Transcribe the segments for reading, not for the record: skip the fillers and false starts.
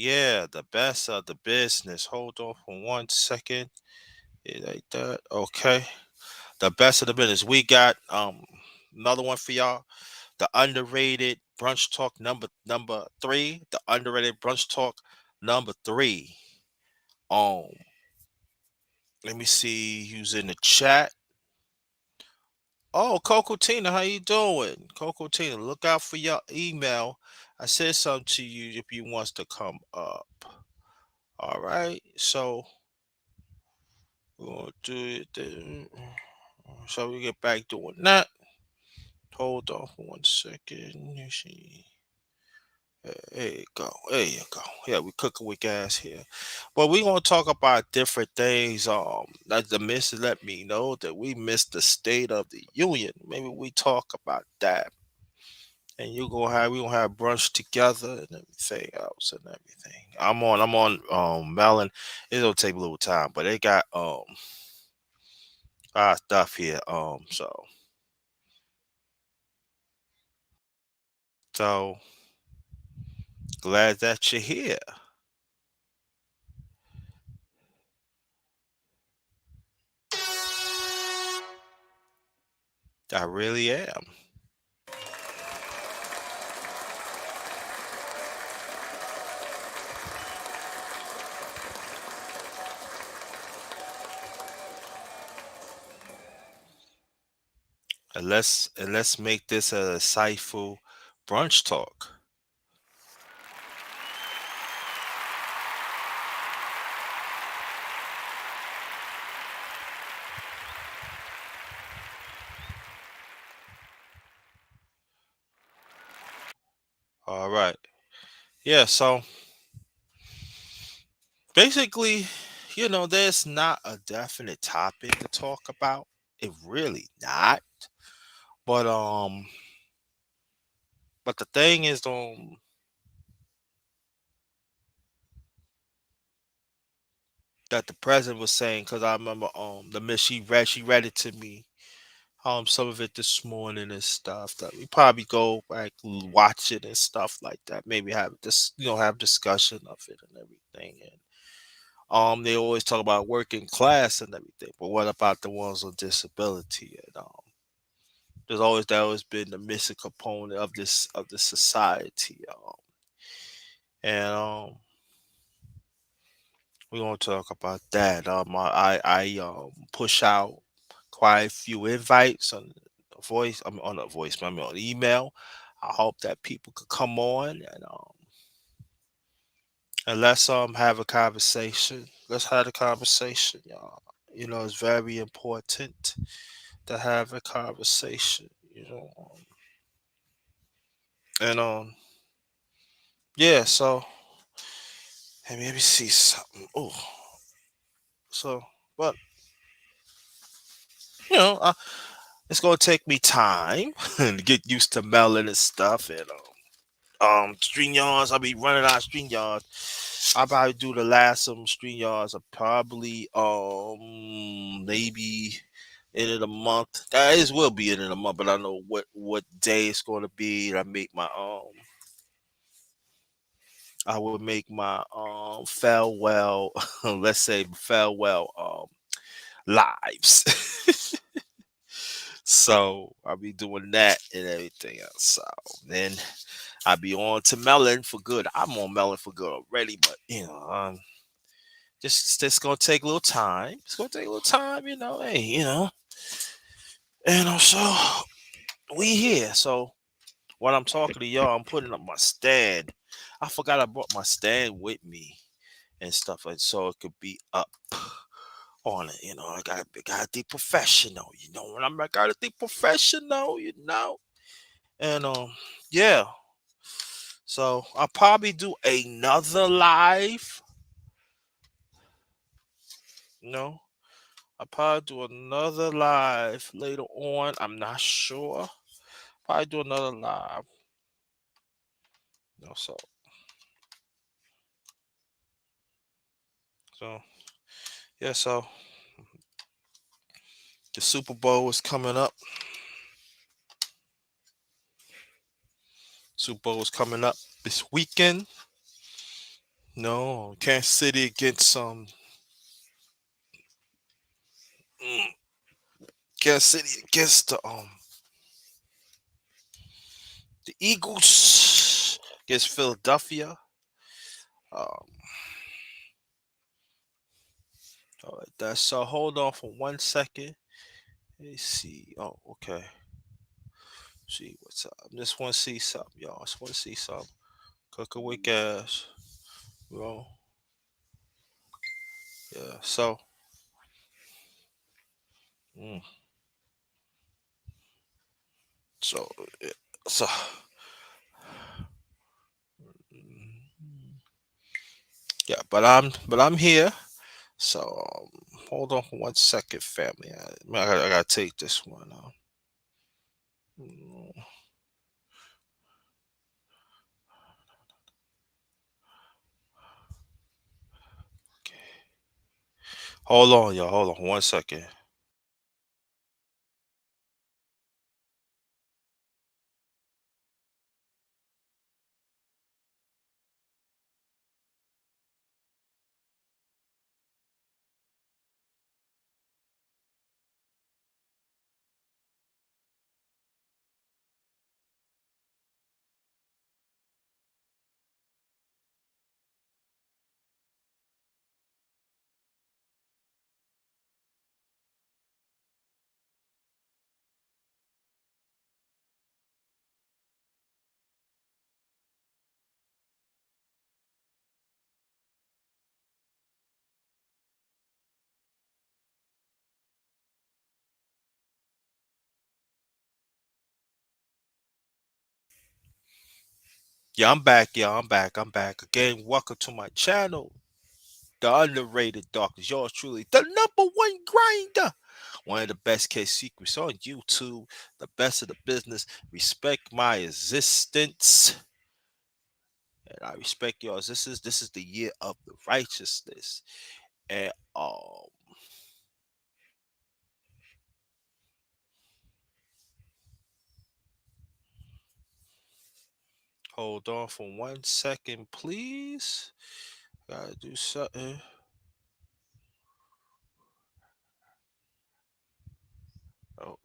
Yeah, the best of the business. Hold on for 1 second. Yeah, like that. Okay. The best of the business. We got another one for y'all. The underrated brunch talk number three. The underrated brunch talk number three. Um, let me see who's in the chat. Oh, Coco Tina, how you doing? Coco Tina, look out for your email. I said something to you if you wants to come up. All right, so we're gonna do it. So we get back doing that. Hold on for 1 second. You see. There you go. There you go. Yeah, we cooking with gas here. But we gonna talk about different things. Like the miss let me know that we missed the State of the Union. Maybe we talk about that. And we gonna have brunch together and everything else and everything. I'm on Melon. It's gonna take a little time, but they got a lot of stuff here. So glad that you're here. I really am. And let's make this a insightful brunch talk. All right. Yeah, so basically, there's not a definite topic to talk about. It really not. But the thing is that the president was saying, because I remember the miss she read it to me, some of it this morning and stuff, that we probably go back and watch it and stuff like that, maybe have this, have discussion of it and everything. And they always talk about working class and everything, but what about the ones on disability? And there's always been the missing component of the society. And we're gonna talk about that. I push out quite a few invites on the voice. I'm on a voice. I mean on email. I hope that people could come on and let's have a conversation. Let's have a conversation, y'all. It's very important to have a conversation. And yeah. So let me see something. Oh, so but you know, uh, it's gonna take me time to get used to melon and stuff. And string yards. I'll be running out of string yards. I'll probably do the last of them string yards. Of probably maybe end of the month. That is will be end of the month, but I know what day it's going to be. I would make my farewell. Let's say farewell lives. So I'll be doing that and everything else. So then I'll be on to melon for good. I'm on melon for good already, but just gonna take a little time. It's gonna take a little time, Hey, and also we here. So when I'm talking to y'all, I'm putting up my stand. I forgot I brought my stand with me and stuff, like so it could be up on it. I gotta be professional. When I gotta be professional. And yeah. So I'll probably do another live. You know, I'll probably do another live later on. I'm not sure. Probably do another live. So yeah. So the Super Bowl is coming up. Super Bowl is coming up this weekend. No, Kansas City against Kansas City against the Eagles against Philadelphia. Um, all right, that's so. Hold on for 1 second. Let's see. Oh, okay. See what's up. Just want to see something, y'all. Just want to see something. Cooking with gas. Well, yeah. Mm, so, yeah, so, mm, yeah. But I'm here. So, hold on for 1 second, family. I gotta take this one. Mm, okay. Hold on, y'all. Hold on 1 second. Yeah, I'm back. Yeah, I'm back. I'm back again. Welcome to my channel, the underrated doctors. Yours truly, the number one grinder. One of the best case secrets on YouTube. The best of the business. Respect my existence, and I respect yours. This is the year of the righteousness. And hold on for 1 second, please. Gotta do something. Oh.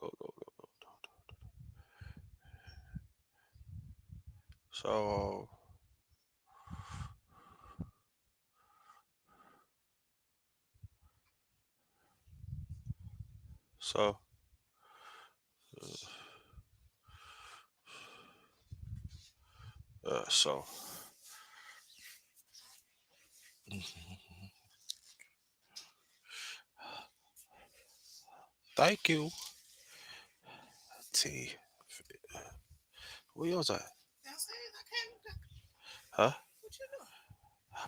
So, so, so. Thank you. T. Where yours at? Huh?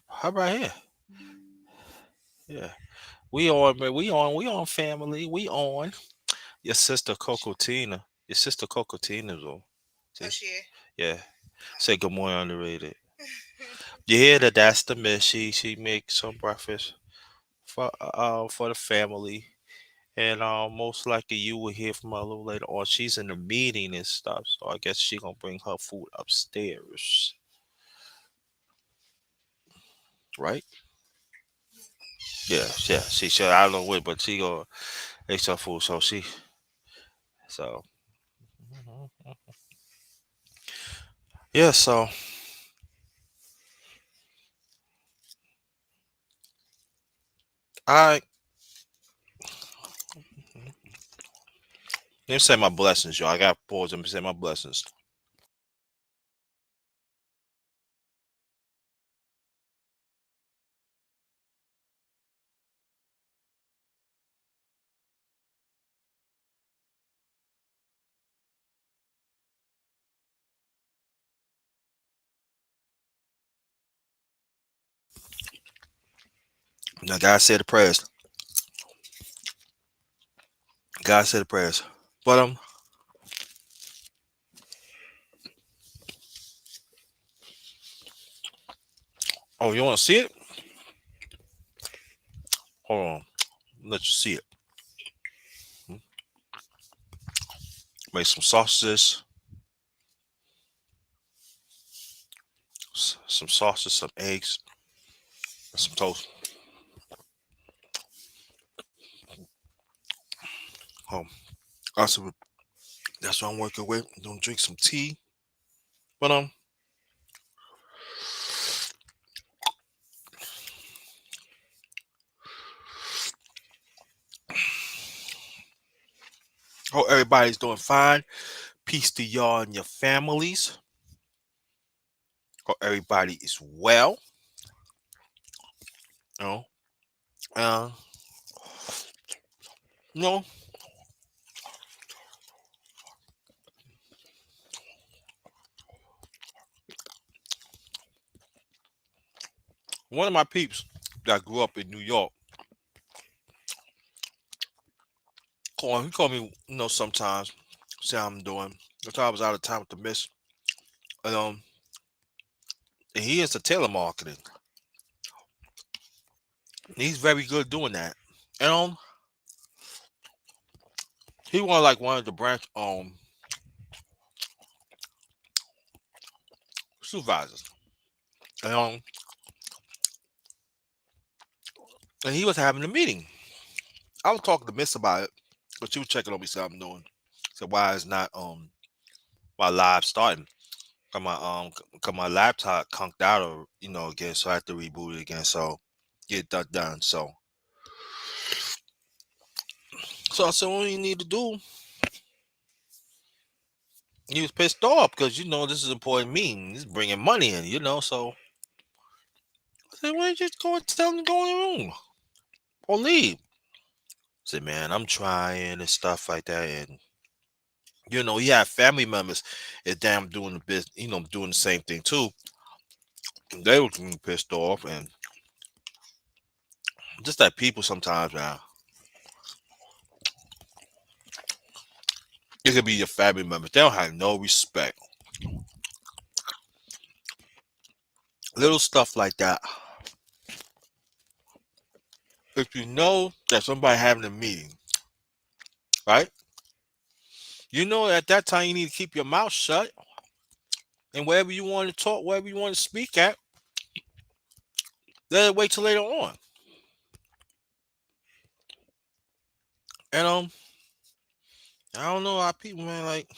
How about here? Yeah. We on, man. We on family. We on. Your sister Coco Tina. Your sister Coco Tina's on. See? Yeah. Say good morning, underrated. You hear that? That's the miss. She makes some breakfast for the family, and most likely you will hear from her a little later on. She's in a meeting and stuff, so I guess she gonna bring her food upstairs, right? Yeah, yeah. She said I don't know what, but she gonna make some food. So yeah. So I let me say my blessings, y'all. I got pause. Let me say my blessings. Now, God said the prayers. God said the prayers. But oh, you want to see it? Hold on. Let you see it. Make some sausages, some sausages, some eggs. some toast. Um, also, that's what I'm working with. Don't drink some tea, but hope everybody's doing fine. Peace to y'all and your families. Hope everybody is well. You know, uh, you know, one of my peeps that grew up in New York, he called me, sometimes, see how I'm doing. The time I was out of town with the miss, and and he is a telemarketing. He's very good doing that. And he was like one of the branch supervisors. And and he was having a meeting. I was talking to Miss about it, but she was checking on me, see how I'm doing. So why is not my live starting? Cause my laptop conked out, or again, so I had to reboot it again. So get that done. So I said, what you need to do? He was pissed off because this is an important meeting. This is bringing money in. So I said, why don't you just go and tell him to go in the room or leave? I said, man, I'm trying and stuff like that, and he had family members that damn doing the business, doing the same thing too. They were getting pissed off, and just that people sometimes, man, it could be your family members. They don't have no respect. Little stuff like that. If you know that somebody having a meeting, right? At that time you need to keep your mouth shut, and wherever you want to talk, wherever you want to speak at, let it wait till later on. And I don't know how people, man, like,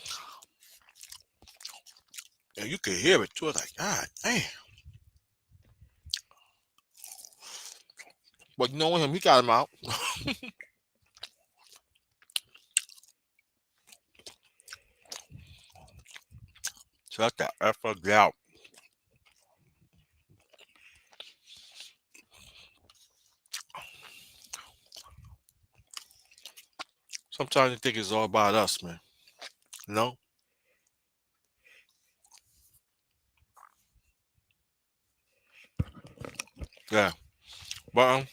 and you can hear it too. It's like, God damn. But him, he got him out. Shut the F out. Sometimes you think it's all about us, man. No? Yeah. But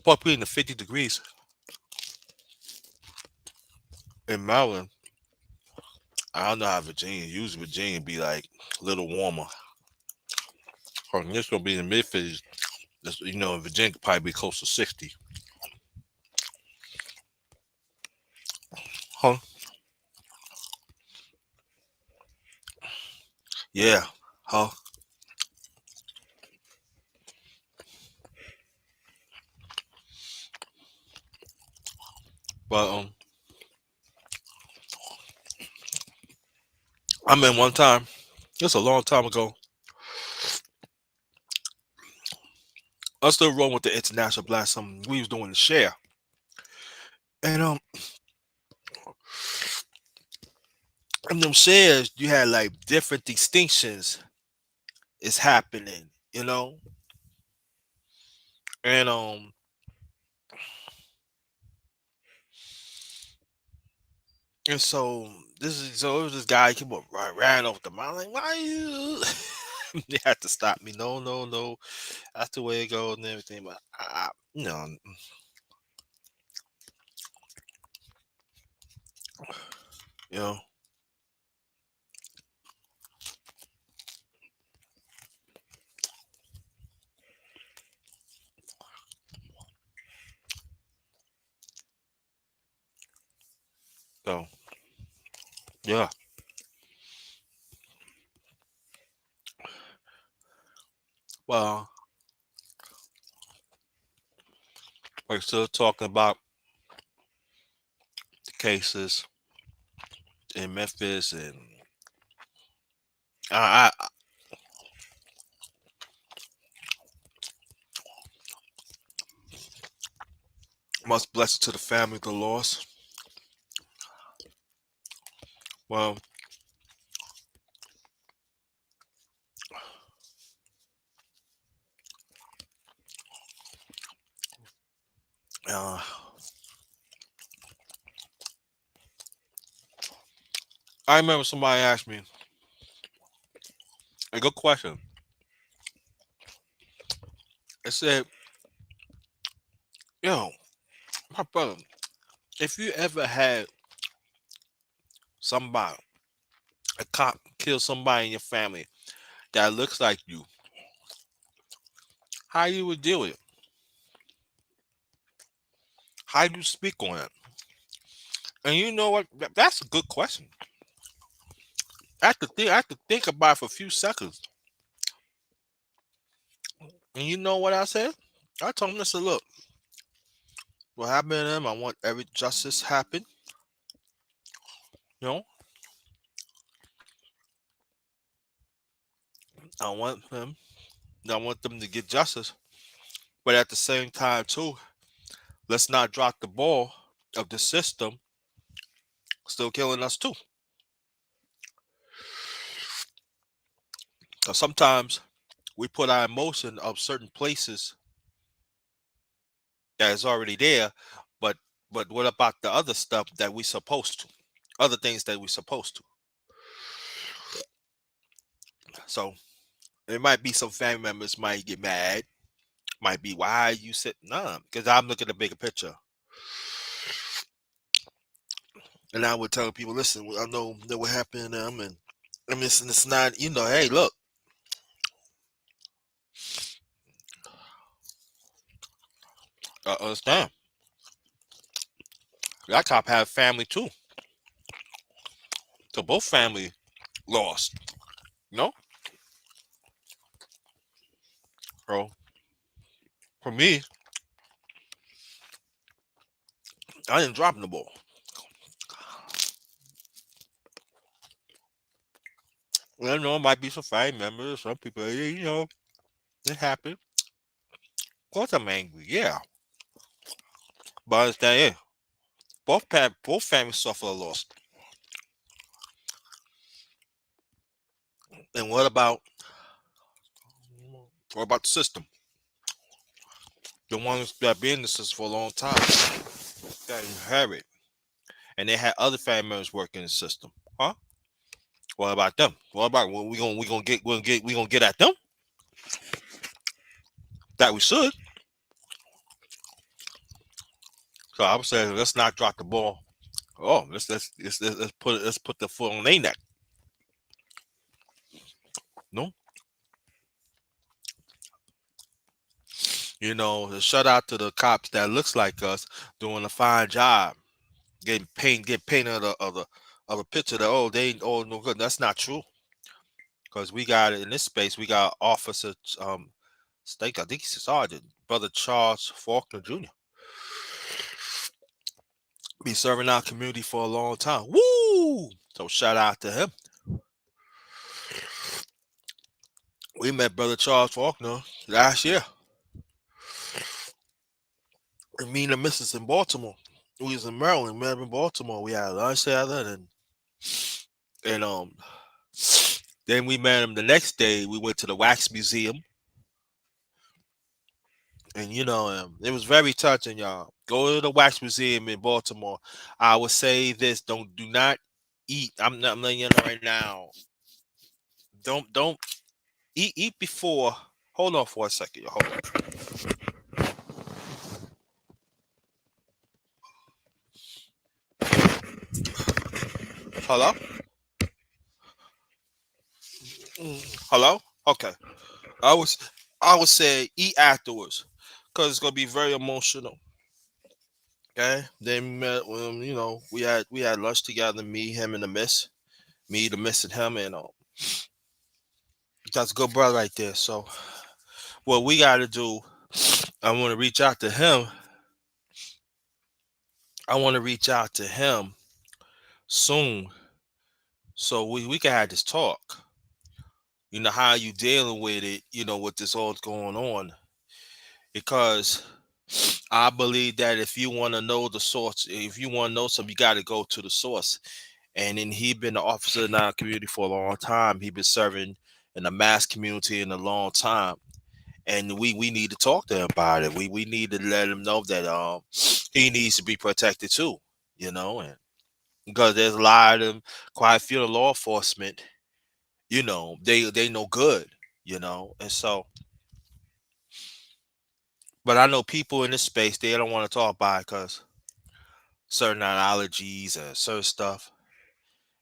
probably in the 50 degrees in Maryland. I don't know how Virginia. Usually Virginia be like a little warmer. Or this gonna be in the mid 50s. In Virginia could probably be close to 60. Huh? Yeah. Huh? But I mean one time, just a long time ago, I still rolling with the International Blast. We was doing the share. And in them shares, you had like different distinctions is happening, you know? And so it was this guy, he came up, ran off the mountain. Like, why you they had to stop me. No, no, no. That's the way it goes and everything. But you know, so yeah. Well, We're still talking about the cases in Memphis, and I much blessing to the family, the loss. Well, uh, I remember somebody asked me a good question. It said, "Yo, my brother, if you ever had somebody, a cop, kill somebody in your family that looks like you, how you would deal with it? How do you speak on it?" And you know what? That's a good question. I have to think about it for a few seconds. And you know what I said? I told him, "Listen, look, what happened to them? I want every justice happen. You know, I want them. I want them to get justice. But at the same time, too, let's not drop the ball of the system still killing us too. Because sometimes we put our emotion of certain places that is already there, but what about the other stuff that we supposed to? Other things that we supposed to. So there might be some family members might get mad, might be why you said nah, because I'm looking at the bigger picture. And I would tell people, listen, I know that what happened to them, and I mean, it's not, hey, look, understand, that cop had family too, so both family lost. You know, so for me, I didn't drop the ball. Well, I know it might be some family members, some people, it happened. Of course, I'm angry, yeah, but I understand, yeah, both families suffer a loss. And what about the system? The ones that been in the system for a long time that inherit, and they had other family members working in the system, huh? What about them? What about what we gonna get at them? That we should. So I would say let's not drop the ball. Oh, let's put the foot on their neck. No, the shout out to the cops that looks like us doing a fine job, get painted of a picture that they ain't all no good. That's not true because we got in this space. We got Officer Stake. I think he's a sergeant, Brother Charles Faulkner Jr. Been serving our community for a long time. Woo! So shout out to him. We met Brother Charles Faulkner last year. And me and the missus in Baltimore. We was in Maryland, met him in Baltimore. We had lunch together, and then we met him the next day. We went to the Wax Museum, and it was very touching, y'all. Go to the Wax Museum in Baltimore. I would say this: do not eat. I'm letting you know right now. Don't eat before. Hold on for a second. Hold on. Hello. Hello. Okay. I was I would say eat afterwards, cause it's gonna be very emotional. Okay. Then we met. We had lunch together. Me, him, and the miss. Me, the miss, and him, and that's a good brother right there. So what we got to do, I want to reach out to him I want to reach out to him soon so we can have this talk. How you dealing with it, what this all's going on. Because I believe that if you want to know the source, if you want to know something, you got to go to the source. And then he been an officer in our community for a long time. He been serving in the mass community in a long time. And we need to talk to him about it. We need to let him know that he needs to be protected too, and because there's a lot of them, quite a few of law enforcement, they know good, and so but I know people in this space, they don't want to talk about it because certain allergies and certain stuff.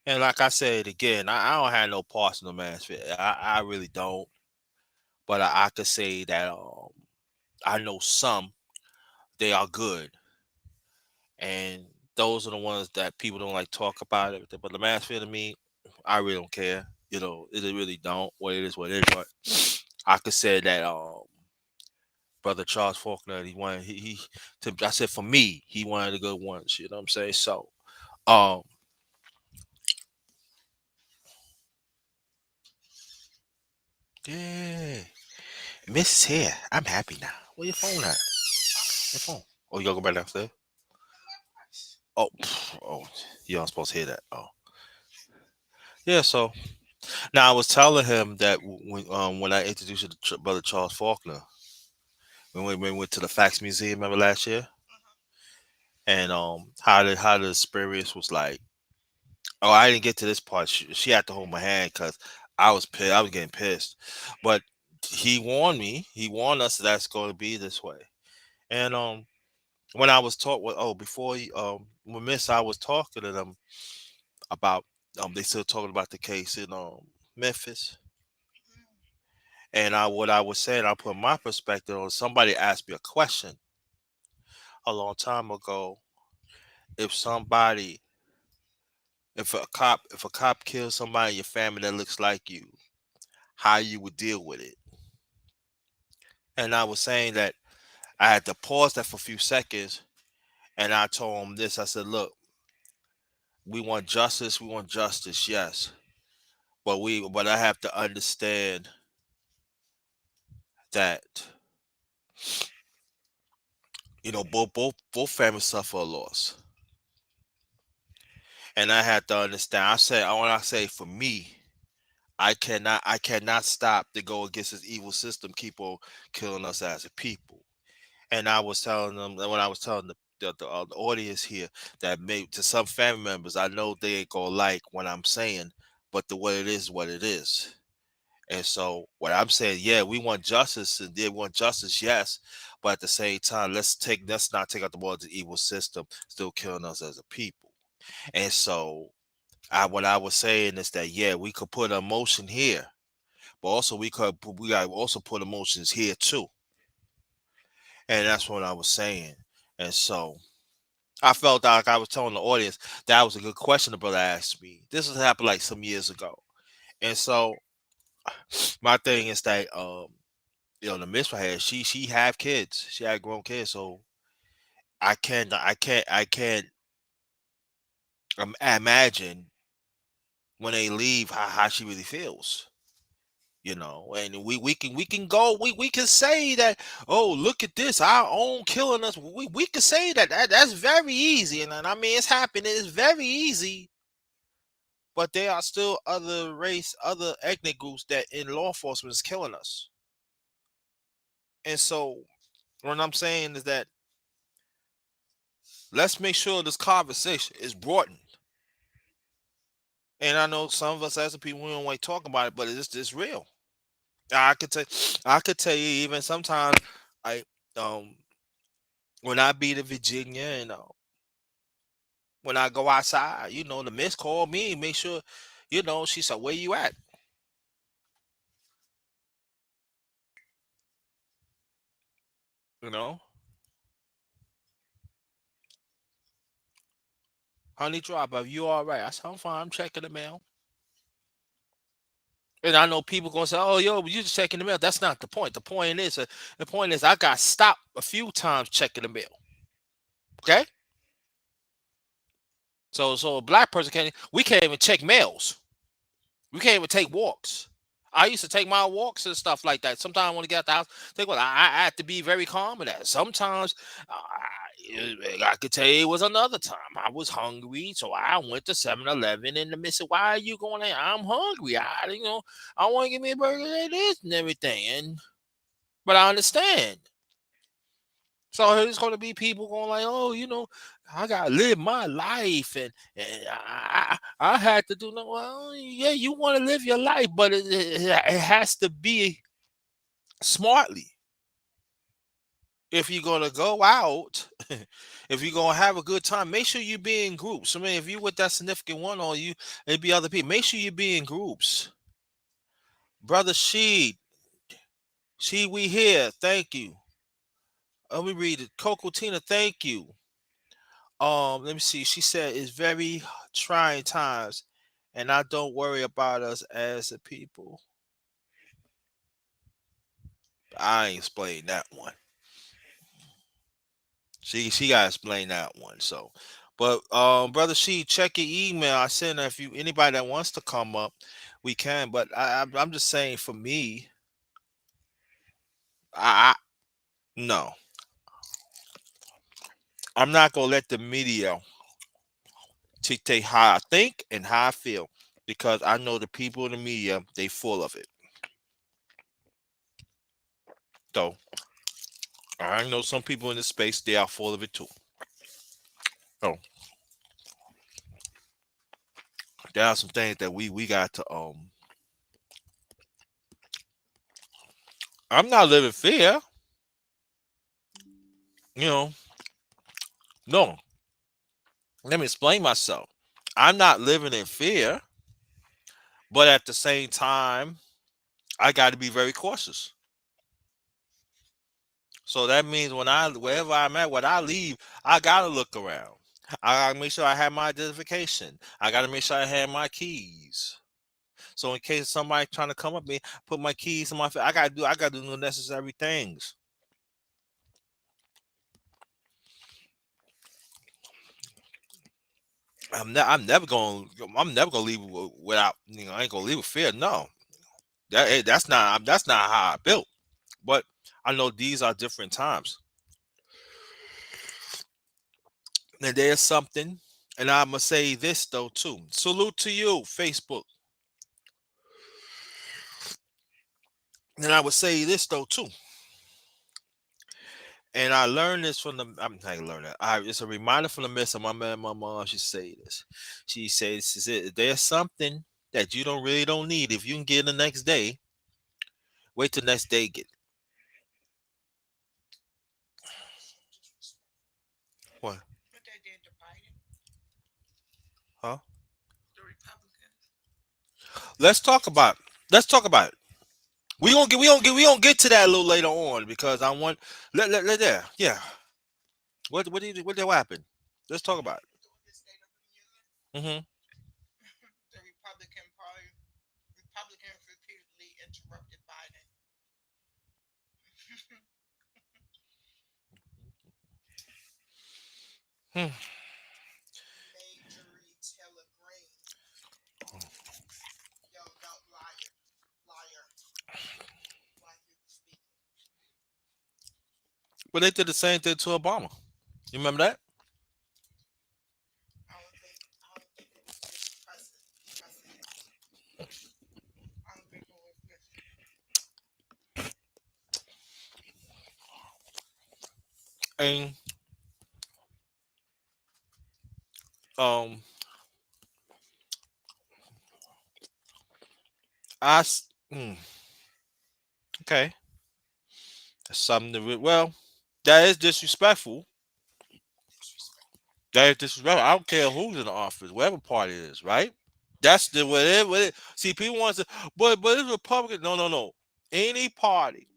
And like I said again, I don't have no personal mass fit. I really don't. But I could say that I know some, they are good. And those are the ones that people don't like talk about it. But the mass fit to me, I really don't care. It really don't. What it is, what it is. But I could say that brother Charles Faulkner, he wanted I said for me, he wanted the good ones. You know what I'm saying? So um yeah. Miss is here. I'm happy now. Where your phone at? Your phone. Oh, you gotta go back downstairs? Oh, oh, you aren't supposed to hear that. Oh. Yeah, so now I was telling him that when I introduced you to brother Charles Faulkner, when we went to the Facts Museum, remember last year? And how the experience was like. Oh, I didn't get to this part. She had to hold my hand because I was pissed. I was getting pissed, but he warned me. He warned us that's going to be this way. And when I was taught what before when Miss I was talking to them about they still talking about the case in Memphis, and what I was saying, I put my perspective on. Somebody asked me a question a long time ago. If somebody, if a cop kills somebody in your family that looks like you, how you would deal with it? And I was saying that I had to pause that for a few seconds, and I told him this. I said, "Look, we want justice. We want justice, yes, but I have to understand that both families suffer a loss, and I had to understand." I said, "When I say for me, I cannot stop to go against this evil system, keep on killing us as a people." And I was telling them that when I was telling the audience here that maybe to some family members, I know they ain't gonna like what I'm saying, but the what it is, what it is. And so what I'm saying, yeah, we want justice and they want justice, yes, but at the same time, let's not take out the wall of the evil system still killing us as a people. And so what I was saying is that yeah, we could put emotion here, but also we got to also put emotions here too. And that's what I was saying. And so I felt like I was telling the audience that was a good question the brother asked me. This has happened like some years ago. And so my thing is that the miss right here, she have kids. She had grown kids. So I can't imagine when they leave how she really feels. And we can go we can say that, oh, look at this, our own killing us. We can say that's very easy, and I mean it's happening, it's very easy, but there are still other ethnic groups that in law enforcement is killing us. And so what I'm saying is that let's make sure this conversation is broadened. And I know some of us as a people we don't like talking about it, but it's real. I could tell I could tell you even sometimes I um when I be to Virginia and when I go outside, the miss call me, make sure, she said, "Where you at?" You know, honey drop, are you all right? I said, "I'm fine. I'm checking the mail." And I know people gonna say, "Oh, yo, but you just checking the mail." That's not the point. The point is, I got stopped a few times checking the mail. Okay, So a black person can't. We can't even check mails. We can't even take walks. I used to take my walks and stuff like that. Sometimes I want to get out the house. Take what I have to be very calm with that. Sometimes I could tell you it was another time. I was hungry, so I went to 7-Eleven and the missus, why are you going there? I'm hungry. I want to give me a burger and this and everything. But I understand. So there's going to be people going like, oh, I gotta live my life, and I had to do no. Well, yeah, you want to live your life, but it has to be smartly. If you're gonna go out, if you're gonna have a good time, make sure you be in groups. I mean, if you with that significant one, or it be other people. Make sure you be in groups. Brother She, we here. Thank you. Let me read it. Coco Tina, thank you. Let me see. She said it's very trying times, and I don't worry about us as a people. I ain't explained that one. She got to explain that one. So, but brother, check your email. I sent if you anybody that wants to come up, we can. But I'm just saying for me, I no, I'm not gonna let the media dictate how I think and how I feel because I know the people in the media they full of it. So I know some people in the space they are full of it too. So there are some things that we got to I'm not living fear, you know. No, let me explain myself. I'm not living in fear, but at the same time, I got to be very cautious. So that means wherever I'm at, when I leave, I gotta look around. I gotta make sure I have my identification. I gotta make sure I have my keys. So in case somebody trying to come up me, put my keys in my. I gotta do the necessary things. I'm never gonna leave without. I ain't gonna leave with fear. No, that's not how I built. But I know these are different times. And there's something, and I'm gonna say this though too. Salute to you, Facebook. And I would say this though too. And I learned this from the. I'm not gonna learn that. It's a reminder from the miss. My man, my mom. She say this. She said, there's something that you don't need. If you can get it the next day, wait till next day get. What? Huh? Let's talk about. Let's talk about it. We gonna get to that a little later on because I want let there. Yeah. What did what happened? Let's talk about it. Hmm. But they did the same thing to Obama. You remember that? And um, okay, that's something to well, that is disrespectful. That is disrespectful. I don't care who's in the office, whatever party it is, right? That's the whatever. See, people want to, but it's Republican. No, no, no. Any party,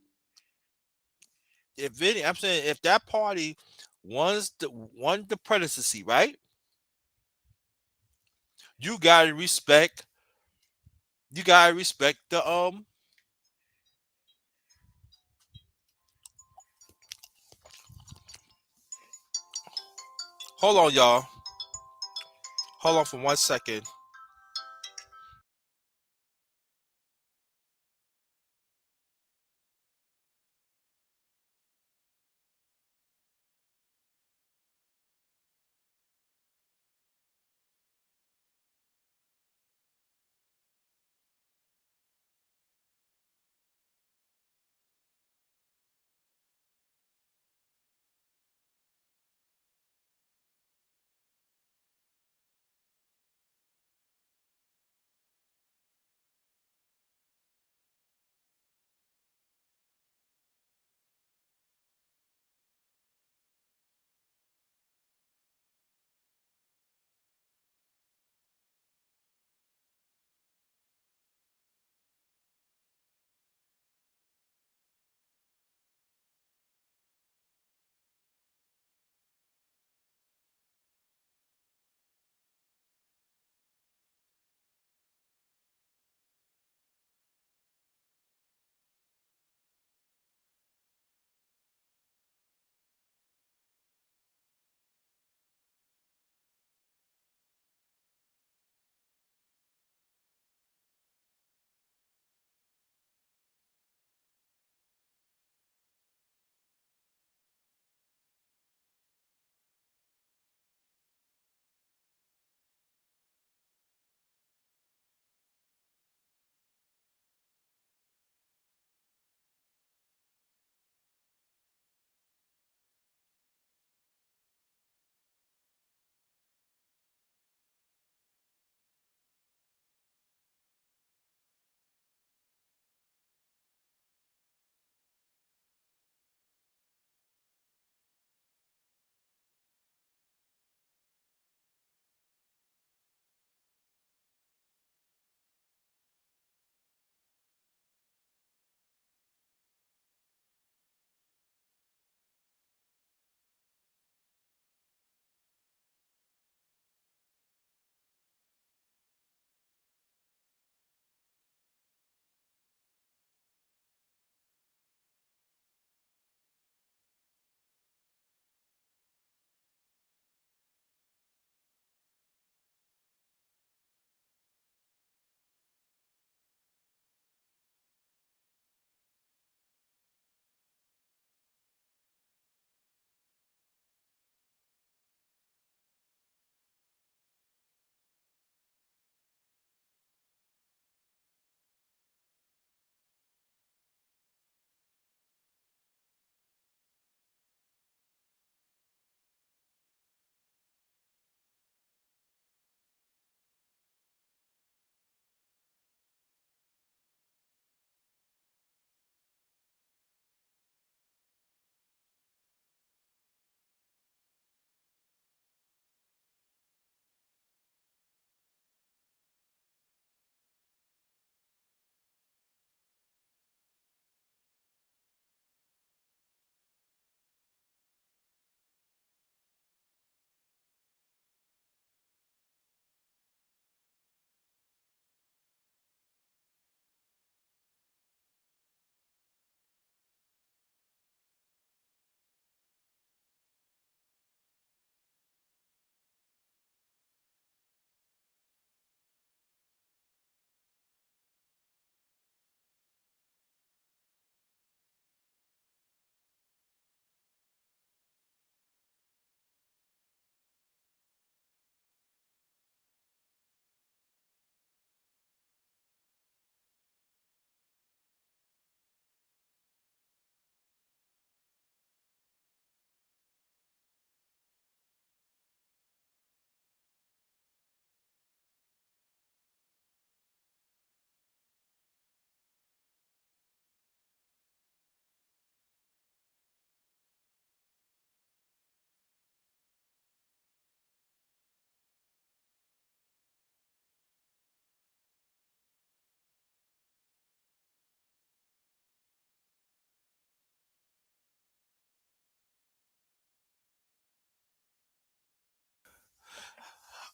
if any, I'm saying if that party won the presidency, right? You gotta respect. You gotta respect the Hold on, y'all. Hold on for 1 second.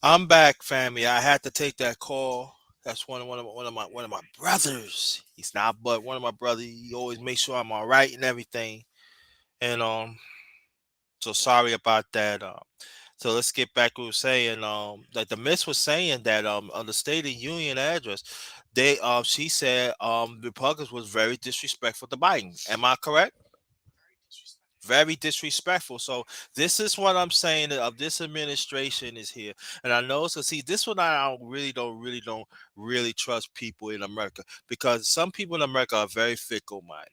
I'm back, family. I had to take that call. That's one of my brothers. He's not, but one of my brothers. He always makes sure I'm all right and everything. And so sorry about that. So let's get back to what we were saying. Like the Miss was saying that on the State of Union address, they she said Republicans was very disrespectful to Biden. Am I correct? Very disrespectful. So this is what I'm saying of this administration is here, and I know. So see, this one I don't really trust people in America because some people in America are very fickle minded.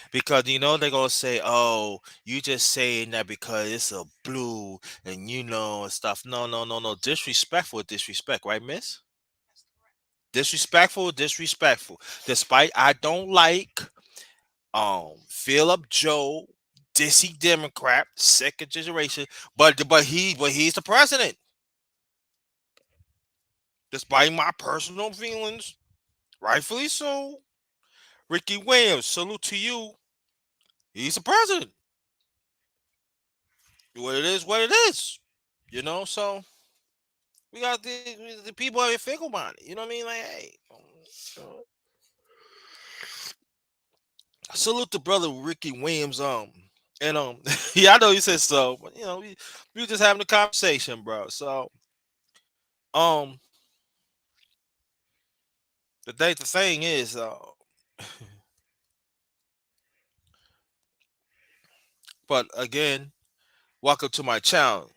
Because they're gonna say, "Oh, you just saying that because it's a blue and and stuff." No, no, no, no. Disrespectful, is disrespect, right, Miss? Disrespectful, disrespectful. Despite I don't like Philip Joe, Dissy Democrat, second generation, but he's the president. Despite my personal feelings, rightfully so. Ricky Williams, salute to you. He's the president. What it is, what it is. So we got the people are fickle minded. You know what I mean? Like, hey, so, salute to brother Ricky Williams. And yeah, I know you said so, but we were just having a conversation, bro. So, um, the thing is, but again, welcome to my channel,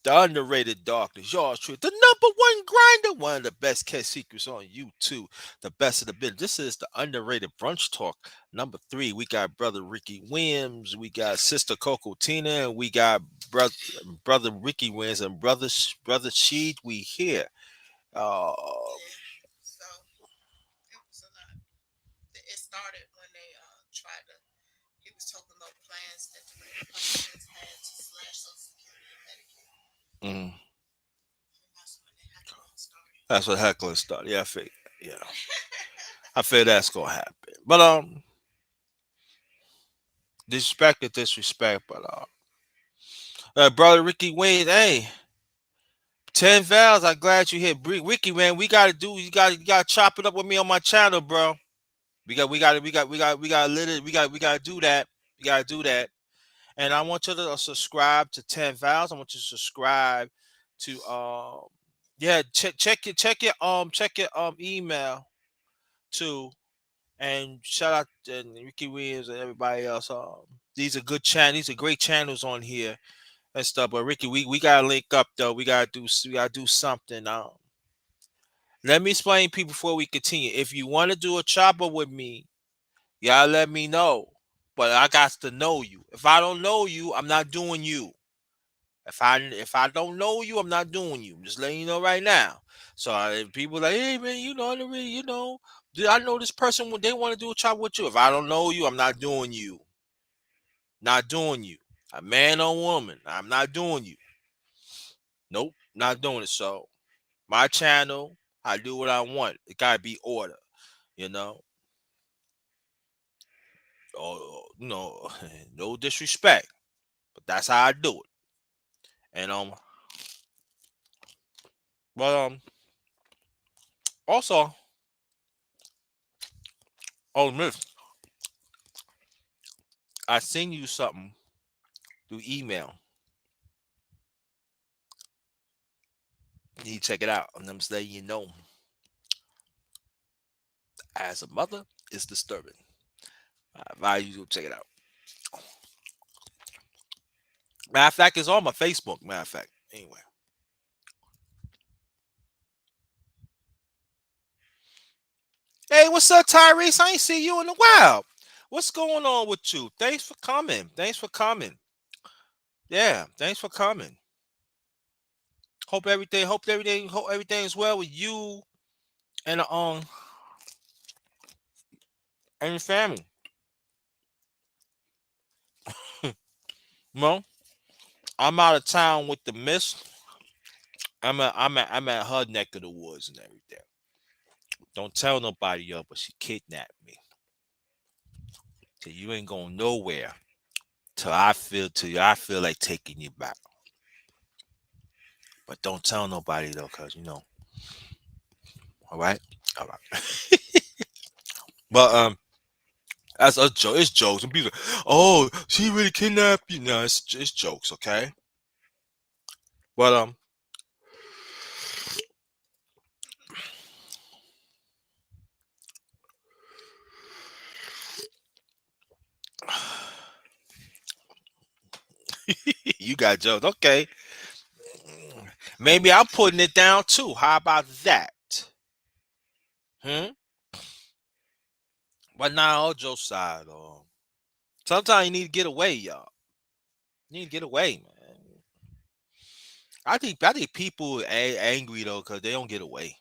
the underrated darkness, y'all's truth, the number one grinder, one of the best kept secrets on YouTube, the best of the business. This is the underrated brunch talk. Number three, we got brother Ricky Williams, we got sister Coco Tina, and we got brother Ricky Williams and brother Sheed. We here. Uh, mm, that's what heckling started. Yeah, yeah, I feel that's gonna happen. But disrespect is disrespect. But brother Ricky Williams, hey. 10 vows. I'm glad you hit Ricky, man. We gotta do. You gotta chop it up with me on my channel, bro. We gotta do that. We gotta do that. And I want you to subscribe to 10 vows. I want you to subscribe to yeah. Check your email too. And shout out to Ricky Williams and everybody else. These are good channels. These are great channels on here and stuff. But Ricky, we gotta link up though. We gotta do something. Let me explain people before we continue. If you want to do a chopper with me, y'all let me know. But I got to know you. If I don't know you, I'm not doing you. If I don't know you, I'm not doing you. I'm just letting you know right now. So if people like, hey man, I know this person when they want to do a chopper with you. If I don't know you, I'm not doing you. Not doing you. A man or woman, I'm not doing you. Nope, not doing it. So my channel, I do what I want. It gotta be order, you know. No, no disrespect, but that's how I do it. And but also, oh miss, I send you something through email. You need to check it out. And I'm saying, as a mother, it's disturbing. I advise you to check it out. Matter of fact, it's on my Facebook. Matter of fact, anyway. Hey, what's up, Tyrese? I ain't see you in a while. What's going on with you? Thanks for coming. Thanks for coming. Yeah, thanks for coming. Hope everything is well with you and your family. No, I'm out of town with the miss. I'm at her neck of the woods and everything. Don't tell nobody, yo, but she kidnapped me. So you ain't going nowhere till I feel like taking you back. But don't tell nobody though, cause all right, all right. But That's a joke. It's jokes. And people, oh, she really kidnapped you. No, it's jokes. Okay, but you got jokes. Okay, maybe I'm putting it down too. How about that? Hmm. But now, all jokes aside, sometimes you need to get away, y'all. You need to get away, man. I think people angry though because they don't get away.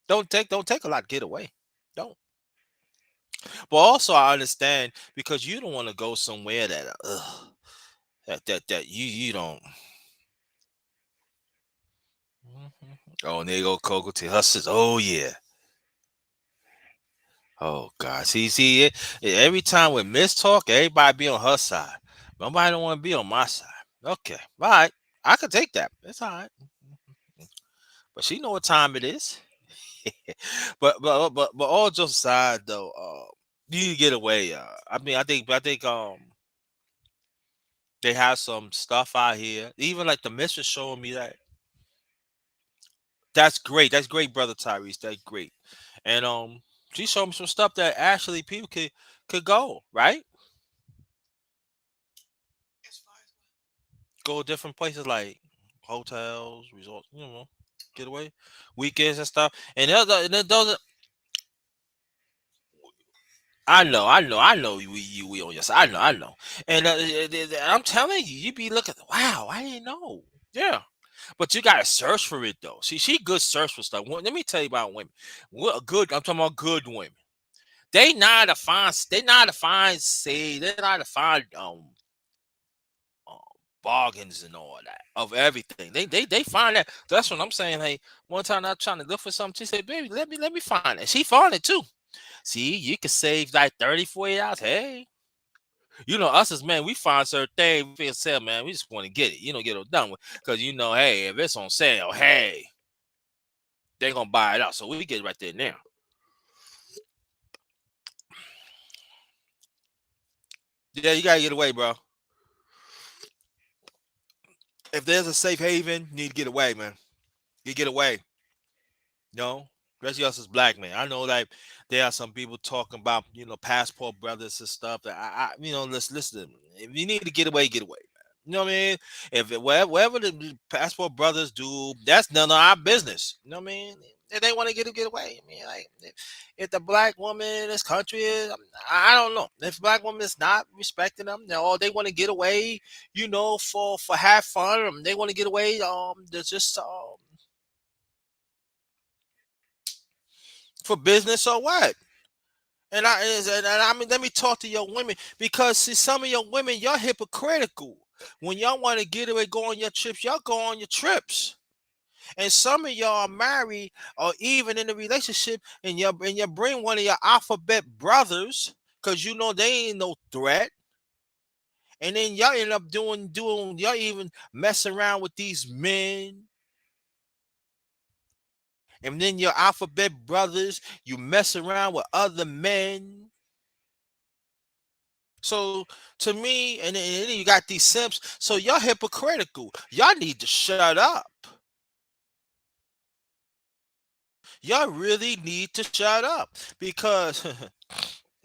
Don't take a lot to get away. Don't. But also I understand because you don't want to go somewhere that you don't. Mhm. Oh, and there you go Coco T. Hustlers. Oh yeah. Oh God. See it. Every time with Miss Talk, everybody be on her side. Nobody don't want to be on my side. Okay. All right. I could take that. It's all right. But she know what time it is. But all jokes aside though, you need to get away. I mean, I think they have some stuff out here. Even like the mistress showing me that. That's great. That's great, brother Tyrese. That's great. And she showed me some stuff that actually people could go right, go different places like hotels, resorts. Get away, weekends and stuff. And those I know. We on your side. I know. And I'm telling you, you be looking. Wow, I didn't know. Yeah, but you gotta search for it though. See, she good search for stuff. Let me tell you about women. What good? I'm talking about good women. They not to find. They not to find. Say they not to find um bargains and all that of everything. They find that. That's what I'm saying. Hey, one time I was trying to look for something. She said, "Baby, let me find it." She found it too. See, you can save like 30, 40 hours. Hey, us as men, we find certain things. We feel sale, man. We just want to get it. Get it done with. Because hey, if it's on sale, hey, they're gonna buy it out. So we get it right there now. Yeah, you gotta get away, bro. If there's a safe haven, you need to get away, man. You get away. No, especially us as black men. I know that there are some people talking about passport brothers and stuff. That listen. If you need to get away, get away, man. You know what I mean? If whatever the passport brothers do, that's none of our business. You know what I mean? If they want to get away, I mean, like if the black woman in this country is, I don't know. If black woman is not respecting them, or they want to get away, for have fun, they want to get away. There's just for business or what? And I mean, let me talk to your women because see, some of your women, y'all hypocritical. When y'all want to get away, go on your trips, y'all go on your trips. And some of y'all are married or even in a relationship, and you bring one of your alphabet brothers because they ain't no threat. And then y'all end up doing y'all even mess around with these men. And then your alphabet brothers, you mess around with other men. So to me, and then you got these simps. So y'all hypocritical. Y'all need to shut up. Y'all really need to shut up because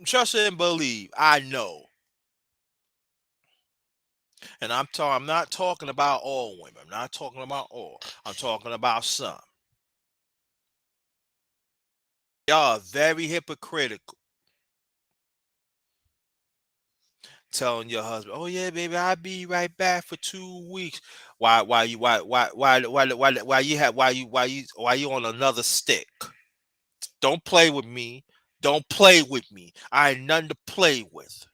trust and believe. I know, and I'm not talking about all women. I'm not talking about all. I'm talking about some. Y'all are very hypocritical. Telling your husband, "Oh yeah, baby, I'll be right back for 2 weeks." Why you have why you on another stick? Don't play with me. Don't play with me. I ain't nothing to play with.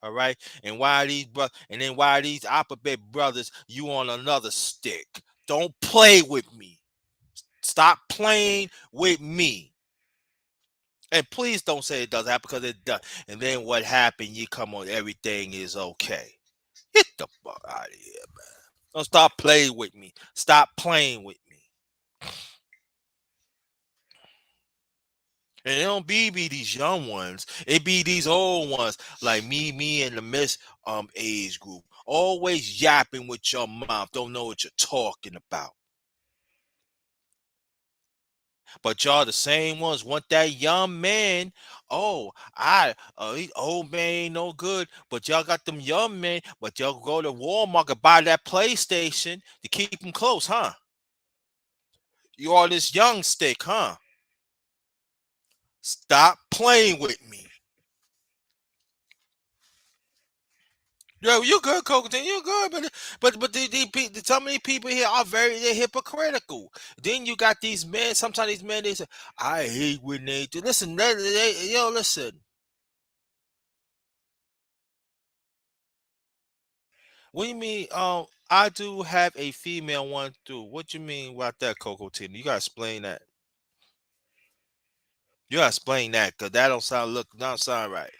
All right. And why are these alphabet brothers you on another stick? Don't play with me. Stop playing with me. And please don't say it doesn't happen because it does. And then what happened? You come on, everything is okay. Get the fuck out of here, man. Don't stop playing with me. Stop playing with me. And it don't be these young ones. It be these old ones like me and the miss age group. Always yapping with your mouth. Don't know what you're talking about. But y'all the same ones want that young man. Oh, these old man ain't no good. But y'all got them young men. But y'all go to Walmart and buy that PlayStation to keep them close, huh? You all this young stick, huh? Stop playing with me. Yo, you good, Cocaine. You good, but some of these people here are they're hypocritical. Then you got these men. Sometimes these men they say, "I hate when they do." Listen, yo, listen. What do you mean? I do have a female one too. What you mean about that, Coco Tina? You gotta explain that. You gotta explain that, cause that don't sound right.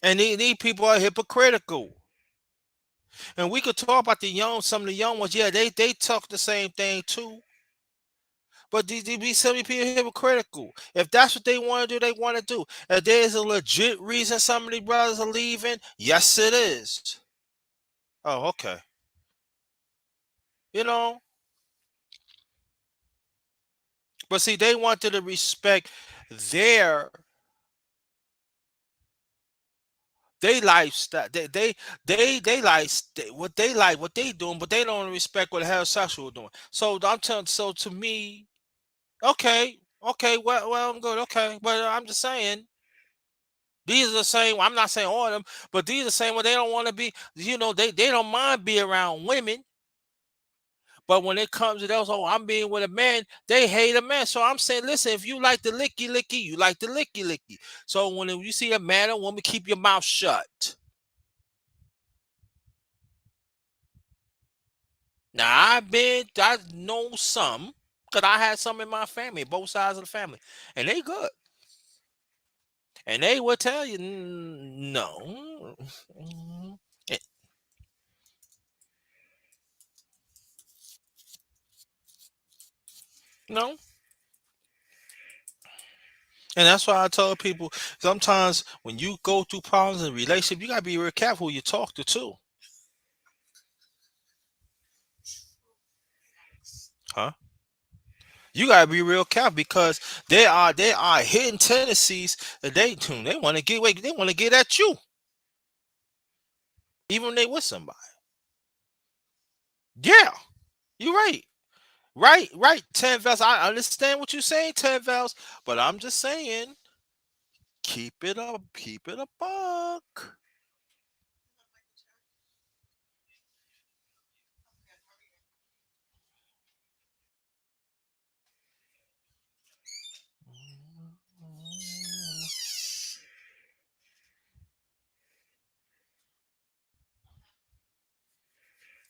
And these people are hypocritical. And we could talk about some of the young ones. Yeah, they talk the same thing too. But these be so many people hypocritical. If that's what they want to do, they want to do. If there's a legit reason some of these brothers are leaving, yes, it is. Oh, okay. You know, but see, they wanted to respect their they lifestyle. They like what they doing, but they don't respect what the heterosexual doing. So I'm telling. So to me, okay, okay, well, I'm good. Okay, but I'm just saying. These are the same. I'm not saying all of them, but these are the same. Where they don't want to be. They don't mind being around women, but when it comes to those, oh, I'm being with a man, they hate a man. So I'm saying, listen, if you like the licky licky, you like the licky licky. So when you see a man or woman, keep your mouth shut. Now I know some, cause I had some in my family, both sides of the family, and they good, and they will tell you no. Eh, no. And that's why I tell people sometimes when you go through problems in a relationship, you gotta be real careful who you talk to too. Huh? You gotta be real careful because there are hidden tendencies that they want to get away, they want to get at you, even when they with somebody. Yeah, you're right. Right. 10 Vels. I understand what you're saying, 10 Vels, but I'm just saying, keep it a buck.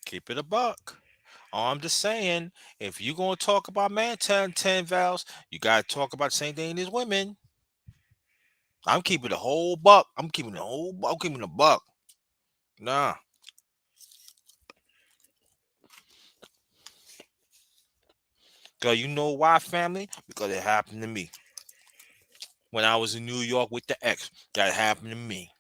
Keep it a buck. I'm just saying, if you're gonna talk about man 10 Vals, you gotta talk about the same thing as women. I'm keeping the whole buck. I'm keeping the buck. Nah. Cause you know why, family? Because it happened to me. When I was in New York with the ex, that happened to me.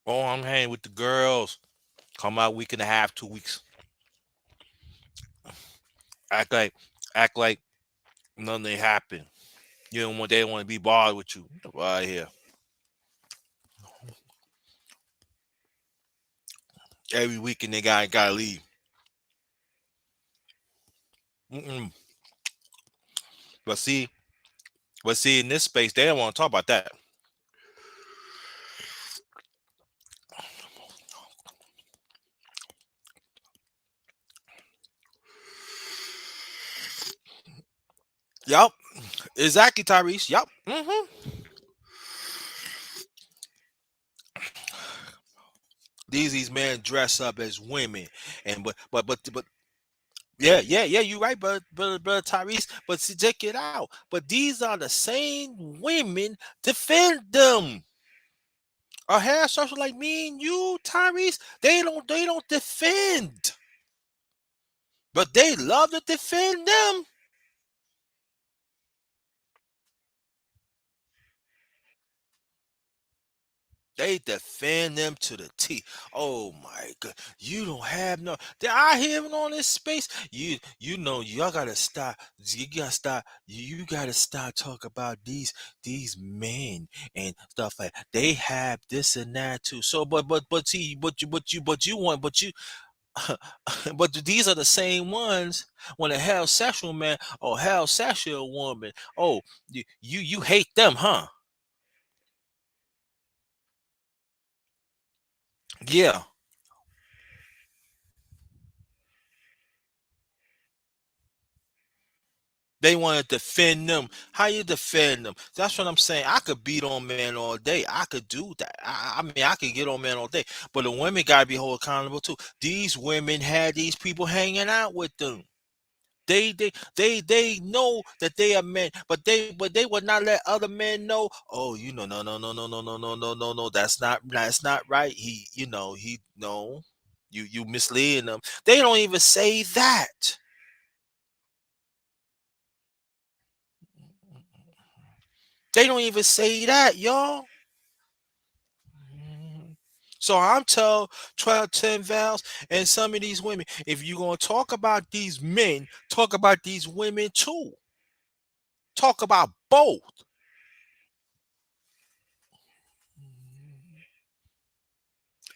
Oh, I'm hanging with the girls. Come out week and a half, 2 weeks. Act like act like nothing ain't happened. They don't want to be bothered with you. Right here. Every weekend they gotta leave. Mm-mm. But see, in this space, they don't want to talk about that. Yup. Exactly, Tyrese. Yup. These men dress up as women, and but yeah, you're right, but Tyrese. But see, check it out. But these are the same women defend them. A hair social like me and you, Tyrese, they don't defend. But they love to defend them. They defend them to the T. Oh my god. You don't have no they I hear it on this space. Y'all gotta stop. You gotta stop. You gotta stop talking about these men and stuff like they have this and that too. So but see but you want but you but these are the same ones when a heterosexual man or heterosexual woman, oh, you hate them, huh? Yeah. They want to defend them. How you defend them? That's what I'm saying. I could beat on men all day. I could do that. I mean, I could get on men all day. But the women gotta be held accountable too. These women had these people hanging out with them. They know that they are men, but they would not let other men know. Oh, no. That's not right. He no. You misleading them. They don't even say that. They don't even say that, y'all. Mhm. So I'm tell 12, 10 vows, and some of these women, if you're gonna talk about these men, talk about these women too. Talk about both.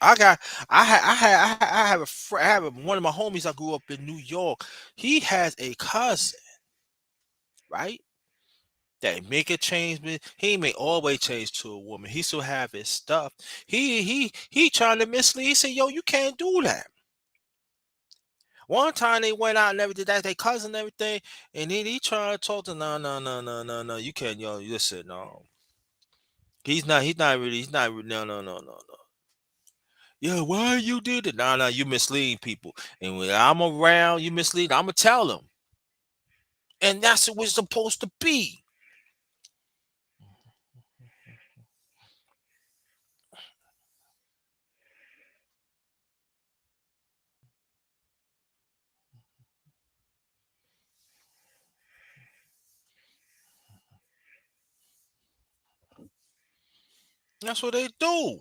I got, I have one of my homies. I grew up in New York. He has a cousin, right? That make a change, but he may always change to a woman. He still have his stuff. He trying to mislead. He said, "Yo, you can't do that." One time they went out and everything, that's their cousin and everything, and then he trying to talk to no, you can't, yo, listen, no. He's not really, no. Yeah, why you did it? No, you misleading people. And when I'm around, you mislead, I'ma tell them. And that's what it's supposed to be. That's what they do.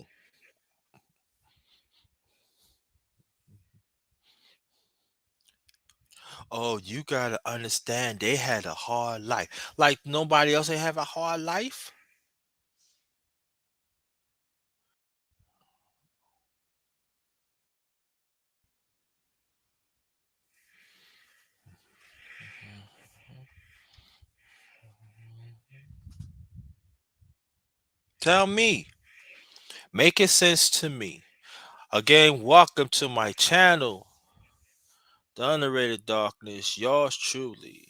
Oh, you gotta understand they had a hard life. Like nobody else ain't have a hard life. Tell me. Make it sense to me. Again, welcome to my channel, The Underrated Darkness, yours truly.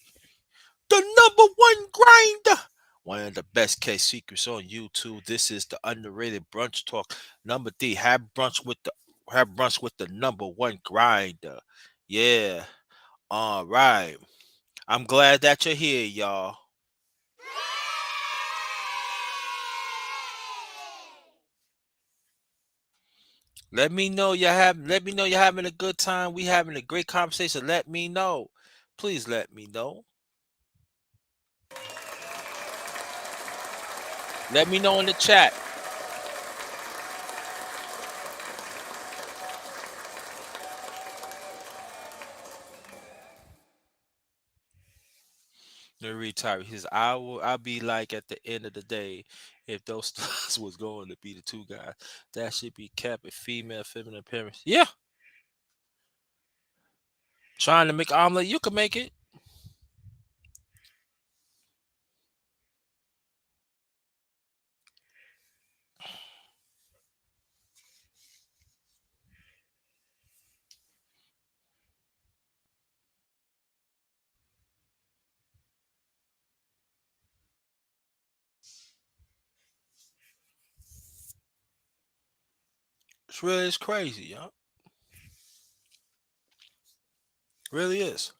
The number one grinder. One of the best case secrets on YouTube. This is the Underrated Brunch Talk. Number three, have brunch with the number one grinder. Yeah. All right. I'm glad that you're here, y'all. Let me know you're having a good time. We having a great conversation. Let me know. Please let me know. Let me know in the chat. The retire his I'll be like at the end of the day, if those stars was going to be the two guys, that should be kept a female feminine appearance. Yeah. Trying to make an omelet, you can make it. It's crazy, y'all. Really is.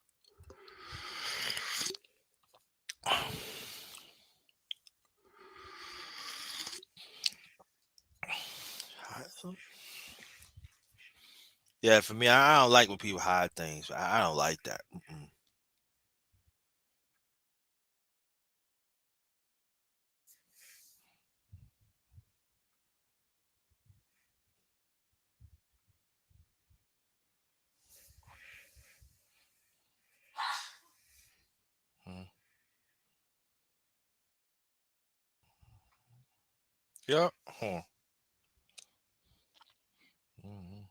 Yeah, for me, I don't like when people hide things. I don't like that. Mm-mm. Mm. Yeah. Huh. Mhm.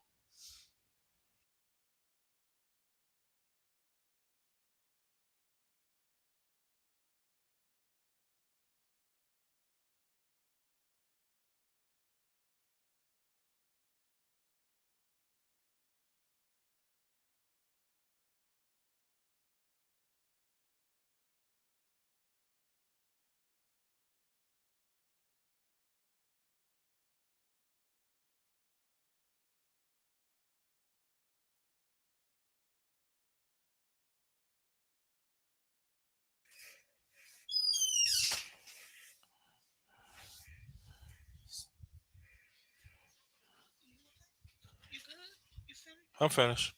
I'm finished.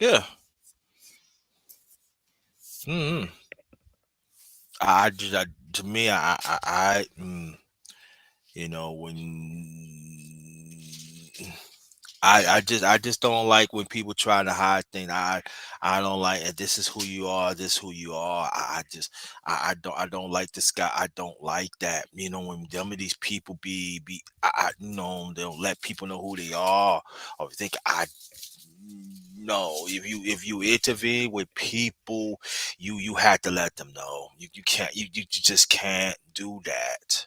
Yeah. Mm-hmm. I just, to me, when I just don't like when people try to hide things. I don't like it. This is who you are. This is who you are. I don't like this guy. I don't like that. When some of these people be they don't let people know who they are or think I no. If you intervene with people, you had to let them know. You can't you just can't do that.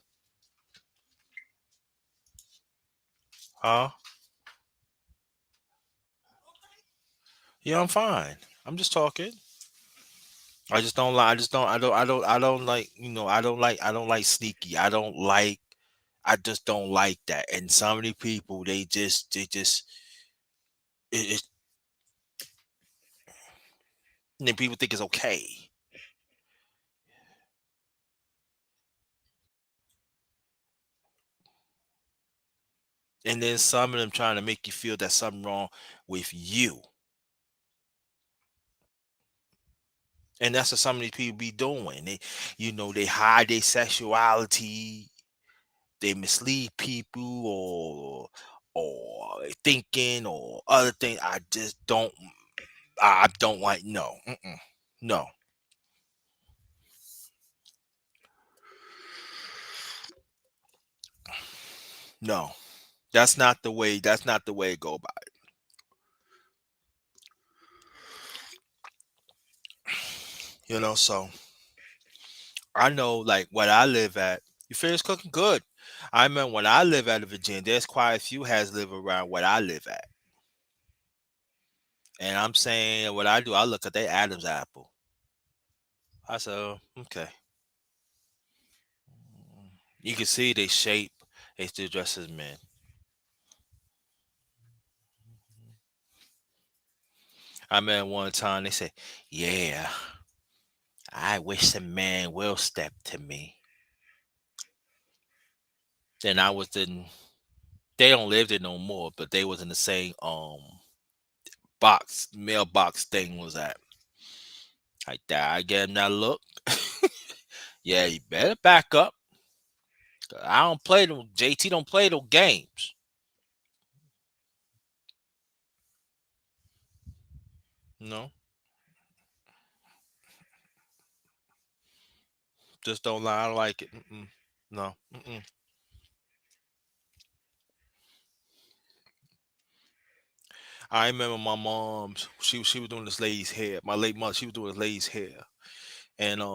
Huh? Yeah, I'm fine. I'm just talking. I just don't like. I just don't. I don't like. I don't like sneaky. I just don't like that. And so many people, they just. It, and then people think it's okay. And then some of them trying to make you feel that something wrong with you. And that's what some of these people be doing. They hide their sexuality. They mislead people or thinking or other things. I don't like. No. Mm-mm. No. No. That's not the way to go about it. So I know like what I live at. You finish cooking? Good. I remember when I live at Virginia, there's quite a few has live around what I live at. And I'm saying what I do, I look at their Adam's apple. I said, "Oh, okay." You can see they shape, they still dress as men. I remember one time they said, "Yeah, I wish a man will step to me." Then I was in they don't live there no more, but they was in the same mailbox thing was at. Like that. I get him that look. Yeah, you better back up. 'Cause I don't play them. JT don't play those games. No, just don't lie. I don't like it. Mm-mm. No. Mm-mm. I remember my mom's. She was doing this lady's hair. My late mother. She was doing this lady's hair, and I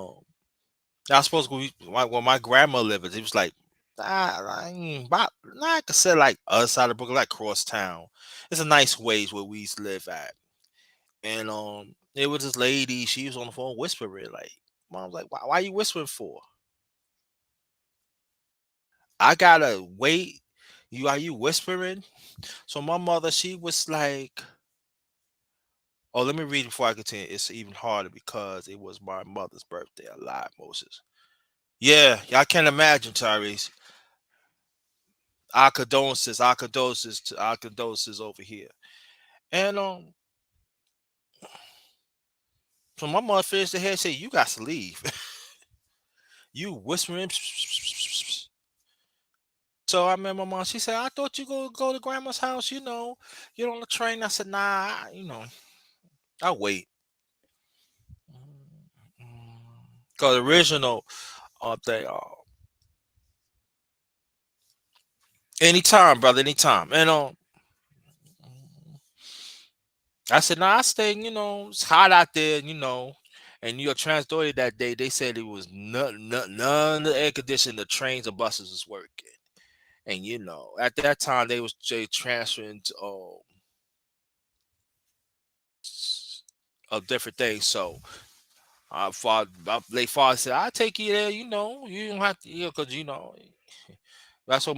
was supposed to go. Where my grandma lived, it was like I could say like other side of Brooklyn, like cross town. It's a nice ways where we used to live at. And it was this lady, she was on the phone whispering, like, Mom's like, why you whispering for? I gotta wait. Are you whispering? So my mother, she was like, oh, let me read before I continue. It's even harder because it was my mother's birthday. I lied, Moses. Yeah, I can imagine, Tyrese. our condolences over here. And so my mother finished the head, say, "You got to leave." You whispering. So I remember my mom. She said, "I thought you go to grandma's house. Get on the train." I said, "Nah, I'll wait." Cause original thing. Anytime, brother, anytime. And I said, "Nah, I stay. It's hot out there. And your Transdoria that day, they said it was none of the air conditioning, the trains or buses was working. And at that time they was transferring to of different things. So my late father said, "I'll take you there. You don't have to, because that's what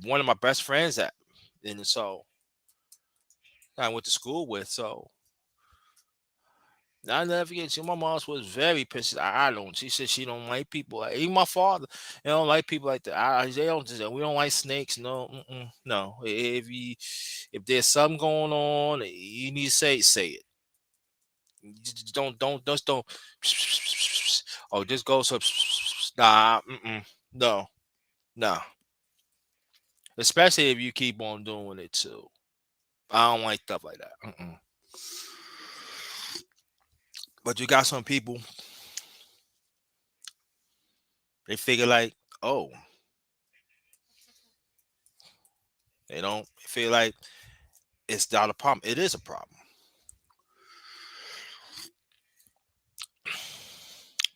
one of my best friends at, and so I went to school with. So I never forget. My mom was very pissed. I don't. She said she don't like people. Even my father, they don't like people like that. They don't. We don't like snakes. No, no. If there's something going on, you need to say it. Just don't. Oh, this goes so. Nah, no, no. Especially if you keep on doing it too. I don't like stuff like that. But you got some people, they figure like, oh, they don't feel like it's not a problem. It is a problem.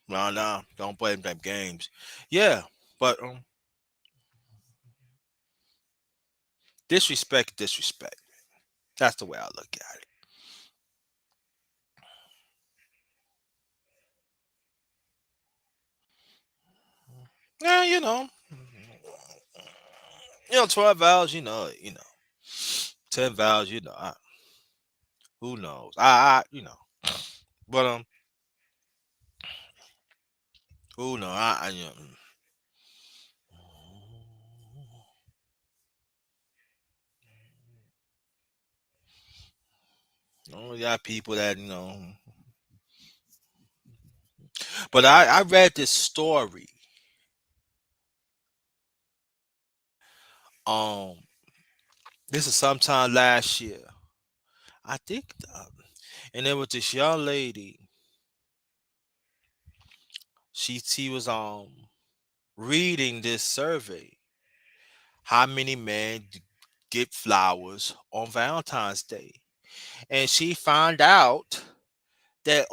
No, no, don't play them games. Yeah, but disrespect, disrespect. That's the way I look at it. Yeah, 12 hours. 10 vows. Who knows? But who knows? only got people that But I read this story. Um, this is sometime last year. I think, and there was this young lady. She was reading this survey. How many men get flowers on Valentine's Day? And she found out that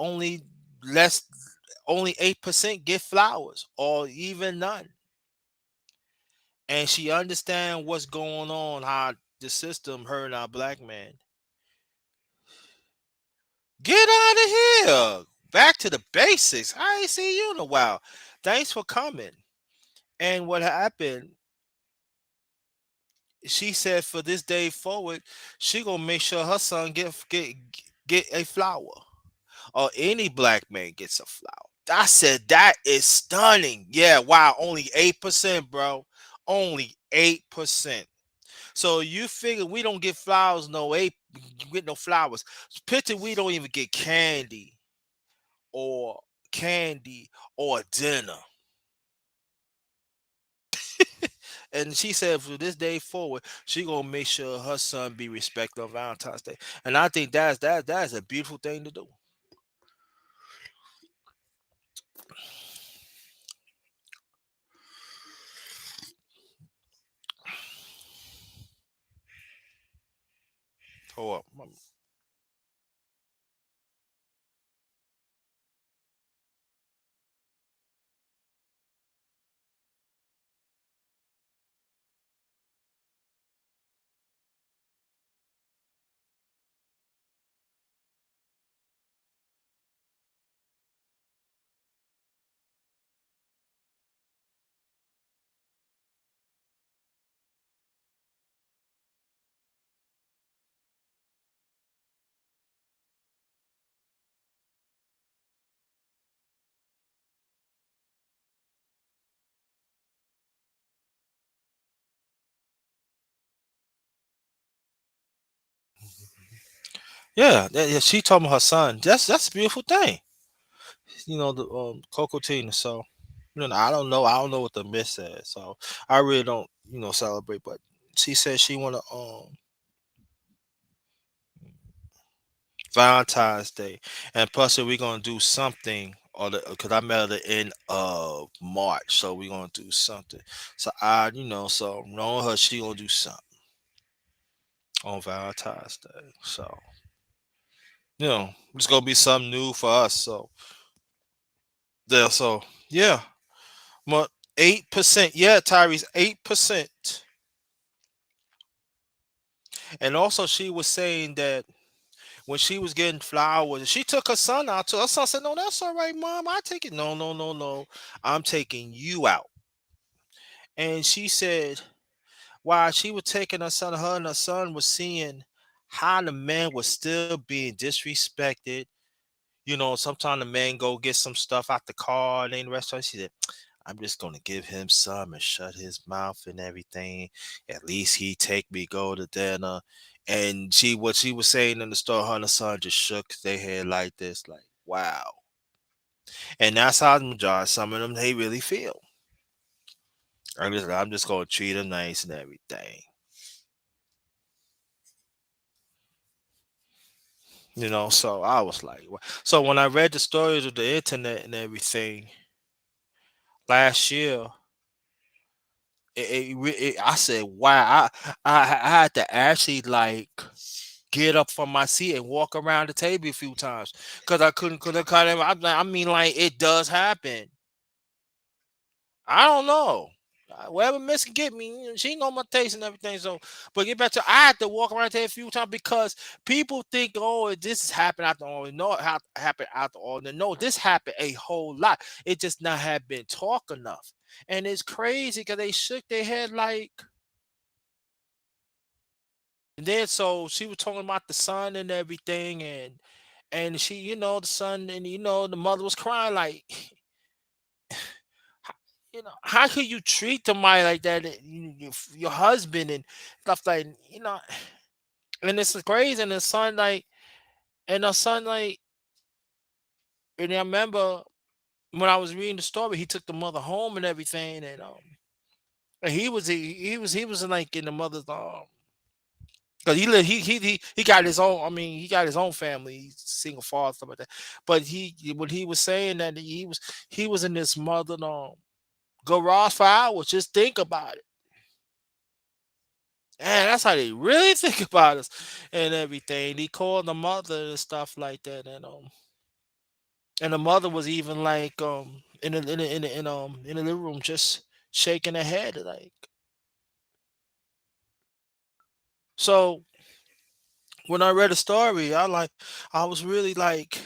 less only 8% get flowers or even none. And she understand what's going on, how the system hurting our black man. Get out of here. Back to the basics. I ain't seen you in a while. Thanks for coming. And what happened, she said for this day forward, she gonna make sure her son get a flower. Or any black man gets a flower. I said that is stunning. Yeah, wow, only 8%, bro. Only 8%. So you figure we don't get flowers, no eight get no flowers. Picture we don't even get or candy or dinner. And she said from this day forward, she gonna make sure her son be respected on Valentine's Day. And I think that's a beautiful thing to do. Hold up. Yeah, yeah, she told me her son. That's a beautiful thing. The Coco Tina. So, I don't know what the miss said. So I really don't, celebrate. But she said she wanna Valentine's Day, and plus we gonna do something or the because I met her the end of March, so we gonna do something. So so knowing her, she gonna do something on Valentine's Day. So it's gonna be something new for us. So yeah, yeah, but 8%. Yeah, Tyrese, 8%. And also, she was saying that when she was getting flowers, she took her son out to her son said, "No, that's all right, mom. I take it. No, no, no, no. I'm taking you out." And she said, while she was taking her and her son was seeing how the man was still being disrespected. Sometimes the man go get some stuff out the car and in the restaurant. She said, I'm just gonna give him some and shut his mouth and everything. At least he take me go to dinner. And what she was saying in the store, her and her son just shook their head like this, like, wow. And that's how the majority, some of them they really feel. I'm just gonna treat him nice and everything. So I was like, so when I read the stories of the internet and everything last year, I said, wow, I had to actually like get up from my seat and walk around the table a few times because I couldn't cut him. I mean, like it does happen. I don't know. Wherever Miss can get me, she know my taste and everything. So, but get back to, I had to walk around there a few times because people think, oh, this has happened after all. No, it happened after all. No, this happened a whole lot. It just not have been talked enough, and it's crazy because they shook their head like. And then so she was talking about the son and everything, and she, the son and the mother was crying like, how could you treat somebody like that, your husband and stuff like, and it's crazy. And the son like, and the son like, and I remember when I was reading the story, he took the mother home and everything, and he was like in the mother's because he lived, he got his own. I mean, he got his own family. He's single father, stuff like that. But when he was saying that he was in this mother garage for hours. Just think about it. And that's how they really think about us and everything. He called the mother and stuff like that, and the mother was even like in the living room just shaking her head like. So when I read the story, I was really like.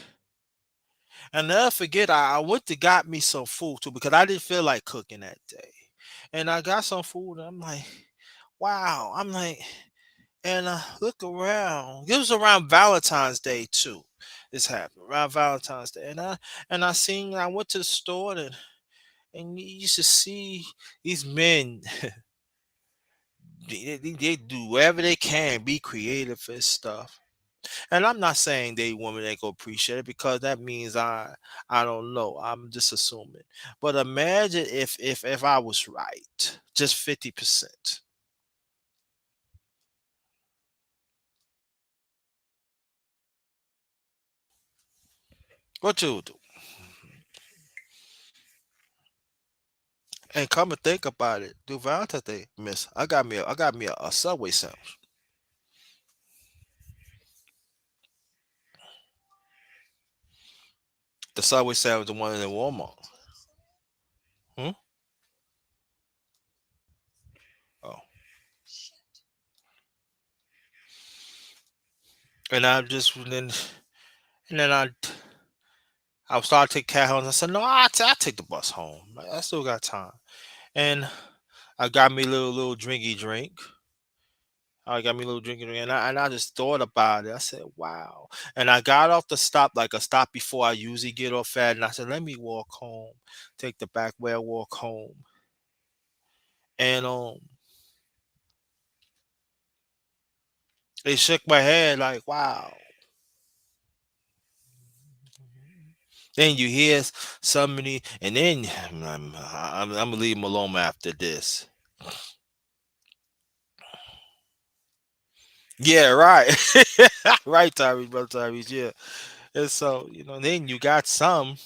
And never forget, I went to got me some food too because I didn't feel like cooking that day. And I got some food and I'm like, wow. I'm like, and I look around. It was around Valentine's Day too. This happened around Valentine's Day. I went to the store and you used to see these men they do whatever they can, be creative and stuff. And I'm not saying they women ain't gonna appreciate it because that means I don't know. I'm just assuming. But imagine if I was right, just 50%. What you do? And come and think about it. Do Valentine's Day, Miss? I got me a Subway sandwich. The Subway sandwich, the one in Walmart. Hmm? Oh, and I just and then I started to take cat home. And I said, no, I take the bus home. I still got time. And I got me a little drinky drink. I got me a little drinking, and I just thought about it. I said, "Wow!" And I got off the stop, like a stop before I usually get off at, and I said, "Let me walk home, take the back way, walk home." And it shook my head like, "Wow!" Then you hear somebody, and then I'm gonna leave them alone after this. Yeah, right. Right, Tyrese, brother Tyrese, yeah. And so, then you got the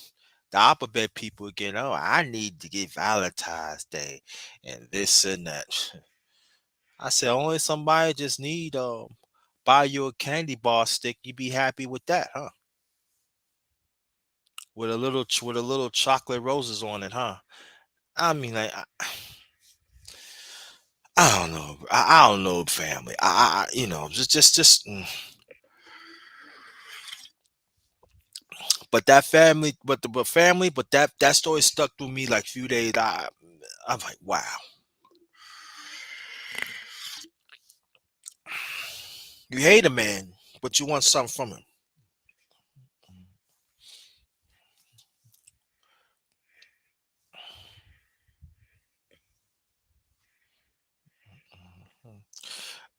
alphabet people again. Oh, I need to get Valentine's Day and this and that. I said, only somebody just need buy you a candy bar stick, you be happy with that, huh? With a little chocolate roses on it, huh? I mean, like, I don't know. I don't know, family. Just. But that family, but family, but that story stuck through me like few days. I'm like, wow. You hate a man, but you want something from him.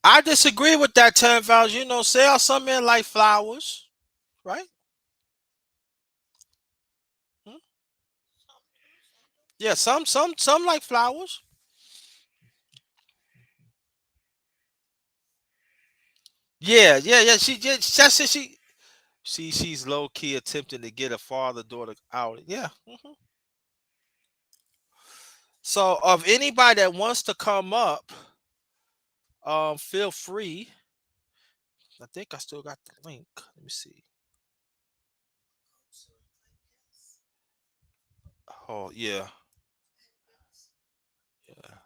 I disagree with that 10,000. Say some men like flowers, right? Hmm? Yeah, some like flowers. Yeah, yeah, yeah. That's it. She's low key attempting to get a father daughter out. Yeah. So, of anybody that wants to come up, feel free. I think I still got the link. Let me see. Oh yeah, yeah.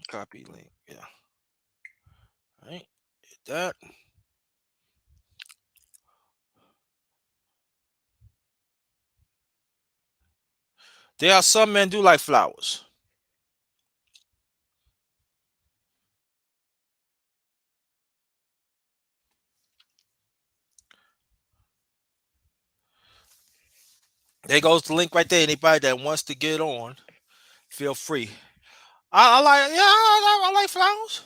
Copy link. Yeah. All right. Hit that. There are some men do like flowers. There goes the link right there. Anybody that wants to get on, feel free. I like, yeah, I like flowers.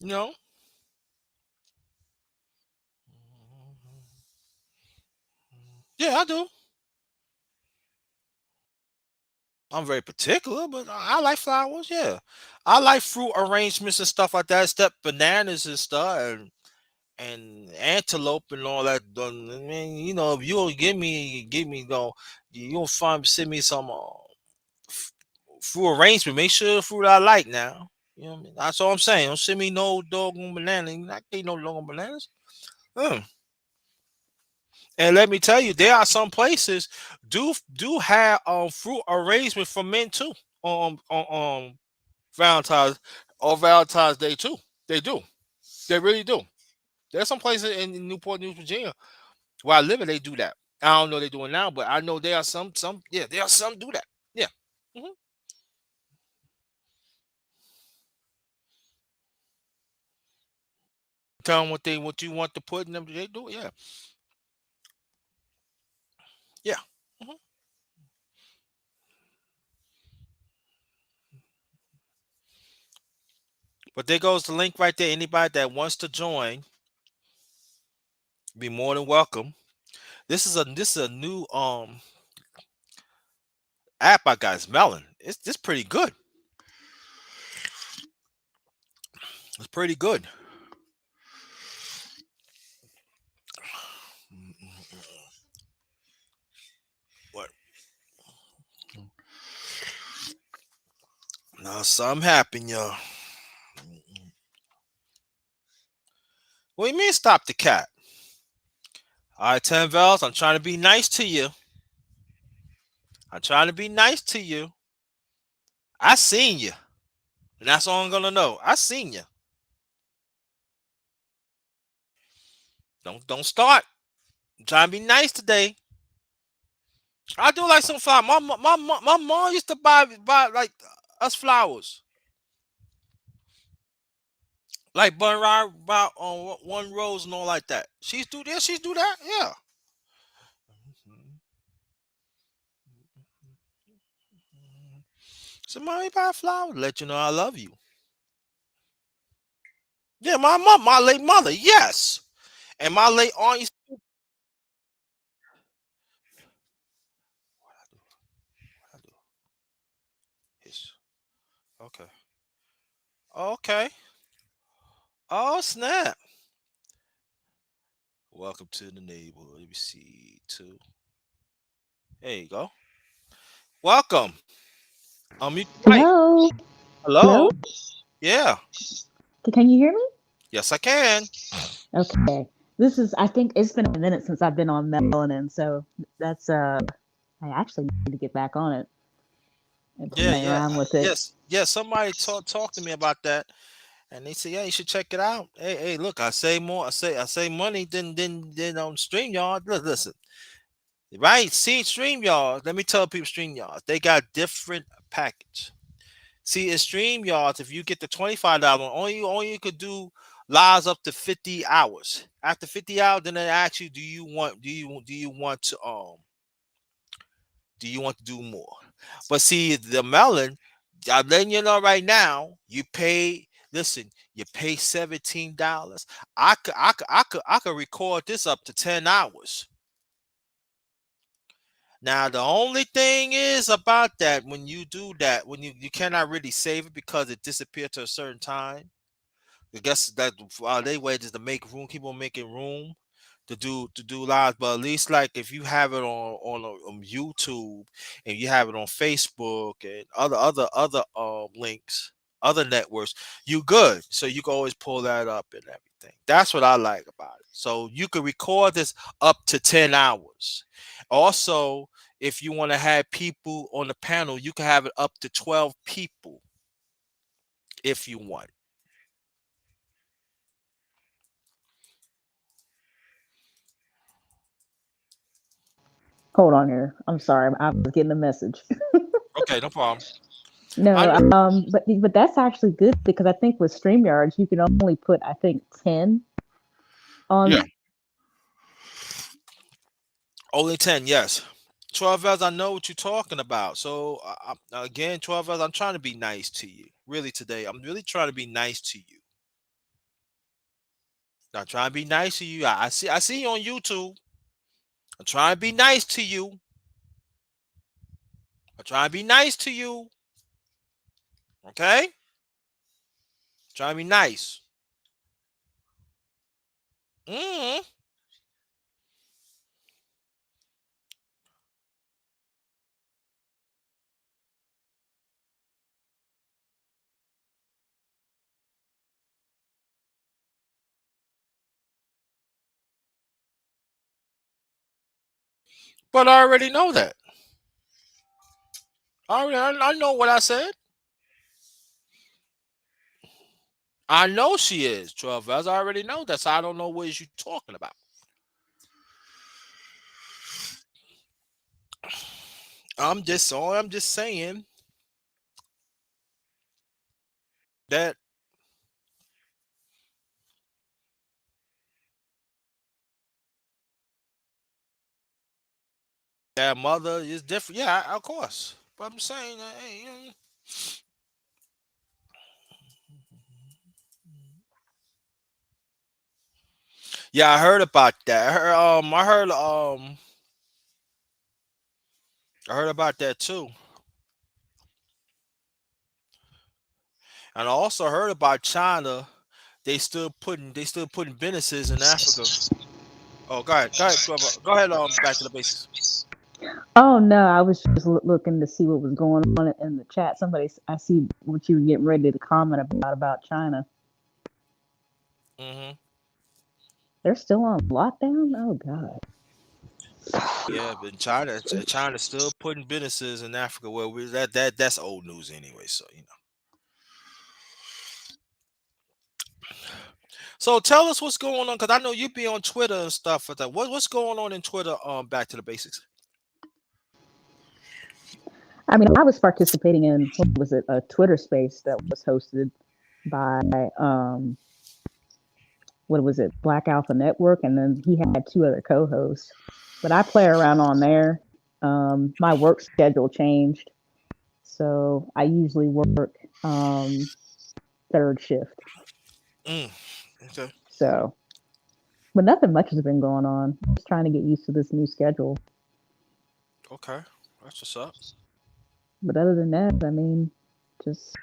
You know. Yeah, I do. I'm very particular, but I like flowers. Yeah, I like fruit arrangements and stuff like that. Step bananas and stuff, and antelope and all that. I mean, if you'll give me though, you'll send me some f- fruit arrangement. Make sure the fruit I like now. You know what I mean? That's all I'm saying. Don't send me no doggone banana. I can't no doggone bananas. Mm. And let me tell you, there are some places do have fruit arrangement for men too. Valentine's or Valentine's Day too. They do. They really do. There's some places in Newport News, Virginia, where I live, and they do that. I don't know what they're doing now, but I know there are some. Yeah, there are some do that. Yeah. Hmm. Tell them what you want to put in them. They do it. Yeah. Yeah. Hmm. But there goes the link right there. Anybody that wants to join, be more than welcome. This is a new app I got. It's Melon. It's pretty good. It's pretty good. What? Now something happened, y'all. What do you mean stop the cat? All right, 10 Vels, I'm trying to be nice to you. I'm trying to be nice to you. I seen you. And that's all I'm gonna know. I seen you. Don't start. I'm trying to be nice today. I do like some flowers. My mom used to buy like us flowers. Like bun about on one rose and all like that. She's do this, she's do that. Yeah. Somebody buy a flower, let you know I love you. Yeah, my late mother, yes. And my late aunt used to do his. Okay. Okay. Oh snap. Welcome to the neighborhood. Let me see two. There you go. Welcome. You right. Hello? Hello? Hello. Yeah. Can you hear me? Yes, I can. Okay. This is, I think it's been a minute since I've been on Melanin, so that's, I actually need to get back on it and Yeah, play yeah, around with it. yes, yes. Somebody talk to me about that, and they say, yeah, you should check it out. Hey, look, I say more. I say money than on Streamyard. Listen, right? See Streamyard. Let me tell people Streamyard. They got different package. See, in StreamYards, if you get the $25, only you could do lives up to 50 hours. After 50 hours, then they ask you, do you want to do more? But see, the melon, I'm letting you know right now, you pay. Listen, you pay $17. I could record this up to 10 hours. Now the only thing is about that when you do that, when you cannot really save it because it disappeared to a certain time. I guess that they way is to make room, keep on making room to do lives. But at least like if you have it on YouTube and you have it on Facebook and other links, other networks, you good. So you can always pull that up and everything. That's what I like about it. So you can record this up to 10 hours. Also, if you want to have people on the panel, you can have it up to 12 people if you want. Hold on here. I'm sorry. I was getting a message. Okay, no problem. I No, know. but that's actually good because I think with StreamYards you can only put I think 10 Yeah. on. Only 10, yes. 12 hours, I know what you're talking about. So, again, 12 hours, I'm trying to be nice to you. Really, today, I'm really trying to be nice to you. I'm trying to be nice to you. I see you on YouTube. I'm trying to be nice to you. I'm trying to be nice to you. Okay? Trying to be nice. hmm But I already know that. I know what I said. I know she is 12 hours. I already know that. So I don't know what is you talking about. I'm just saying that that mother is different. Yeah, of course. But I'm saying, hey, yeah, I heard about that. I heard about that too, and I also heard about China. They still putting businesses in Africa. Oh, go ahead. Back to the basics. Oh no, I was just looking to see what was going on in the chat. I see what you were getting ready to comment about China. hmm They're still on lockdown. Oh God. Yeah, but China's still putting businesses in Africa. Well, that's old news anyway. So you know. So tell us what's going on, because I know you be on Twitter and stuff like that. What's going on in Twitter? Back to the basics. I mean, I was participating in what was it, a Twitter space that was hosted by what was it, Black Alpha Network, and then he had two other co-hosts. But I play around on there. My work schedule changed, so I usually work third shift. Mm. Okay. So, but nothing much has been going on. Just trying to get used to this new schedule. Okay. That's what's up. But other than that, I mean, just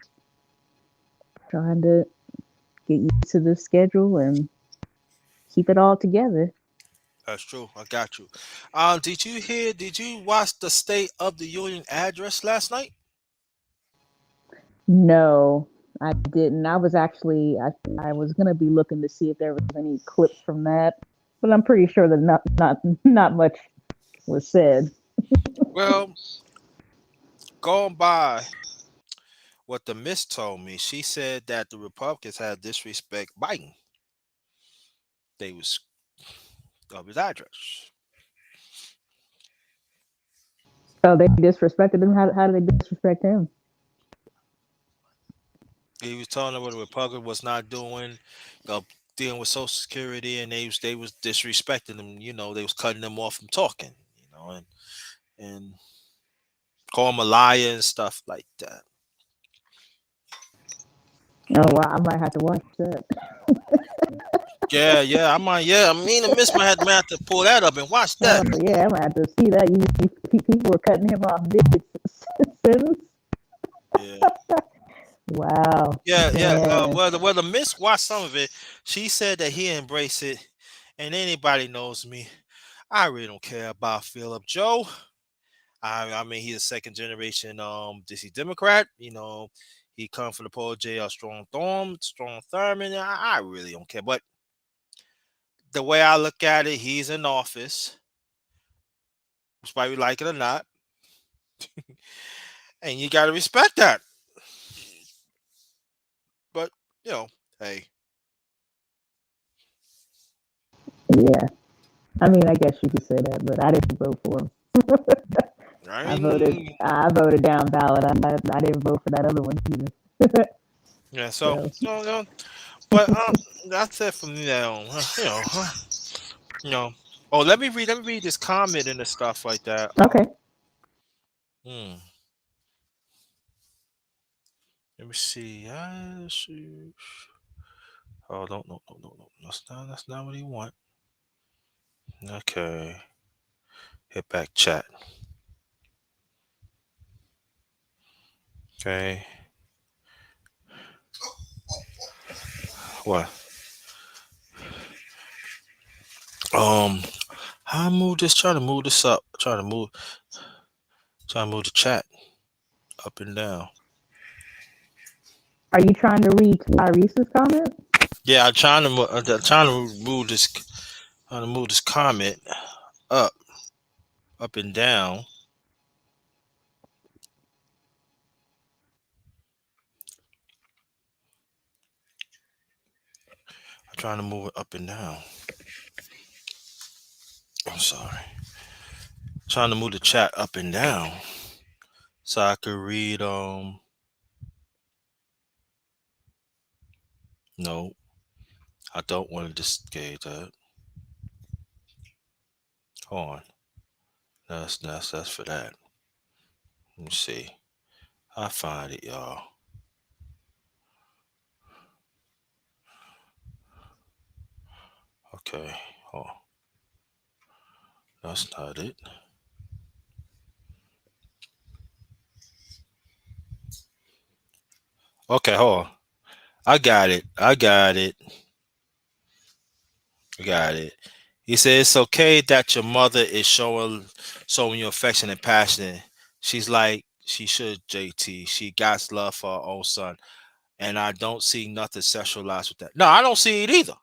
trying to get used to this schedule and keep it all together. That's true. I got you. Did you hear? Did you watch the State of the Union address last night? No, I didn't. I was actually I was gonna be looking to see if there was any clips from that, but I'm pretty sure that not much was said. Well, going by what the Miss told me, she said that the Republicans had disrespect Biden. They was of his address. Oh, they disrespected him. How did they disrespect him? He was telling them what the Republican was not doing, dealing with Social Security, and they was disrespecting them. They was cutting them off from talking. And call him a liar and stuff like that. Oh wow, I might have to watch that. Yeah, yeah, I might. Yeah, I mean, the Miss might have to pull that up and watch Oh that. yeah, I might have to see that. People were cutting him off mid sentence. Yeah. Wow, Yeah, yeah. man. Well, the Miss watched some of it. She said that he embraced it, and anybody knows me, I really don't care about Philip Joe. I mean, he's a second generation DC Democrat. He come from the protege of Strong Thurman. I really don't care. But the way I look at it, he's in office, despite we like it or not, and you got to respect that. But hey, Yeah, I mean, I guess you could say that, but I didn't vote for him. I I voted. mean, I voted down ballot. I didn't vote for that other one either. yeah. So, So but that's it from now. You know. Oh, let me read this comment and the stuff like that. okay. Hmm. Let me see. Oh, no. That's not what he want. Okay. Hit back chat. Okay. What? Um. How I move this? Trying to move this up. Trying to move the chat up and down. Are you trying to read Tyrese's comment? Yeah, I'm trying to move this. Trying to move this comment up, up and down. I'm trying to move it up and down. I'm sorry. Trying to move the chat up and down so I could read. No, I don't want to disengage that. Hold on. That's for that. Let me see. I find it, y'all. Okay. Oh, that's not it. Okay, hold on. I got it. I got it. He said it's okay that your mother is showing you affection and passion. She's like she should, JT. She got love for her own son. And I don't see nothing sexualized with that. No, I don't see it either.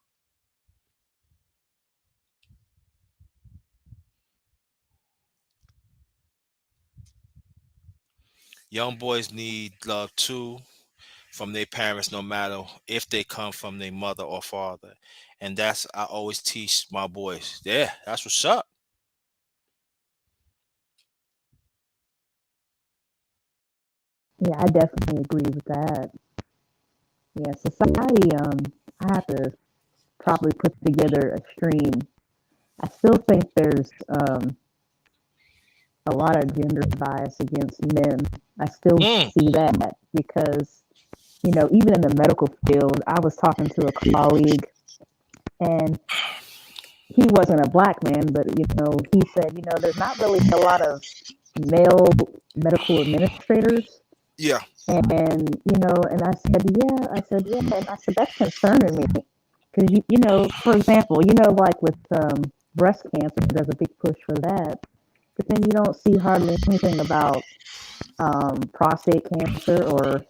Young boys need love too from their parents, no matter if they come from their mother or father. And that's I always teach my boys. Yeah, that's what's up. Yeah, I definitely agree with that. Yeah, society. I have to probably put together a stream. I still think there's a lot of gender bias against men. I still Mm, see that because even in the medical field, I was talking to a colleague, and he wasn't a black man, but he said, there's not really a lot of male medical administrators. Yeah. And I said, yeah, and I said, that's concerning me. Because, for example, like with breast cancer, there's a big push for that. But then you don't see hardly anything about prostate cancer or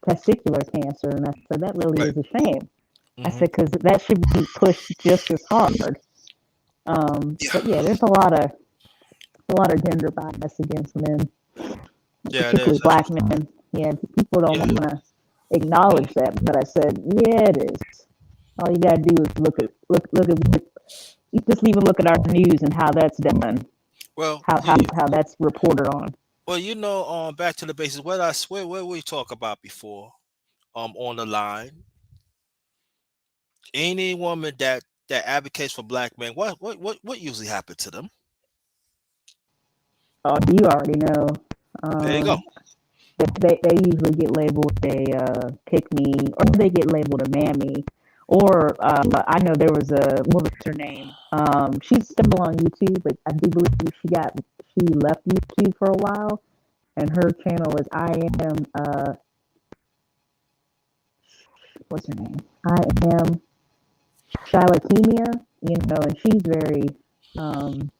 testicular cancer. And I said, that really Right. is a shame. I Hmm. said, because that should be pushed just as hard. Yeah. But yeah, there's a lot of gender bias against men, Yeah, it particularly is. black men. Yeah, people don't Yeah. want to acknowledge that, but I said, yeah, it is. All you gotta do is look at you just even look at our news and how that's done, Well, how that's reported on. back to the basics. What we talk about before, on the line, any woman that advocates for black men, what usually happens to them? Oh, you already know. There you go. Um, they usually get labeled a pick me, or they get labeled a mammy. Or I know there was what was her name? She's still on YouTube, but I do believe she left YouTube for a while, and her channel is I am what's her name? I am Shylakemia, and she's very um,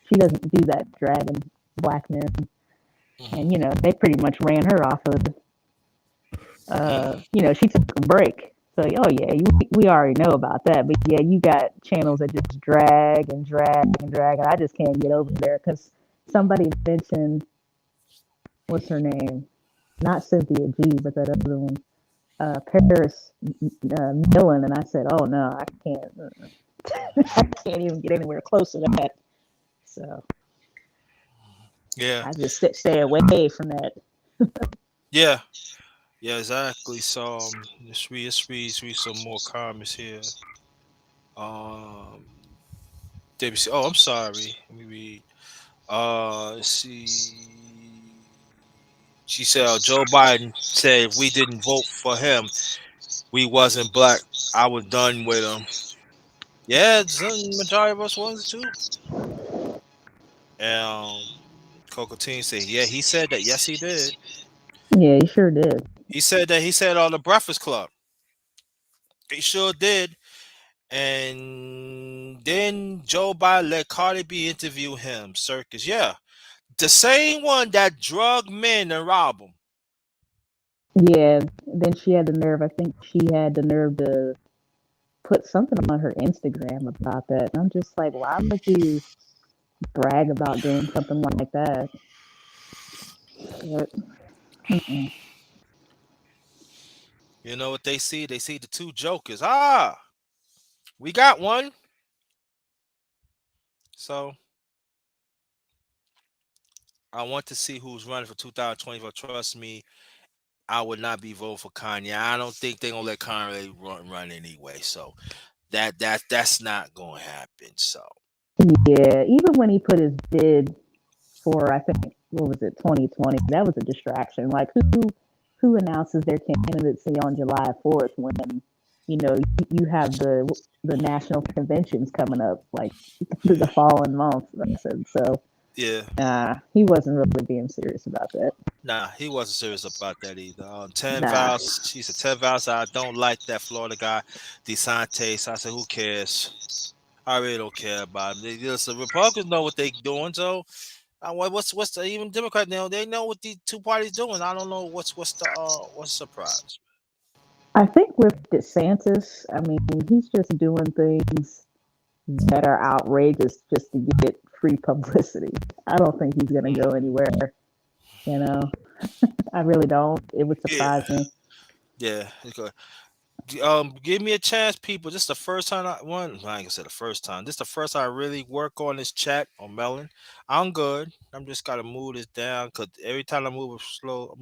she doesn't do that dragging black men, Hmm. and they pretty much ran her off of she took a break. So, oh yeah, we already know about that. But yeah, you got channels that just drag and drag and drag, and I just can't get over there because somebody mentioned what's her name? Not Cynthia G, but that other one, Paris Millen, and I said, oh no, I can't, I can't even get anywhere close to that. So Yeah. I just stay away from that. Yeah. Yeah. Exactly. So let's read some more comments here. Um. WC. Oh, I'm sorry. Let me read. Let's see. She said Joe Biden said if we didn't vote for him, we wasn't black. I was done with him. Yeah, some majority of us was too. Coco Teen said, yeah, he said that. Yes, he did. Yeah, he sure did. He said that. He said on the Breakfast Club. He sure did. And then Joe Biden let Cardi B interview him. Circus, yeah, the same one that drug men and rob them. Yeah. Then she had the nerve. I think she had the nerve to put something on her Instagram about that. And I'm just like, why would you brag about doing something like that? But, mm-mm. You know what they see? They see the two jokers. Ah, we got one. So I want to see who's running for 2024. Trust me, I would not be voting for Kanye. I don't think they're gonna let Kanye run anyway. So that's not gonna happen. So Yeah, even when he put his bid for, I think, what was it, 2020, that was a distraction. Like, who announces their candidacy on July 4th when you have the national conventions coming up like the yeah, following month? I said so. yeah. He wasn't really being serious about that. Nah, he wasn't serious about that either. Ten Nah. vows. She said 10 vows. I don't like that Florida guy, DeSantis. I said, who cares? I really don't care about him. Listen, Republicans know what they doing. So what's the even Democrat now? They know what these two parties doing. I don't know what's the surprise. I think with DeSantis, I mean, he's just doing things that are outrageous just to get free publicity. I don't think he's going to go anywhere, you know. I really don't. It would Yeah, surprise me. yeah. Okay. Give me a chance, people. This is the first time I ain't gonna say the first time. This is the first time I really work on this chat on Melon. I'm good. I'm just gotta move this down because every time I move slow.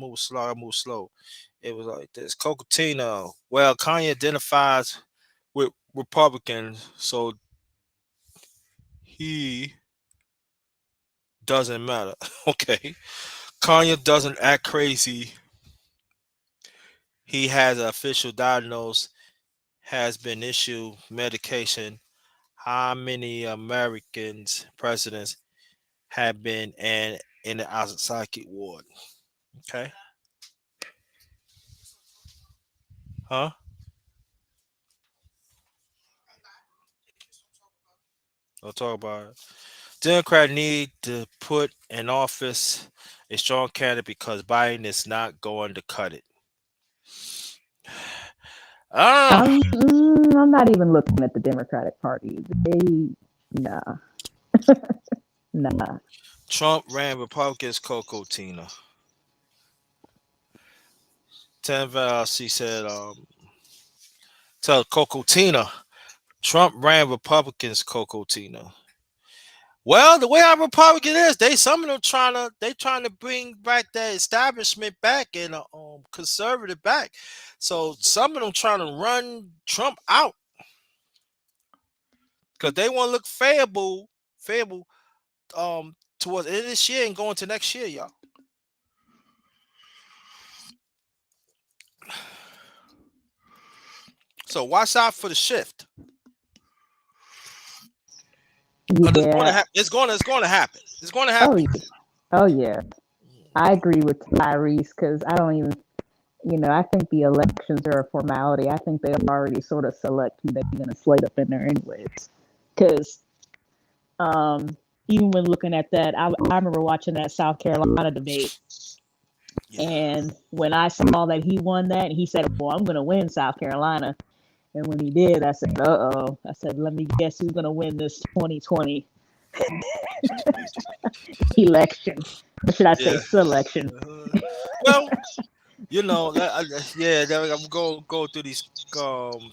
It was like this. Cocatina. Well, Kanye identifies with Republicans, so he doesn't matter. Okay. Kanye doesn't act crazy He has an official diagnosis, has been issued medication. How many Americans presidents have been in the psychic ward? Okay, huh? We'll talk about it. Democrat need to put in office a strong candidate because Biden is not going to cut it. Ah, I'm not even looking at the Democratic Party. They, nah, nah. Trump ran Republicans Coco Tina. Tanval, she said, tell Coco Tina, Trump ran Republicans Coco Tina. Well, the way our Republican is, some of them trying to bring back that establishment back and conservative back. So some of them trying to run Trump out because they want to look favorable towards the end of this year and going to next year, y'all. So watch out for the shift. 'Cause it's going to Yeah. it's going to happen. It's going to Oh, happen. yeah. Oh, yeah. I agree with Tyrese because I don't even, I think the elections are a formality. I think they already sort of select who they're going to slate up in there anyways. Because um, even when looking at that, I remember watching that South Carolina debate. Yeah. And when I saw that he won that, he said, well, I'm going to win South Carolina. And when he did, I said, uh-oh. I said, let me guess who's going to win this 2020 election. Or should I say Yeah. selection? Uh, well, yeah, I'm go through these um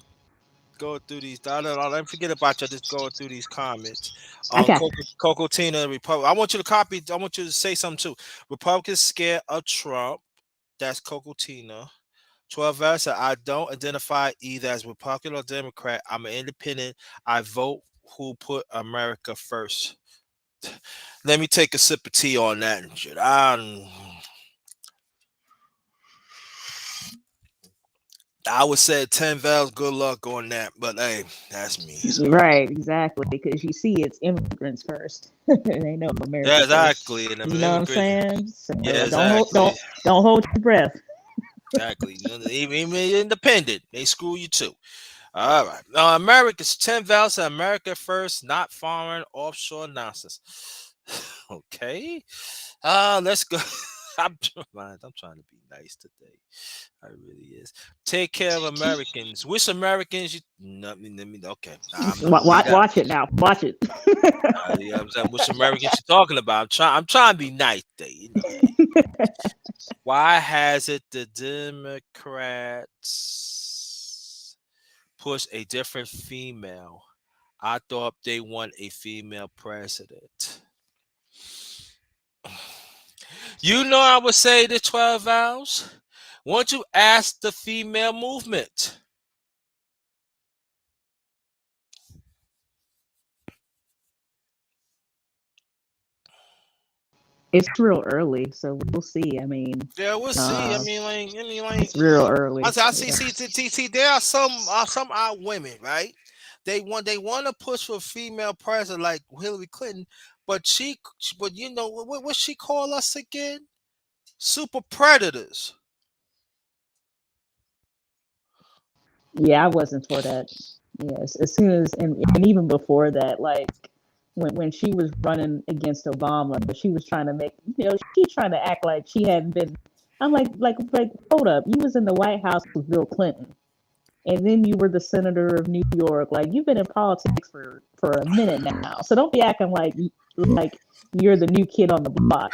go through these. I don't forget about you. Just going through these comments. Okay. Coco Tina, Republic. I want you to copy. I want you to say something too. Republicans scared of Trump. That's Coco Tina. 12 hours. I don't identify either as Republican or Democrat. I'm an independent. I vote who put America first. Let me take a sip of tea on that and shit. I would say 10 vowels, good luck on that. But hey, that's me. So Right, exactly. Because you see, it's immigrants first. They know yeah, America first. exactly. And I'm You an know what I'm immigrant. saying? So Yeah, don't hold exactly. don't hold your breath. Exactly. Even independent, they screw you too. All right. Now, America's 10 vowels. America first, not foreign offshore nonsense. Okay. Let's go. I'm trying to be nice today. I really is. Take care of Americans. Which Americans you let me okay. I'm gonna leave that. Watch it now. Watch it. Yeah, I'm saying which Americans you talking about. I'm trying to be nice today, hey. Why has it the Democrats push a different female? I thought they want a female president. You know I would say the 12 vows. Won't you ask the female movement? It's real early, so we'll see. I mean, Yeah, we'll see. uh, Like it's real early. I see, Yeah. see, there are some out women, right? They want to push for a female president like Hillary Clinton, but but what she call us again? Super predators. Yeah, I wasn't for that. Yes, as soon as and even before that, like when she was running against Obama, she was trying to make she's trying to act like she hadn't been. I'm like hold up, you was in the White House with Bill Clinton, and then you were the senator of New York. Like you've been in politics for a minute now, so don't be acting like you're the new kid on the block.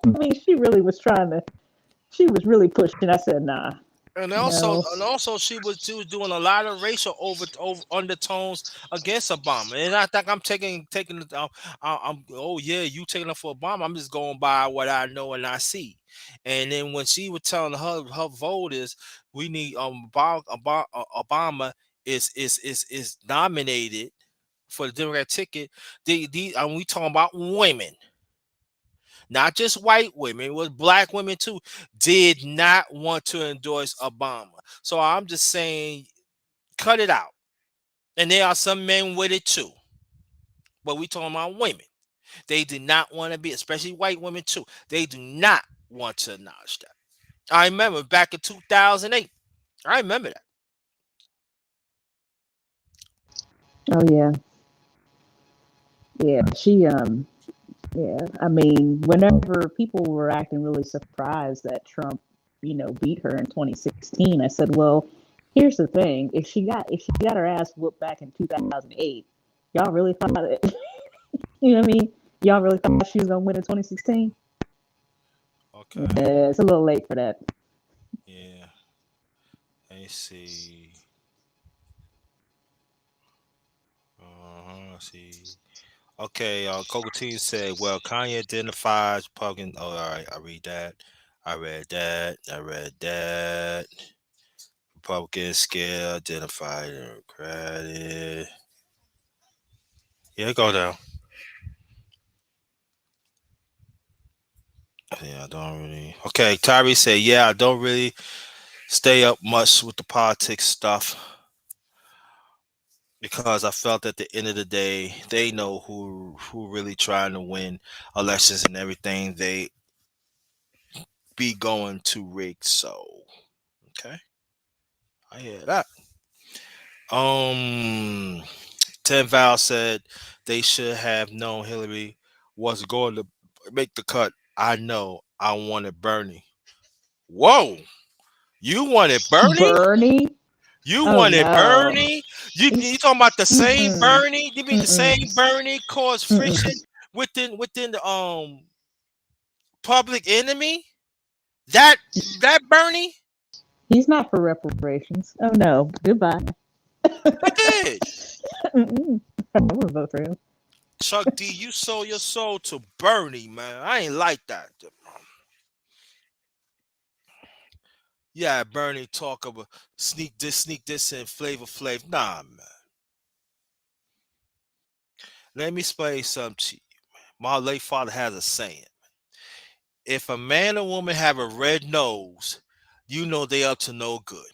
I mean, she really was trying to. She was really pushing. I said, nah, And also, no. she was doing a lot of racial over undertones against Obama, and I think I'm taking it. I'm oh yeah, you taking it for Obama. I'm just going by what I know and I see. And then when she was telling her voters, we need Obama is nominated for the Democrat ticket. We talking about women. not just white women, it was black women too, did not want to endorse Obama. So I'm just saying, cut it out. And there are some men with it too. But we talking about women. They do not want to be, especially white women too. They do not want to acknowledge that. I remember back in 2008. I remember that. Oh yeah, yeah. Yeah. I mean, whenever people were acting really surprised that Trump, beat her in 2016, I said, well, here's the thing: if she got her ass whooped back in 2008, y'all really thought it? You know what I mean? Y'all really thought she was gonna win in 2016? Okay. Yeah, it's a little late for that. Yeah. Let's see. Let's see. Okay, Coca T said, well, Kanye identifies Republican. Oh, all right, I read that. I read that. I read that. Republican scale identified Democratic. Yeah, go down. Yeah, I don't really. Okay, Tyree said, yeah, I don't really stay up much with the politics stuff because I felt at the end of the day they know who really trying to win elections and everything. They be going to rig. So okay, I hear that. Um, Ten Val said they should have known Hillary was going to make the cut. I know. I wanted Bernie. Whoa, you wanted Bernie? Bernie? You Oh wanted no. Bernie? You He's talking about the same mm-mm, Bernie? You mean the mm-mm, same Bernie caused friction mm-mm. within the public enemy? That that Bernie? He's not for reparations. Oh no. Goodbye. I did. Mm-mm. I would vote for him. Chuck D, you sold your soul to Bernie, man. I ain't like that. Yeah, Bernie talk about sneak this in, Flavor Flav. Nah, man. Let me explain something to you. My late father has a saying: if a man or woman have a red nose, you know they up to no good.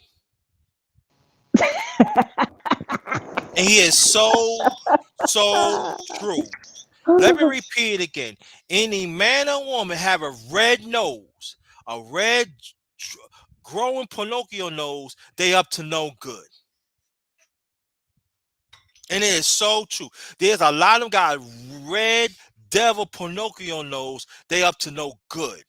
And he is so true. Let me repeat it again. Any man or woman have a red nose, a red growing Pinocchio nose, they up to no good. And it is so true. There's a lot of them got red devil Pinocchio nose. They up to no good.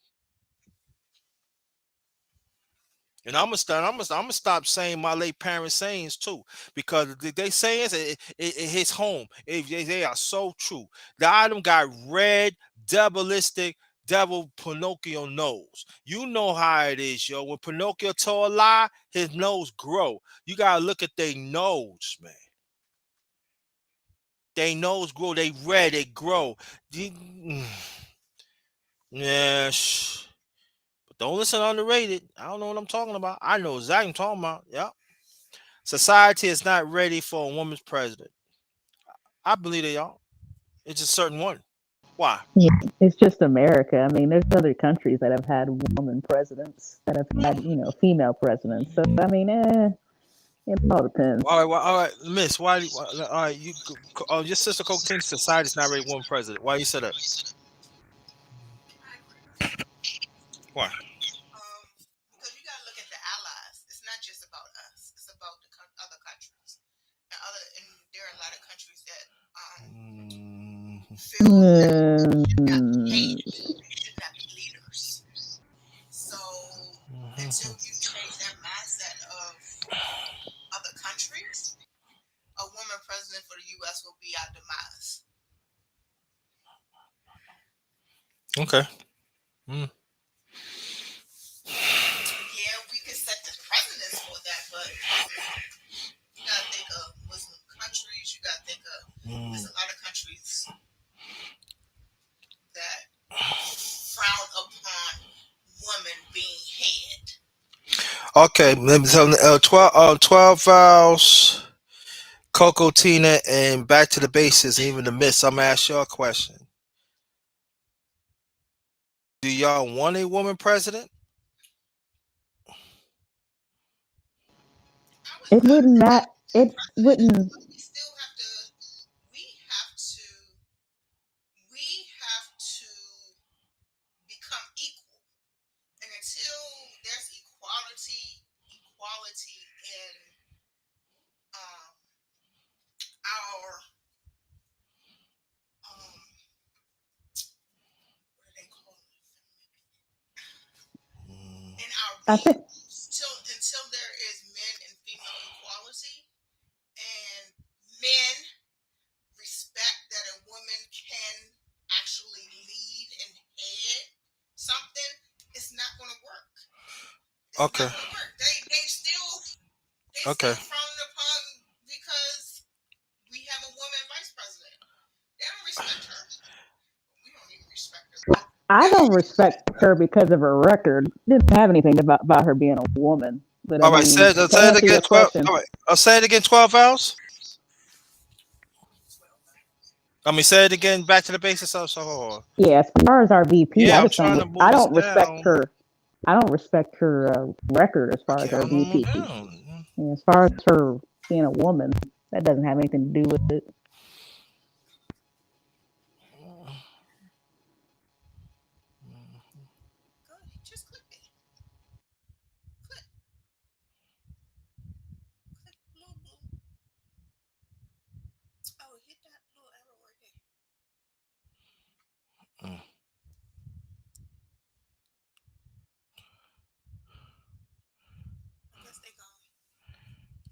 And I'm gonna stop saying my late parents' sayings too, because they sayings it hits home. They are so true. The item got red, devilistic, devil Pinocchio nose. You know how it is, yo. When Pinocchio told a lie, his nose grow. You gotta look at their nose, man. They nose grow. They red. They grow. Yeah. But don't listen to Underrated. I don't know what I'm talking about. I know exactly what I'm talking about. Yeah. Society is not ready for a woman's president. I believe they are. It's a certain one. Why? Yeah, it's just America. I mean, there's other countries that have had woman presidents that have had, female presidents. So I mean, it all depends. All right, Miss. All right, your sister Cocaine Society is not ready for one president. Why you said that? Why? Mm, Mm, okay. Mm. Mm. Okay. So 12 vowels, Coco Tina, and back to the bases, even the miss. I'm gonna ask you a question. Do y'all want a woman president? It wouldn't matter. It wouldn't. I think. Okay. Okay. I don't respect her because of her record. Didn't have anything about her being a woman. But I All right. mean, to Say it answer again. your 12. question, All right. I'll say it again. 12 hours. I mean, say it again. Back to the basics. So yeah, as far as our VP, yeah, I I'm just don't. trying to I move this don't respect down. her. I don't respect her record as far as Okay, our I'm gonna move VP. down. And as far as her being a woman, that doesn't have anything to do with it. Mm.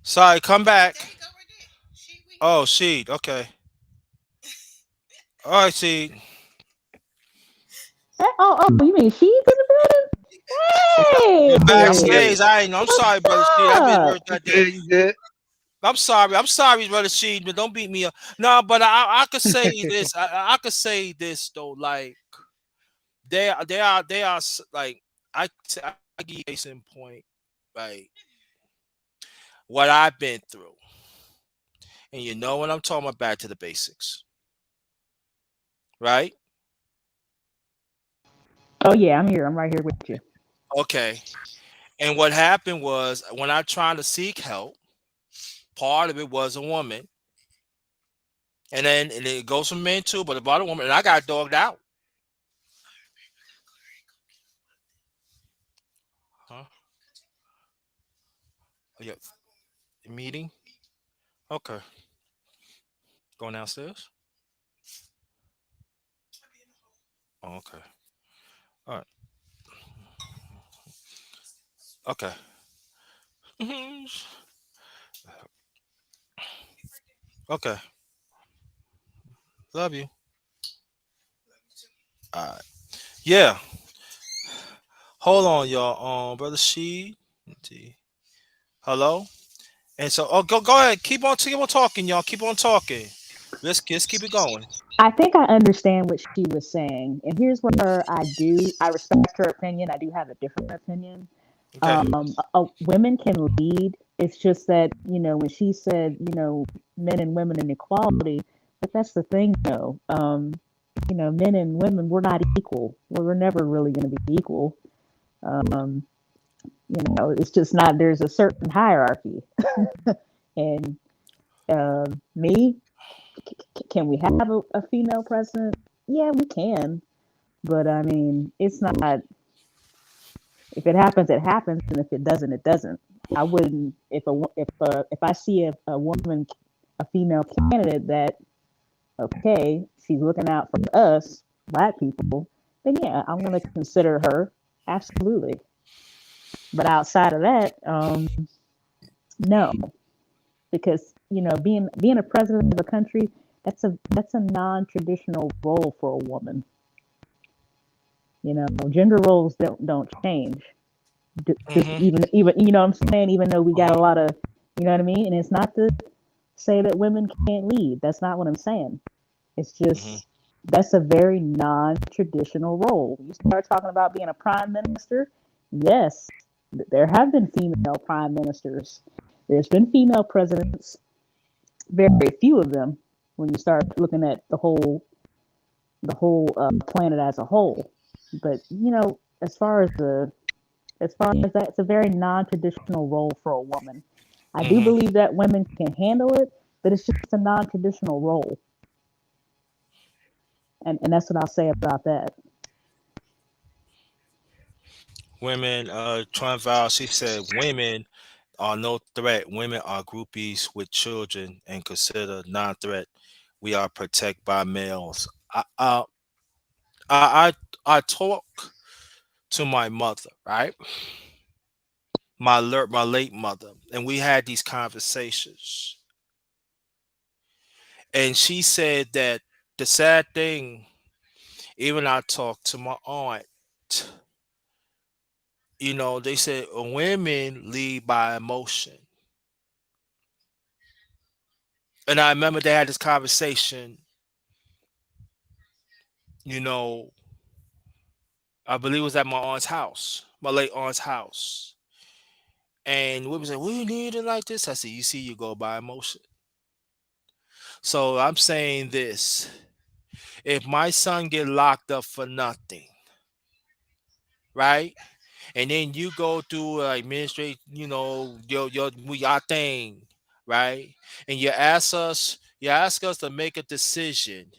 Sorry, come back. Oh, Seed. Okay. All right, Seed. You mean she's in the Yeah, Yeah, I'm here. building? backstage. I ain't know. I'm What's sorry, brother Seed. I been up? hurt You that day. good? You good? I'm sorry. I'm sorry, brother Seed, but don't beat me up. No, but I could say this. I could say this though. Like like I give you a case in point. Like what I've been through, and you know what I'm talking about. Back to the basics, right? Oh yeah, I'm here. I'm right here with you. Okay. And what happened was when I tried to seek help, part of it was a woman, and it goes from men too, but about a woman, and I got dogged out. Huh? Oh, yeah. Meeting. Okay. Going downstairs. Oh, okay. All right. Okay. Mhm. Okay. Love you. All right. Yeah. Hold on, y'all. Brother She. Hello. And so, go ahead. Keep on talking, y'all. Keep on talking. Let's keep it going. I think I understand what she was saying, and here's where I do. I respect her opinion. I do have a different opinion. Okay. Women can lead. It's just that when she said men and women and equality, but that's the thing though. Men and women, we're not equal. We're never really going to be equal. Um, it's just not. There's a certain hierarchy, and me, can we have a female president? Yeah, we can. But I mean, it's not. If it happens, it happens, and if it doesn't, it doesn't. I wouldn't. If I see a woman, a female candidate that okay, she's looking out for us, black people, then yeah, I'm going to consider her absolutely. But outside of that, no, because being a president of a country, that's a non-traditional role for a woman. Gender roles don't change. Just Hmm. even what I'm saying. Even though we got a lot of, what I mean. And it's not to say that women can't lead. That's not what I'm saying. It's Hmm. just that's a very non-traditional role. You start talking about being a prime minister. Yes, there have been female prime ministers. There's been female presidents. Very few of them. When you start looking at the whole planet as a whole. But as far as that, it's a very non-traditional role for a woman. I do Hmm. believe that women can handle it, but it's just a non-traditional role, and that's what I'll say about that. Women, Val, she said women are no threat. Women are groupies with children and considered non-threat. We are protected by males. I, I talk to my mother, right? My late mother, and we had these conversations. And she said that the sad thing, even I talked to my aunt, they said women lead by emotion. And I remember they had this conversation, you know, I believe it was at my aunt's house, my late aunt's house. And we was like, we need it like this. I said, you see, you go by emotion. So I'm saying this. If my son get locked up for nothing, right? And then you go through administrate, our thing, right? And you ask us to make a decision,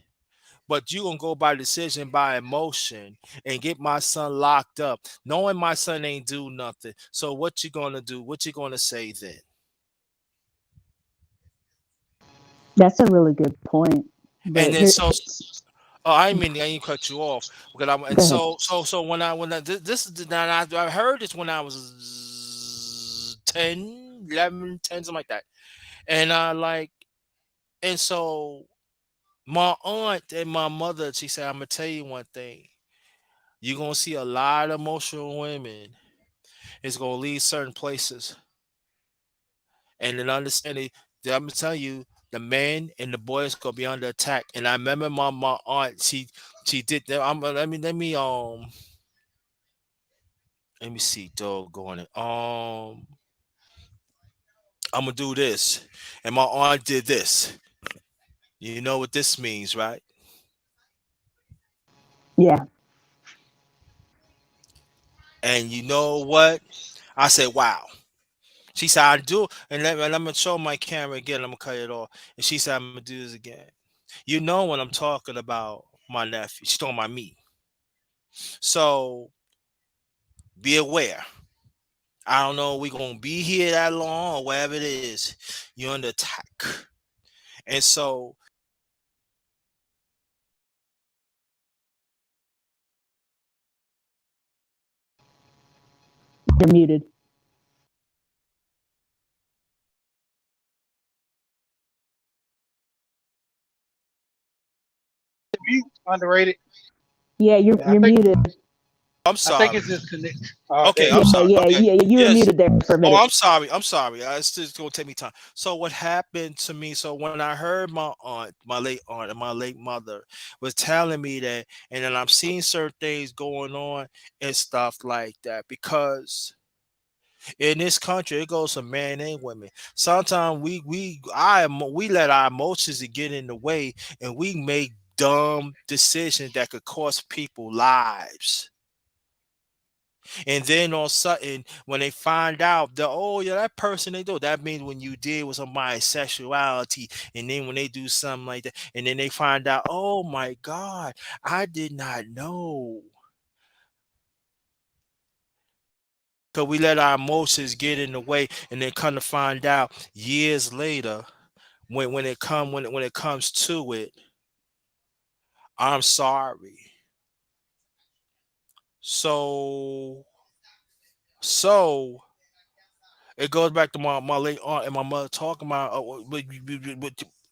but you gonna go by decision by emotion and get my son locked up, knowing my son ain't do nothing. So what you gonna do? What you gonna say then? That's a really good point. And But then here, oh, I didn't cut you off because I'm and go ahead. so when I this is the I heard this when I was 10, 11, 10, something like that. And I like and so my aunt and my mother, she said, I'm gonna tell you one thing. You're gonna see a lot of emotional women. It's gonna lead certain places. And then understanding that I'm gonna tell you, the man and the boy is gonna be under attack. And I remember my aunt, she did that. Let me see, doggone it. I'm gonna do this. And my aunt did this. You know what this means, right? Yeah, And you know what? I said, wow. She said, I do. And I'm going to show my camera again. I'm going to cut it off. And she said, I'm going to do this again. You know when I'm talking about my nephew. She's talking about me. So be aware. I don't know if we going to be here that long or whatever it is. You're under attack. And so you're muted. Mute, underrated. Yeah, you're Yeah, you're muted. I'm I think sorry. it's just connect. There Okay, you I'm Yeah, go. sorry. yeah, Okay. yeah. You were Yes. muted there for a Oh, minute. I'm sorry. I'm sorry. It's just gonna take me time. So what happened to me? So when I heard my aunt, my late aunt, and my late mother was telling me that, and then I'm seeing certain things going on and stuff like that, because in this country it goes to men and women. Sometimes we let our emotions get in the way, and we make dumb decisions that could cost people lives. And then all of a sudden, when they find out that, oh yeah, that person they do, that means when you deal with somebody's sexuality, and then when they do something like that, and then they find out, oh my God, I did not know. Cause we let our emotions get in the way, and then come to find out years later, when it comes to it, I'm sorry. So so it goes back to my late aunt and my mother talking about,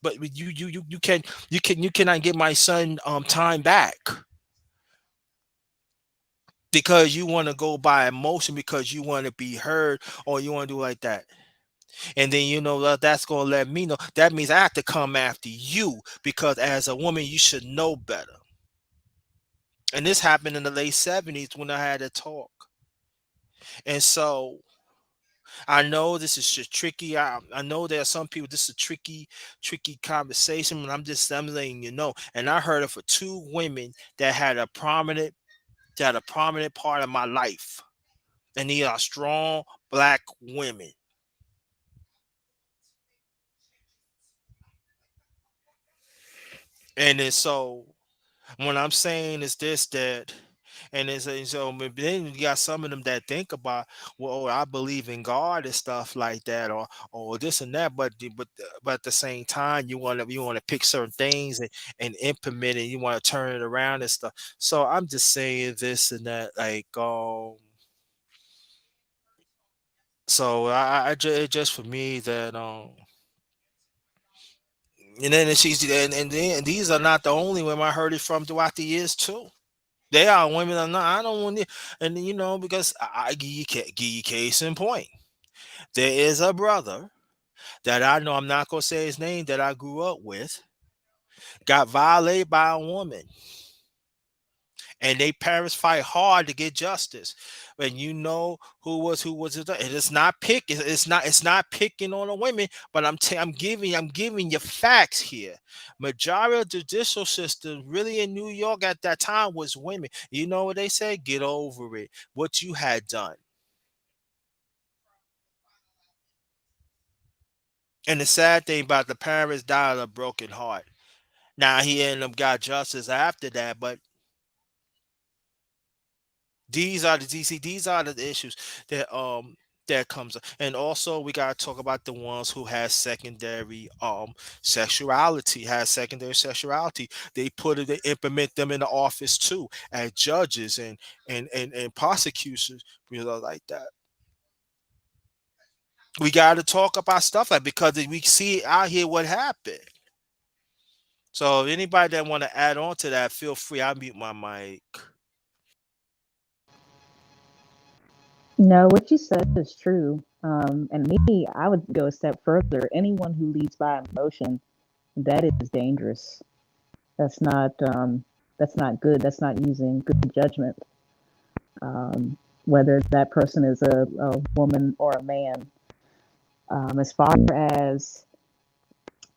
but you cannot get my son time back because you want to go by emotion because you want to be heard or you want to do like that. And then that's gonna let me know that means I have to come after you because as a woman you should know better. And this happened in the late 70s when I had a talk. And so I know this is just tricky. I know there are some people. This is a tricky conversation, but I'm letting you know. And I heard it for two women that had a prominent. that are a prominent part of my life, and these are strong black women. And then so what I'm saying is this, that, and so but then you got some of them that think about, well, oh, I believe in God and stuff like that, or this and that, but at the same time you want to pick certain things and implement it. You want to turn it around and stuff. So I'm just saying this and that, like so it just for me that and then she's and then these are not the only women I heard it from throughout the years too. They are women. I'm not. I don't want to, and because I give you case in point. There is a brother that I know. I'm not gonna say his name, that I grew up with. Got violated by a woman, and they parents fight hard to get justice. And who was it? And it's not it's not picking on the women, but I'm giving you facts here. Majority of the judicial system really in New York at that time was women. You know what they said? Get over it. What you had done. And the sad thing about, the parents died of a broken heart. Now he ended up got justice after that, but these are the issues that that comes up. And also we gotta talk about the ones who has secondary sexuality. They implement them in the office too, as judges and prosecutors, like that. We gotta talk about stuff like, because we see out here what happened. So if anybody that want to add on to that, feel free. I'll mute my mic. No, what you said is true. And me, I would go a step further. Anyone who leads by emotion, that is dangerous. That's not that's not good. That's not using good judgment. Whether that person is a woman or a man. As far as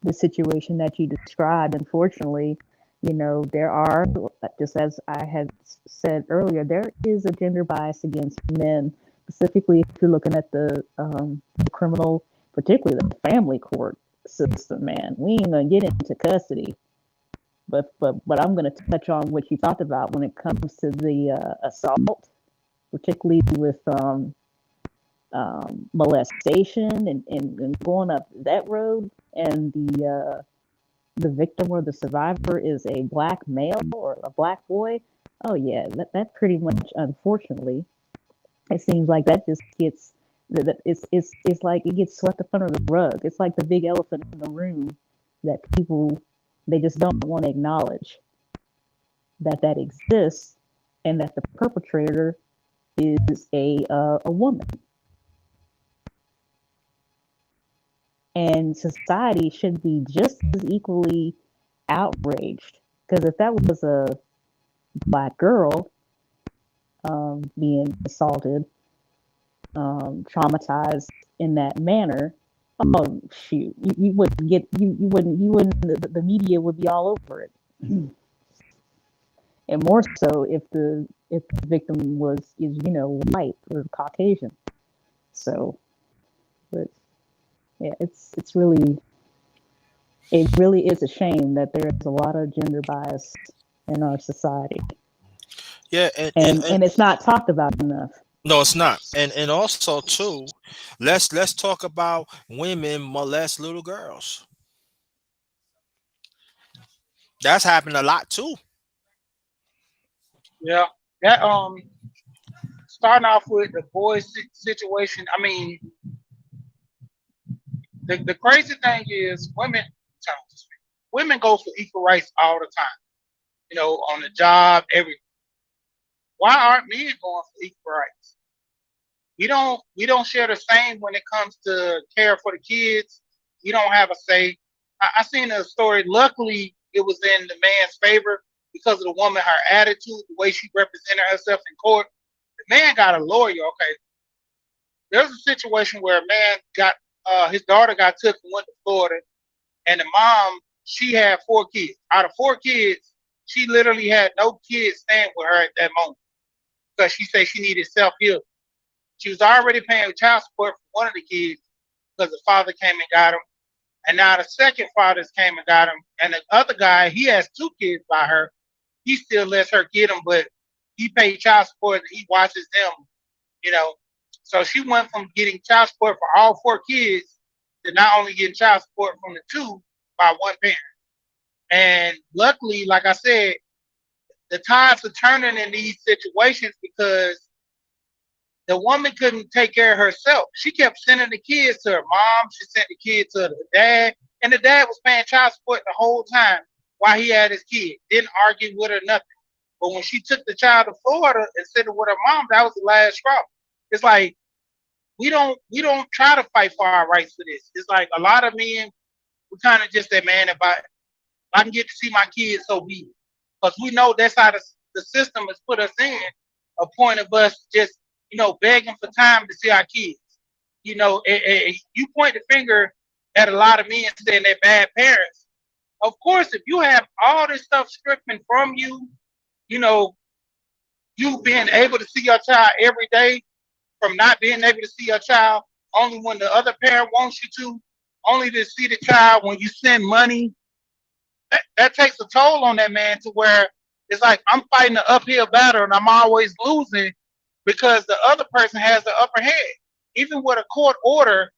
the situation that you described, unfortunately, there are, just as I had said earlier, there is a gender bias against men, specifically if you're looking at the criminal, particularly the family court system, man. We ain't gonna get into custody, but I'm gonna touch on what you talked about when it comes to the assault, particularly with molestation and going up that road, and the victim or the survivor is a black male or a black boy. Oh yeah, that pretty much, unfortunately, it seems like that just gets that it's like it gets swept up under the rug. It's like the big elephant in the room that people, they just don't want to acknowledge that exists, and that the perpetrator is a woman. And society should be just as equally outraged, because if that was a black girl being assaulted, traumatized in that manner, oh shoot, you wouldn't get you wouldn't the media would be all over it. And more so if the victim is white or Caucasian. So, but yeah, it really is a shame that there is a lot of gender bias in our society, Yeah, and it's not talked about enough. no, it's not. And also too, let's talk about women molest little girls. That's happened a lot too. Yeah. That starting off with the boys situation. I mean, the crazy thing is women go for equal rights all the time. On the job, every. Why aren't men going for equal rights? We don't share the same when it comes to care for the kids. We don't have a say. I seen a story. Luckily, it was in the man's favor because of the woman, her attitude, the way she represented herself in court. The man got a lawyer. Okay, there's a situation where a man got his daughter got took and went to Florida, and the mom, she had 4 kids. Out of 4 kids, she literally had no kids staying with her at that moment. because she said she needed self healing. She was already paying child support for one of the kids because the father came and got him, and now the second fathers came and got him, and the other guy he has two kids by her. He still lets her get them, but he pays child support and he watches them. You know, so she went from getting child support for all four kids to not only getting child support from the two by one parent. And luckily, like I said, the tides are turning in these situations because the woman couldn't take care of herself. She kept sending the kids to her mom. She sent the kids to the dad, and the dad was paying child support the whole time while he had his kid. Didn't argue with her nothing. But when she took the child to Florida and sent it with her mom, that was the last straw. It's like we don't try to fight for our rights for this. It's like a lot of men, we kind of just say, man, if I can get to see my kids, so be it. Because we know that's how the system has put us in a point of us just, begging for time to see our kids. You point the finger at a lot of men saying they're bad parents. Of course, if you have all this stuff stripping from you, you know, you being able to see your child every day from not being able to see your child only when the other parent wants you to, only to see the child when you send money, that takes a toll on that man to where it's like I'm fighting an uphill battle and I'm always losing because the other person has the upper hand. Even with a court order,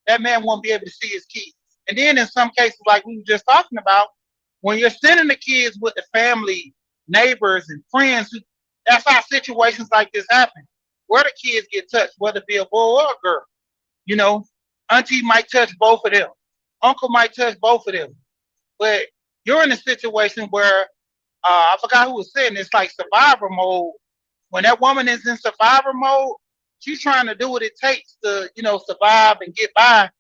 that man won't be able to see his kids. And then in some cases, like we were just talking about, when you're sending the kids with the family, neighbors, and friends, that's how situations like this happen. Where the kids get touched, whether it be a boy or a girl. You know, auntie might touch both of them. Uncle might touch both of them. But you're in a situation where I forgot who was saying it's like survivor mode. When that woman is in survivor mode, she's trying to do what it takes to, survive and get by.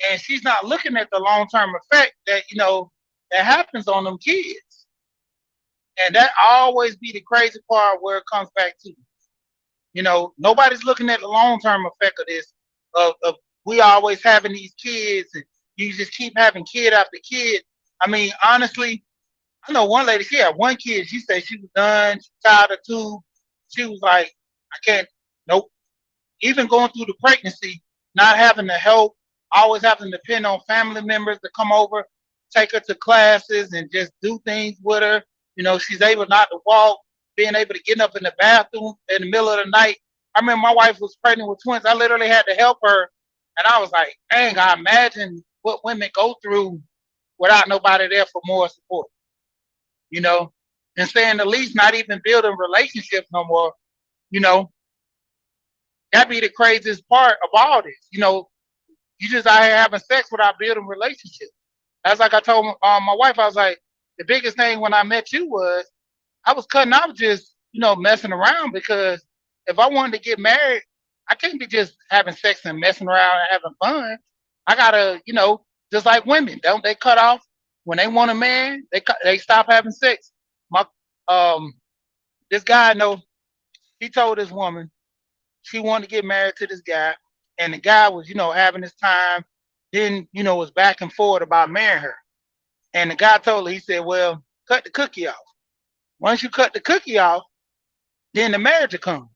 And she's not looking at the long term effect that, that happens on them kids. And that always be the crazy part where it comes back to. Nobody's looking at the long term effect of this. Of we always having these kids and you just keep having kid after kid. I mean, honestly, I know one lady, she had one kid. She said she was done. She tired of two. She was like, I can't, nope. Even going through the pregnancy, not having the help, always having to depend on family members to come over, take her to classes and just do things with her. She's able not to walk, being able to get up in the bathroom in the middle of the night. I remember my wife was pregnant with twins. I literally had to help her. And I was like, dang, I imagine what women go through without nobody there for more support. And saying the least, not even building relationships no more, you know, that be the craziest part of all this. You just out here having sex without building relationships. That's like I told my wife, I was like, the biggest thing when I met you was I was cutting out just, messing around because if I wanted to get married, I can't be just having sex and messing around and having fun. I gotta, just like women, don't they cut off when they want a man? They stop having sex. My this guy I know, he told this woman she wanted to get married to this guy, and the guy was, having his time. Then, was back and forth about marrying her. And the guy told her, he said, "Well, cut the cookie off. Once you cut the cookie off, then the marriage will come."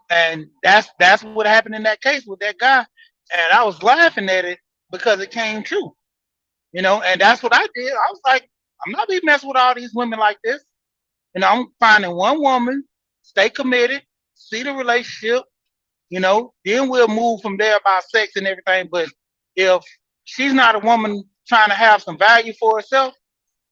And that's what happened in that case with that guy. And I was laughing at it because it came true. And that's what I did. I was like, I'm not be messing with all these women like this. I'm finding one woman, stay committed, see the relationship, then we'll move from there about sex and everything. But if she's not a woman trying to have some value for herself,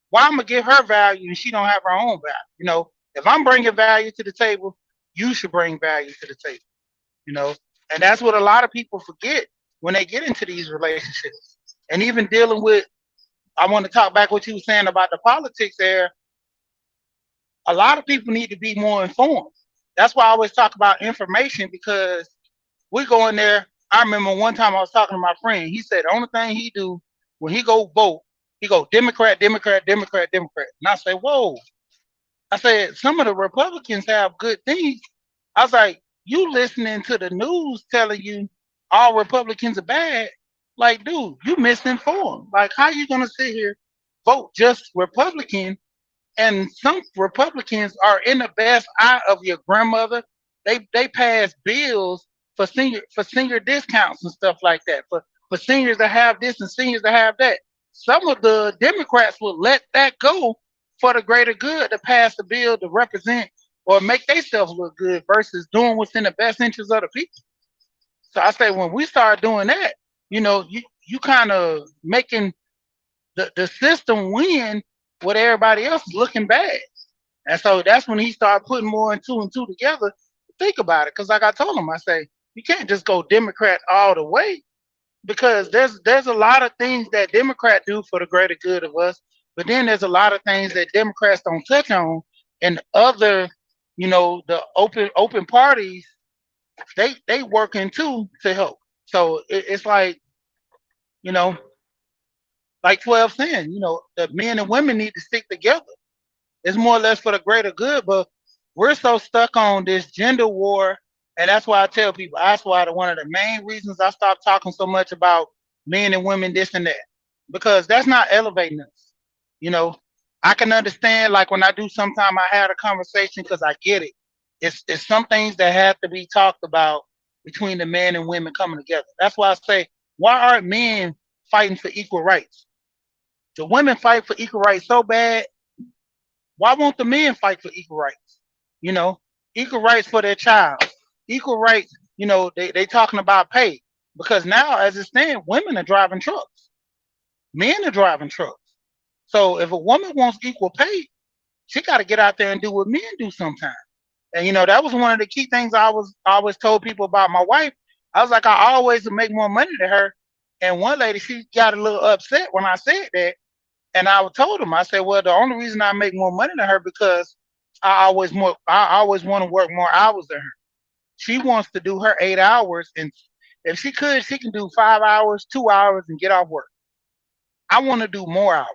why I'm gonna give her value and she don't have her own value? If I'm bringing value to the table, you should bring value to the table. And that's what a lot of people forget when they get into these relationships. And even dealing with, I want to talk back what you were saying about the politics there. A lot of people need to be more informed. That's why I always talk about information because we go in there. I remember one time I was talking to my friend. He said the only thing he do when he go vote, he go Democrat, Democrat, Democrat, Democrat. And I say, whoa. I said, some of the Republicans have good things. I was like, you listening to the news telling you all Republicans are bad. Like, dude, you misinformed. Like, how you going to sit here, vote just Republican, And some Republicans are in the best eye of your grandmother. They pass bills for senior discounts and stuff like that. For seniors to have this and seniors to have that. Some of the Democrats will let that go for the greater good to pass the bill to represent or make themselves look good versus doing what's in the best interest of the people. So I say when we start doing that, you kind of making the system win with everybody else is looking bad. And so that's when he started putting more and two together. Think about it, because like I told him, I say you can't just go Democrat all the way because there's a lot of things that Democrats do for the greater good of us, but then there's a lot of things that Democrats don't touch on, and other, the open parties they working too to help. So it's you know, like 12 saying, the men and women need to stick together. It's more or less for the greater good, but we're so stuck on this gender war, and that's why I tell people that's why one of the main reasons I stopped talking so much about men and women, this and that, because that's not elevating us. You know, I can understand like when I do sometime I had a conversation because I get it. It's some things that have to be talked about between the men and women coming together. That's why I say, why aren't men fighting for equal rights? The women fight for equal rights so bad, why won't the men fight for equal rights? You know, equal rights for their child, equal rights. They talking about pay because now, as it stands, women are driving trucks, men are driving trucks. So if a woman wants equal pay, she got to get out there and do what men do sometimes. And that was one of the key things I always told people about my wife. I was like, I always would make more money than her. And one lady, she got a little upset when I said that. And I told him, I said, well, the only reason I make more money than her because I always want to work more hours than her. She wants to do her 8 hours, and if she could, she can do 5 hours, 2 hours, and get off work. I want to do more hours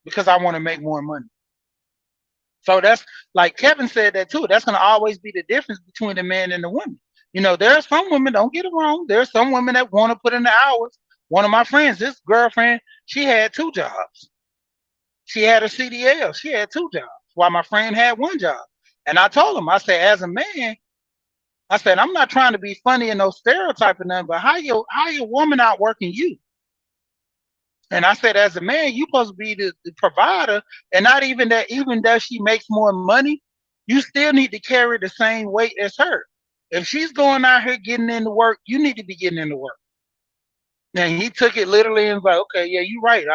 because I want to make more money. So that's like Kevin said that too. That's going to always be the difference between the man and the women. There are some women, don't get it wrong. There are some women that want to put in the hours. One of my friends, this girlfriend, she had 2 jobs. She had a CDL. She had 2 jobs, while my friend had 1 job. And I told him, I said, as a man, I said, I'm not trying to be funny and no stereotype or nothing, but how your woman out working you? And I said, as a man, you supposed to be the provider, and not even that. Even though she makes more money, you still need to carry the same weight as her. If she's going out here getting into work, you need to be getting into work. And he took it literally and was like, okay, yeah, you're right.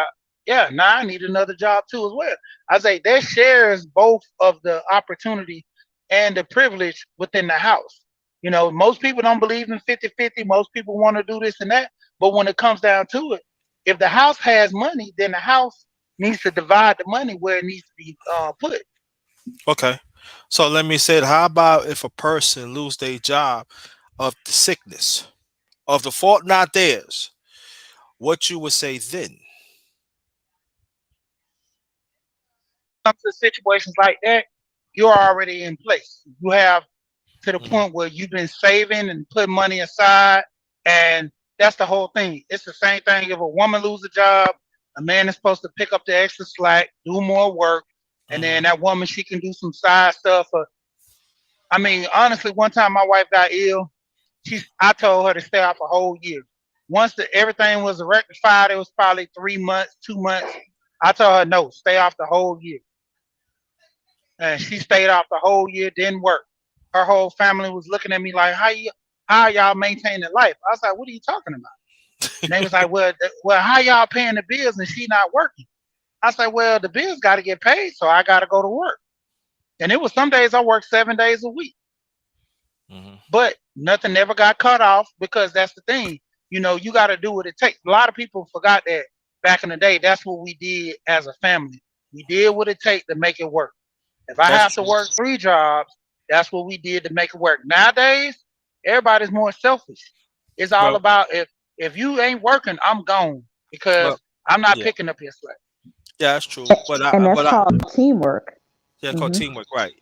Yeah, now I need another job too as well. I say that shares both of the opportunity and the privilege within the house. Most people don't believe in 50-50. Most people want to do this and that. But when it comes down to it, if the house has money, then the house needs to divide the money where it needs to be put. Okay. So let me say, how about if a person lose their job of the sickness, of the fault not theirs? What you would say then? Comes to situations like that, you're already in place. You have to the Mhm. point where you've been saving and putting money aside. And that's the whole thing. It's the same thing if a woman loses a job, a man is supposed to pick up the extra slack, do more work, and then Mhm. that woman, she can do some side stuff. I mean, honestly, one time my wife got ill, I told her to stay off a whole year. Once everything was rectified, it was probably 3 months, 2 months. I told her, no, stay off the whole year. And she stayed off the whole year, didn't work. Her whole family was looking at me like, how y'all maintaining life? I was like, what are you talking about? And they was like, well, how y'all paying the bills and she not working? I said, well, the bills got to get paid, so I got to go to work. And it was some days I worked 7 days a week, Mhm. but nothing never got cut off because that's the thing. You got to do what it takes. A lot of people forgot that back in the day, that's what we did as a family. We did what it takes to make it work. If I That's have to true. work 3 jobs, that's what we did to make it work. Nowadays, everybody's more selfish. It's all Well, about if you ain't working, I'm gone well, because I'm not yeah, picking up your slack. yeah, that's true. And that's called teamwork. Yeah, called Hmm. teamwork, right?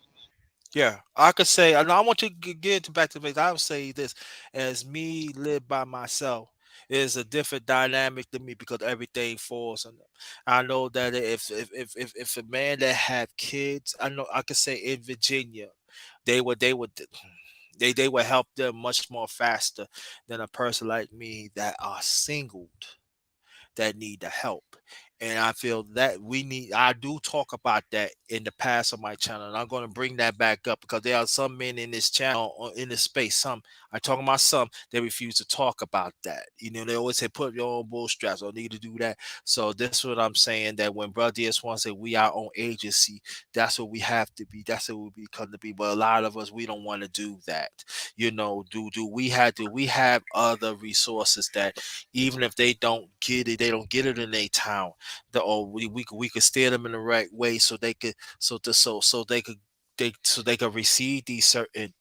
Yeah, I could say. I know I want you to get back to basics. I would say this: as me live by myself. It's a different dynamic to me because everything falls on them. I know that if a man that have kids, I know I could say in Virginia, they would they would help them much more faster than a person like me that are singled that need the help. And I feel that I do talk about that in the past on my channel. And I'm going to bring that back up because there are some men in this channel, or in this space. I'm talking about some, they refuse to talk about that. They always say, put your own bootstraps, or need to do that. So this is what I'm saying, that when Brother DS wants to say we our own agency, that's what we have to be. That's what we become to be. But a lot of us, we don't want to do that. Do we have other resources that even if they don't get it in their town, or we could steer them in the right way so they could so they could receive these certain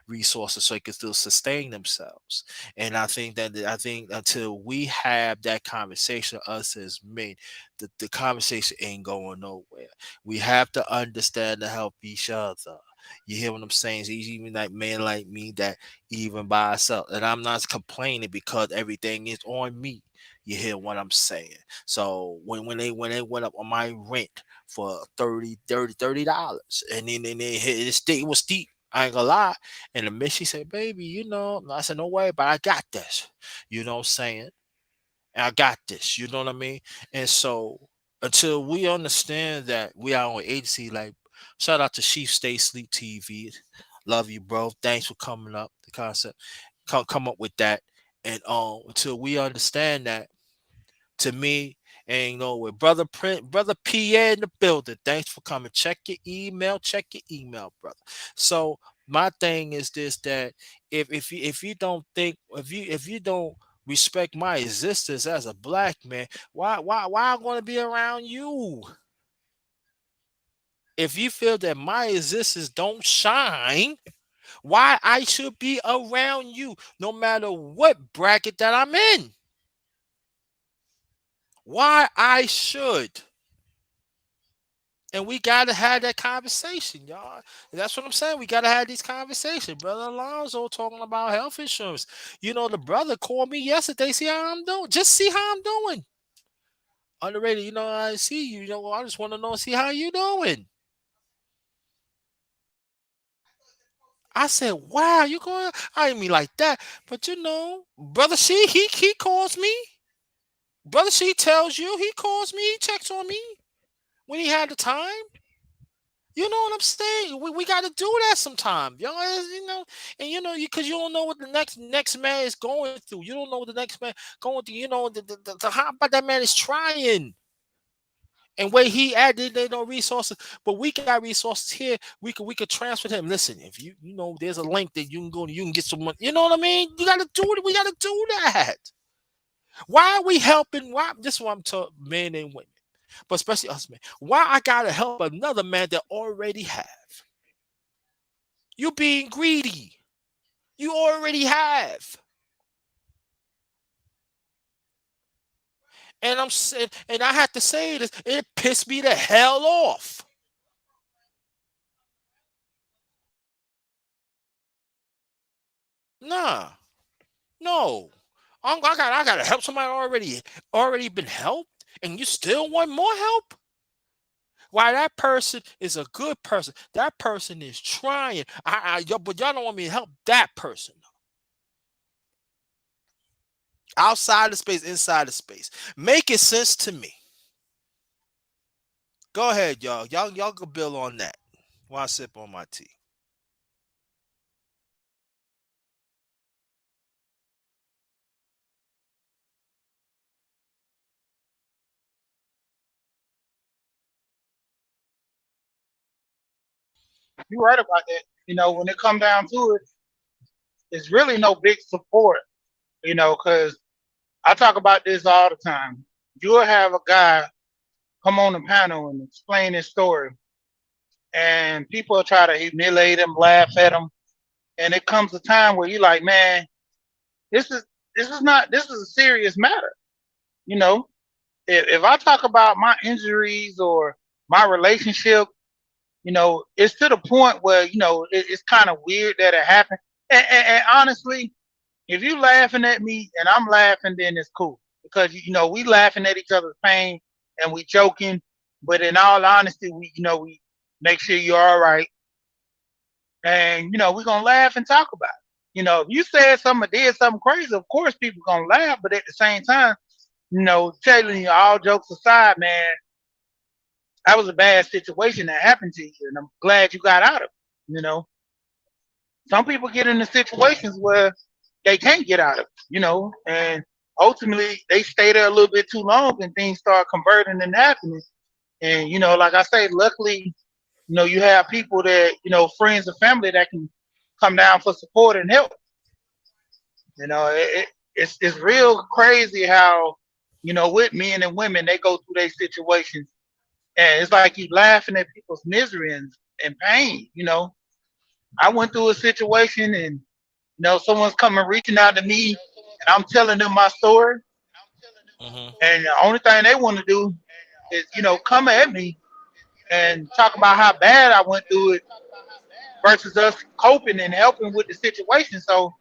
resources so they can still sustain themselves. And I think until we have that conversation, us as men, the conversation ain't going nowhere. We have to understand to help each other. You hear what I'm saying? So even like men like me that even by ourselves, and I'm not complaining because everything is on me. You hear what I'm saying? So when they went up on my rent for $30, and then it was steep. I ain't gonna lie. And the miss, she said, baby, I said, no way, but I got this. You know what I'm saying? And I got this. You know what I mean? And so until we understand that we are on agency, like shout out to Chief Stay Sleep TV. Love you, bro. Thanks for coming up. The concept. Come up with that. And until we understand that, to me, and with brother Pierre in the building. Thanks for coming. Check your email, brother. So my thing is this: that if you don't think if you don't respect my existence as a black man, why I'm going to be around you? If you feel that my existence don't shine, why I should be around you, no matter what bracket that I'm in? Why I should? And we gotta have that conversation, y'all. That's what I'm saying. We gotta have these conversations. Brother Alonzo talking about health insurance. The brother called me yesterday. See how I'm doing. Just see how I'm doing. Underrated. I see you. I just want to know, see how you doing. I said, wow, you going? I didn't mean like that, but brother, he calls me. Brother, she tells you he calls me. He checks on me when he had the time. You know what I'm saying? We got to do that sometime, yo. And because you don't know what the next man is going through. You don't know what the next man going through. How about that man is trying, and where he at, they no resources, but we got resources here. We could transfer him. Listen, if there's a link that you can go to, you can get some money. You know what I mean? You got to do it. We got to do that. Why are we helping? Why? This is what I'm talking, men and women, but especially us men. Why I gotta help another man that already have? You being greedy. You already have. And I'm saying, and I have to say this, it pissed me the hell off. Nah, no. I gotta help somebody already been helped, and you still want more help? Why, that person is a good person. That person is trying. But y'all don't want me to help that person. Outside the space, inside the space. Make it sense to me. Go ahead, y'all. Y'all can build on that while I sip on my tea. You're right about that. When it come down to it, it's really no big support. Because I talk about this all the time. You'll have a guy come on the panel and explain his story, and people try to humiliate him, laugh at him, and it comes a time where you're like, man, this is this is a serious matter. You know, if I talk about my injuries or my relationship, it's to the point where it's kind of weird that it happened. And honestly, If you laughing at me and I'm laughing, then it's cool because we laughing at each other's pain and we joking. But in all honesty, we make sure you're all right, and we're gonna laugh and talk about it. If you said something or did something crazy, of course people gonna laugh. But at the same time, telling you all jokes aside, man, that was a bad situation that happened to you, and I'm glad you got out of it. You know, some people get into situations where they can't get out of it, and ultimately they stay there a little bit too long and things start converting and happening. And, like I say, luckily, you have people that, friends and family that can come down for support and help. It's real crazy how, with men and women, they go through their situations and it's like you laughing at people's misery and pain. I went through a situation and, someone's coming reaching out to me and I'm telling them my story. Mhm. And the only thing they want to do is, come at me and talk about how bad I went through it versus us coping and helping with the situation. So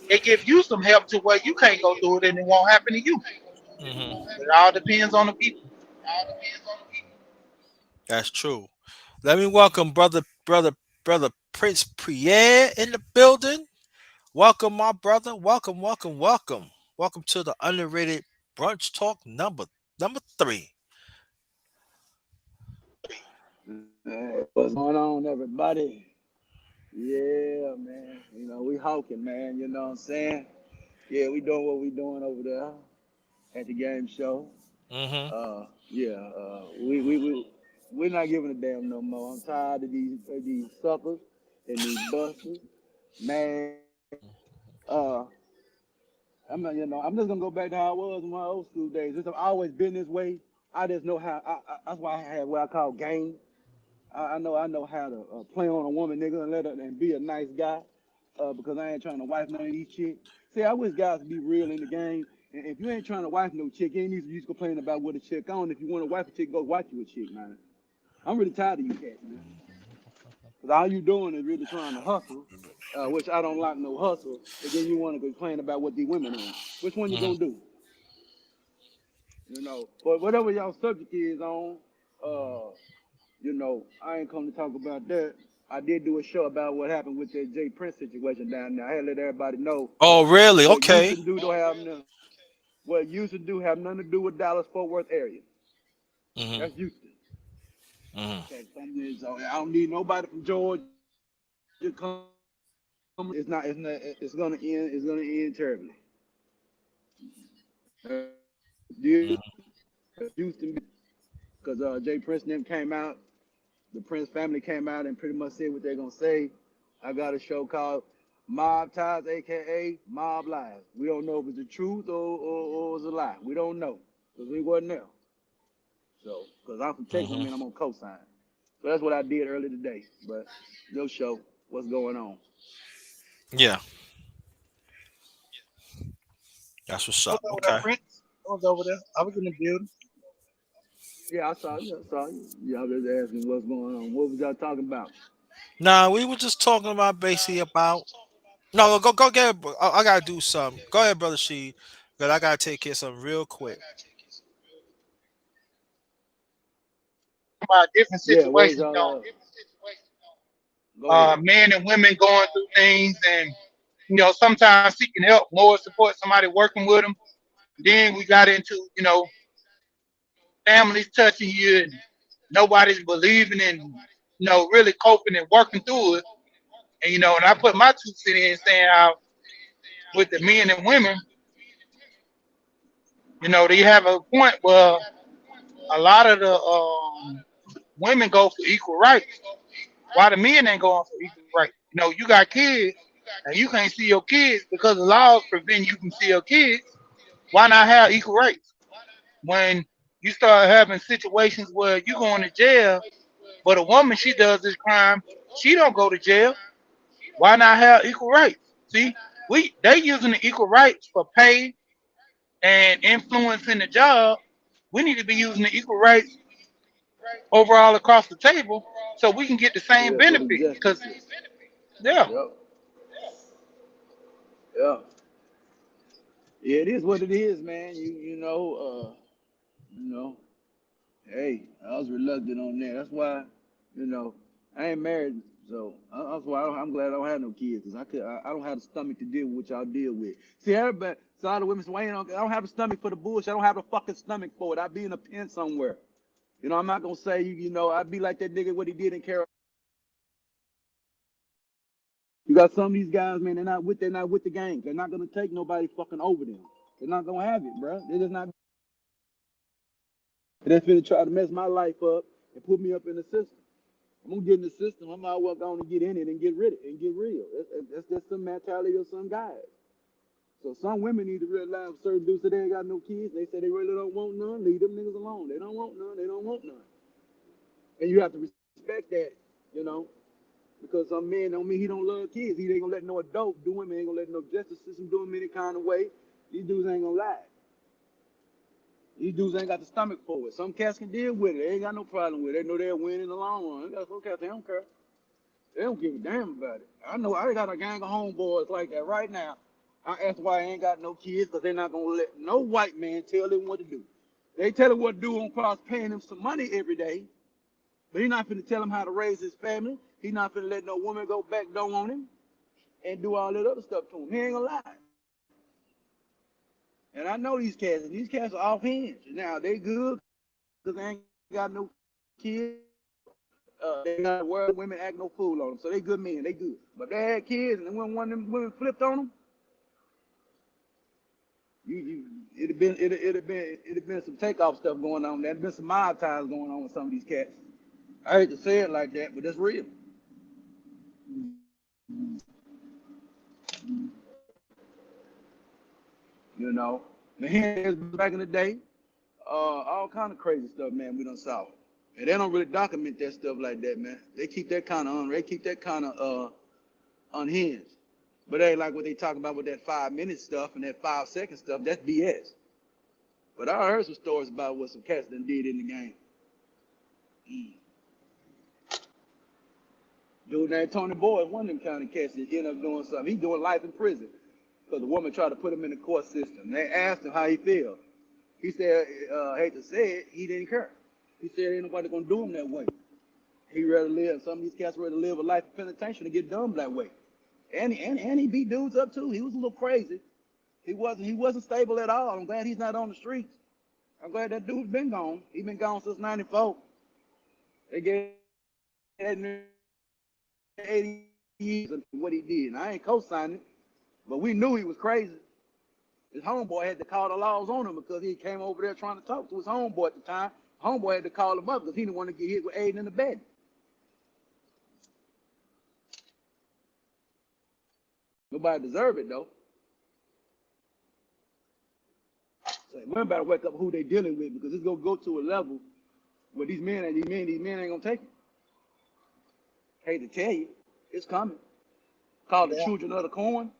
it gives you some help to where you can't go through it and it won't happen to you. Mhm. It all depends on the people. That's true. Let me welcome brother Prince Pierre in the building. Welcome, my brother. Welcome, welcome, welcome. Welcome to the underrated brunch talk number three. Hey, what's going on, everybody? Yeah, man. We hawking, man. You know what I'm saying? Yeah, we doing what we doing over there at the game show. Mhm. Yeah. We're not giving a damn no more. I'm tired of these suckers and these busters, man. Uh, I'm just gonna go back to how I was in my old school days. I've always been this way. I just know how. That's why I had what I call game. I know how to play on a woman, nigga, and let her and be a nice guy. Because I ain't trying to wife none of these chicks. See, I wish guys be real in the game. And if you ain't trying to wife no chick, you ain't need to use complain about what a chick on. If you want to wife a chick, go wife you a chick, man. I'm really tired of you cats, man. Because all you doing is really trying to hustle, which I don't like no hustle. And then you want to complain about what these women on. Which one you Mhm. gonna do? But whatever y'all subject is on, I ain't come to talk about that. I did do a show about what happened with that Jay Prince situation down there. I had to let everybody know Oh, really? what Okay. Houston do don't have nothing. What Houston do have nothing to do with Dallas Fort Worth area. Mhm. That's Houston. Mhm. Okay, so I don't need nobody from Georgia coming to me. It's gonna end. It's gonna end terribly. That's Houston business. Because Jay Prince and them came out. The Prince family came out and pretty much said what they're gonna say. I got a show called Mob Ties, aka Mob Lies. We don't know if it's the truth or it's a lie. We don't know because we wasn't there. So, because I'm from Texas, I Mhm. mean I'm on cosign. So that's what I did earlier today. But your show, what's going on? Yeah, that's what's I was up. over there, Okay. Prince. I was over there. I was in the building. Yeah, I saw you. I saw you. Yeah, I was just asking what's going on. What was y'all talking about? Nah, we were just talking about basically about. No, go get it. I gotta do something. Go ahead, brother She. But I gotta take care of something real quick. About different Yeah, what was situations, y'all? Go ahead. men and women going through things, and sometimes seeking help, more support, somebody working with them. Then we got into families touching you, and nobody's believing and really coping and working through it. And and I put my 2 cents in saying how with the men and women, they have a point where a lot of the women go for equal rights. Why the men ain't going for equal rights? You got kids and you can't see your kids because the laws prevent you from see your kids. Why not have equal rights? When you start having situations where you going to jail, but a woman she does this crime, she don't go to jail. Why not have equal rights? See, they using the equal rights for pay and influence in the job. We need to be using the equal rights overall across the table so we can get the same For the benefit. justice. Cause yeah, Yep. Yeah. Yeah, it is what it is, man. You know. Hey, I was reluctant on that. That's why, you know, I ain't married, so that's why I'm glad I don't have no kids, because I don't have the stomach to deal with what y'all deal with. See, everybody, so all the women say, well, I don't have the stomach for the bullshit. I don't have the fucking stomach for it. I be in a pen somewhere. I'm not gonna say, I'd be like that nigga what he did in Carolina. You got some of these guys, man. They're not with the gang. They're not gonna take nobody fucking over them. They're not gonna have it, bro. They're just not. They're finna try to mess my life up and put me up in the system. I'm gonna get in the system. I'm out well going to get in it and get rid of it and get real. That's just some mentality of some guys. So some women need to realize certain dudes that they ain't got no kids. They say they really don't want none. Leave them niggas alone. They don't want none. They don't want none. And you have to respect that, you know, because some men don't mean he don't love kids. He ain't gonna let no adult do him. He ain't gonna let no justice system do him any kind of way. These dudes ain't gonna lie. These dudes ain't got the stomach for it. Some cats can deal with it. They ain't got no problem with it. They know they'll win in the long run. That's some cats, they don't care. They don't give a damn about it. I know I got a gang of homeboys like that right now. I ask why I ain't got no kids, because they're not gonna let no white man tell them what to do. They tell him what to do on cross paying him some money every day, but he not finna tell him how to raise his family. He not finna let no woman go back down on him and do all that other stuff to him. He ain't gonna lie. And I know these cats, and these cats are off hinge. Now they good because they ain't got no kids. They ain't got to worry women act no fool on them. So they good men, they good. But they had kids, and when one of them women flipped on them, it'd been some takeoff stuff going on. There'd been some mob ties going on with some of these cats. I hate to say it like that, but that's real. You know, the hands back in the day, all kind of crazy stuff, man. We done saw, and they don't really document that stuff like that, man. They keep that kind of they keep that kind of unhinged. But they ain't like what they talking about with that 5 minute stuff and that 5 second stuff. That's BS. But I heard some stories about what some cats done did in the game. Mm. Dude named Tony Boyd, one of them kind of cats that ended up doing something. He doing life in prison because the woman tried to put him in the court system. They asked him how he feel. He said, I hate to say it, he didn't care. He said ain't nobody gonna do him that way. He rather live. Some of these cats rather live a life of penitentiary to get done that way. And he beat dudes up too. He was a little crazy. He wasn't stable at all. I'm glad he's not on the streets. I'm glad that dude's been gone. He been gone since '94. They gave that 80 years of what he did. And I ain't co-signing it, but we knew he was crazy. His homeboy had to call the laws on him because he came over there trying to talk to his homeboy at the time. Homeboy had to call him up because he didn't want to get hit with aiding in the bed. Nobody deserve it though. So women better wake up who they dealing with, because it's gonna go to a level where these men ain't gonna take it. Hate to tell you, it's coming. Called the Yeah. children of the corn.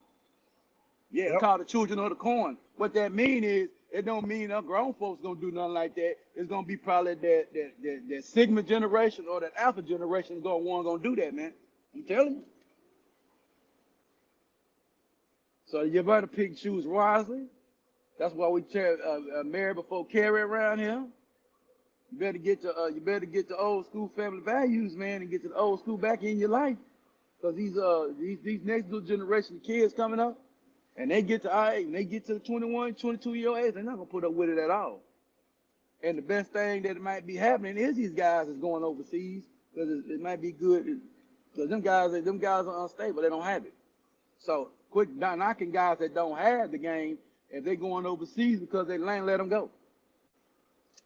Yeah, it's Yep. called the children of the corn. What that mean is, it don't mean us grown folks gonna do nothing like that. It's gonna be probably that Sigma generation or that Alpha generation gonna do that, man. I'm telling you. So you better pick choose wisely. That's why we marry before carry around here. You better get the old school family values, man, and get to the old school back in your life. Because these next little generation of kids coming up, and they get to our age, and they get to the 21, 22-year-old age, they're not gonna put up with it at all. And the best thing that might be happening is these guys is going overseas, because it might be good, because them guys are unstable, they don't have it. So quit knocking guys that don't have the game if they going overseas because they land, let them go.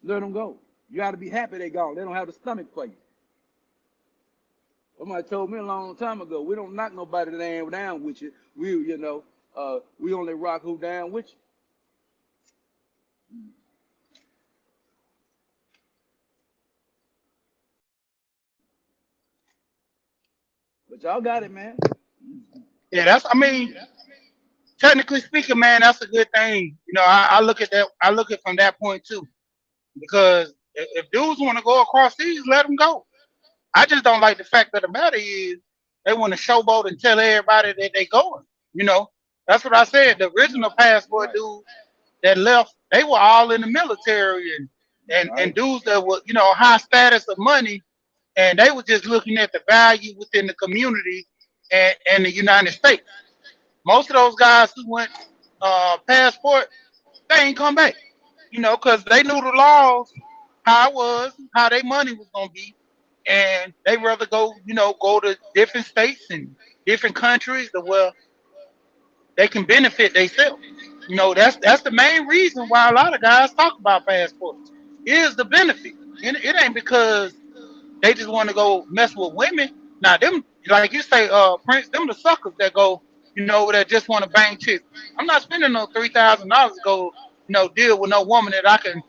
Let them go. You got to be happy they gone. They don't have the stomach for you. Somebody told me a long time ago, we don't knock nobody that ain't down with you. We only rock who down with you. But y'all got it, man. Yeah, I mean, technically speaking, man, that's a good thing. I look at that. I look at it from that point too, because if dudes want to go across seas, let them go. I just don't like the fact that the matter is they want to showboat and tell everybody that they going. You know, That's what I said. The original passport Right. dude that left, they were all in the military and Right. dudes that were, high status of money, and they were just looking at the value within the community and the United States. Most of those guys who went passport, they ain't come back, because they knew the laws, how it was, how their money was gonna be, and they rather go to different states and different countries to where they can benefit themselves. That's the main reason why a lot of guys talk about passports. Is the benefit. It ain't because they just want to go mess with women. Now them, like you say, Prince, them the suckers that go, over there just want to bang chicks. I'm not spending no $3,000 to go, deal with no woman that I can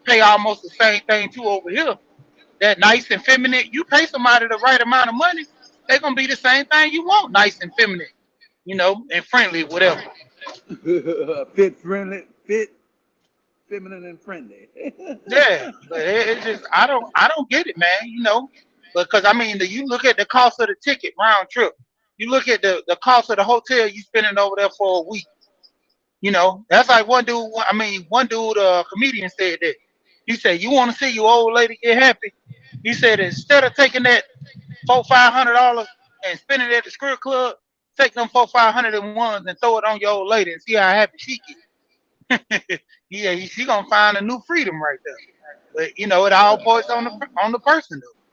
pay almost the same thing to over here. That nice and feminine. You pay somebody the right amount of money, they're gonna be the same thing you want, nice and feminine, and friendly, whatever. Fit friendly, fit feminine and friendly. Yeah, but it's just I don't get it, man. Because I mean, you look at the cost of the ticket round trip. You look at the cost of the hotel you spending over there for a week. That's like one dude. I mean, one dude, comedian said that. He said, "You want to see your old lady get happy?" He said, instead of taking that $400-500 and spending it at the strip club, take them 400-500 and throw it on your old lady and see how happy she get. Yeah, she gonna find a new freedom right there. But it all points on the person though.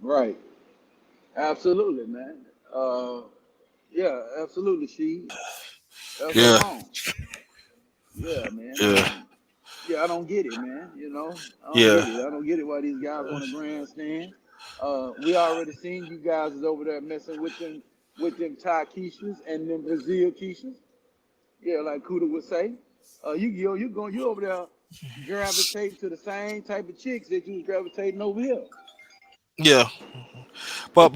Right. Absolutely, man. Uh, yeah, absolutely. That's Yeah, wrong. Yeah, man. yeah, Yeah, I don't get it, man. I don't yeah, get it. I don't get it why these guys want to grandstand. We already seen you guys is over there messing with them Thai quiches and them Brazil quiches. Yeah, like Kuda would say. You over there gravitating to the same type of chicks that you was gravitating over here. yeah.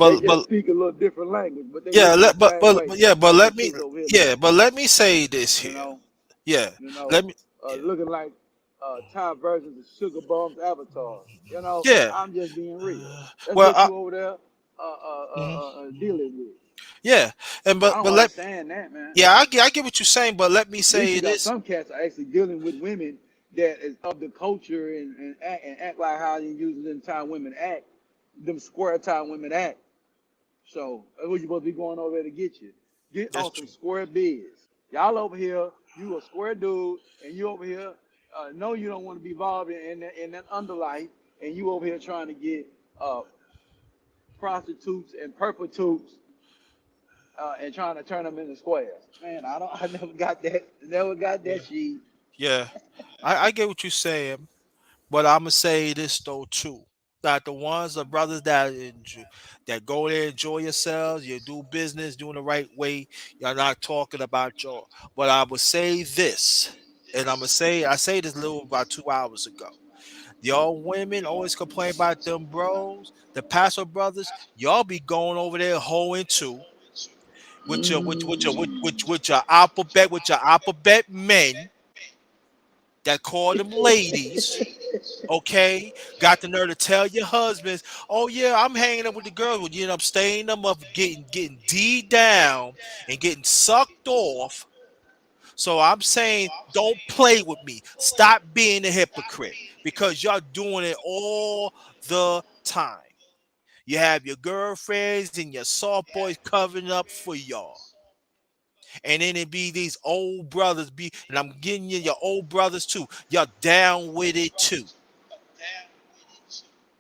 They But just speak a little different language, but they yeah, looking the same but way yeah, but as the let me chicks over here yeah, looking. but let me say this You here. know, Yeah, you know, let me yeah, looking like Thai versions of Sugar Bum's avatars. yeah. I'm just being real. That's Well, what you over there mhm, dealing with. yeah, and I but don't let understand that, man. yeah, I get what you're saying, but let me At least say you got this. some cats are actually dealing with women that is of the culture and act like how you usually them Thai women act, them square Thai women act. So that's what you supposed to be going over there to get you. Get That's on some true. square biz. Y'all over here, you a square dude, and you over here, know you don't want to be involved in that underlife, and you over here trying to get uh, prostitutes and prostitutes and trying to turn them into squares. Man, I never got that. Never got Yeah, that shit. yeah. I get what you're saying, but I'm gonna say this though too. That the ones, the brothers that that go there, enjoy yourselves, you do business, doing the right way. You're not talking about your. But I would say this, and I say this little about 2 hours ago. Y'all women always complain about them bros, the pastor brothers. Y'all be going over there hoeing too with your alphabet men that call them ladies. Okay, got the nerve to tell your husbands, "Oh yeah, I'm hanging up with the girls." When you end up staying them up, getting D down and getting sucked off. So I'm saying, don't play with me. Stop being a hypocrite because y'all doing it all the time. You have your girlfriends and your soft boys covering up for y'all. And then it be these old brothers and I'm getting you your old brothers too. Y'all down with it too.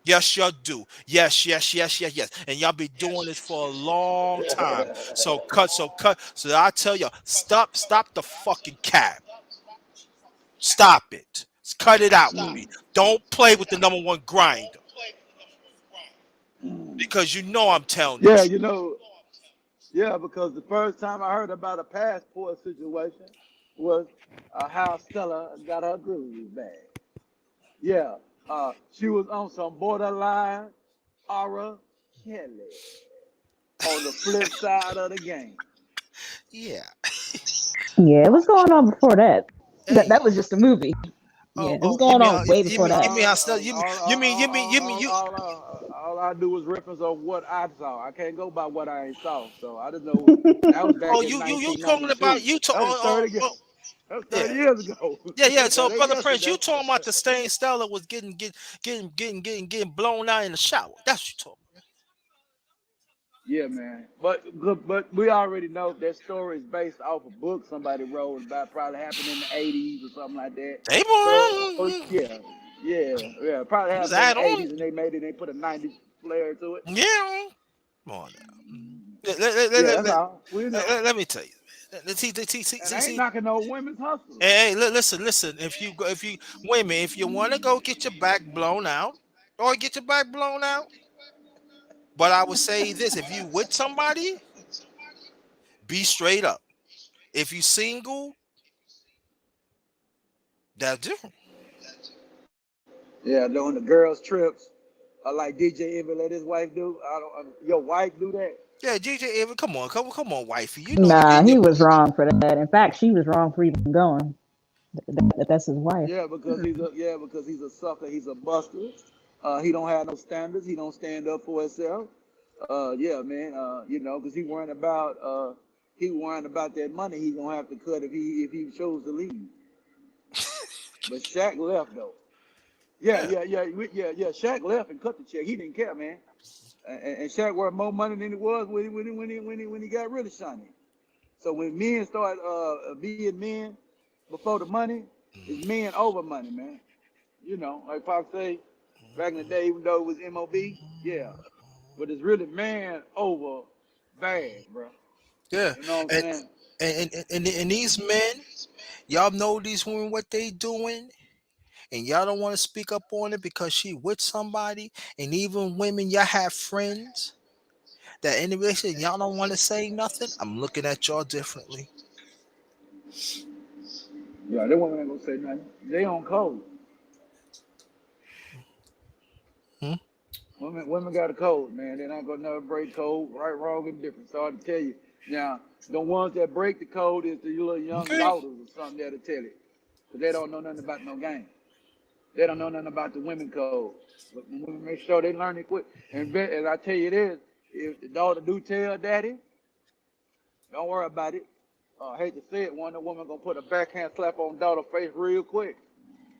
Yes, y'all do. Yes, yes, yes, yes, yes. And y'all be doing this for a long time. So I tell y'all, stop the fucking cap. Stop it. Cut it out with me. Don't play with the number one grinder because you know I'm telling the Yeah, truth. yeah, because the first time I heard about a passport situation was how Stella got her groceries back. Yeah, she was on some borderline R. Kelly on the flip side of the game. Yeah. Yeah, what's going on before that? That Hey. was just a movie. Yeah, it was You going mean on way you before mean that. I still you all I do is reference of what I saw. I can't go by what I ain't saw. So I just know that was back in you talking about 1992. That was 30. That was yeah. 30 years ago. Yeah. So, That ain't brother Prince, you yesterday. talking about the stain Stella was getting blown out in the shower? That's what you talking about. Yeah, man. But we already know that story is based off a book somebody wrote about probably happened in the 80s or something like that. They So were yeah. Probably happened just in the add 80s on. and they put a 90s flair to it. Yeah. Come on now. Yeah, that's all. We know. Let me tell you, man. And I ain't knocking no women's hustlers. Listen. If you women, if you want to go get your back blown out, or get your back blown out, but I would say this: if you with somebody, be straight up. If you single, that's different. Yeah, doing the girls' trips, like DJ Envy let his wife do. I don't. Your wife do that? Yeah, GJ, come on, wifey. You know you Nah, getting your he was wrong for that. In fact, she was wrong for even going. That's his wife. Because he's a sucker. He's a buster. He don't have no standards. He don't stand up for himself. Yeah, man. Because he worrying about that money he gonna have to cut if he chose to leave. But Shaq left though. yeah. Yeah. Shaq left and cut the check. He didn't care, man. And Shaq worth more money than he was when he got rid of Shawnee. So when men start being men before the money, it's men over money, man. Like Pop say, back in the day, even though it was MOB, yeah. But it's really man over bag, bro. Yeah, You know what I'm and saying? and these men, y'all know these women what they doing, and y'all don't want to speak up on it because she with somebody, and even women, y'all have friends that in a relationship, y'all don't want to say nothing. I'm looking at y'all differently. Yeah, they women ain't gonna say nothing. They on code. Hmm? Women got a code, man. They're not gonna never break code. Right, wrong, and different. So I to tell you. Now, the ones that break the code is the little young Okay. daughters or something that'll tell it. Because they don't know nothing about no game. They don't know nothing about the women code. But when women make sure they learn it quick. And I tell you this, if the daughter do tell daddy, don't worry about it. I hate to say it, one the woman gonna put a backhand slap on daughter's face real quick.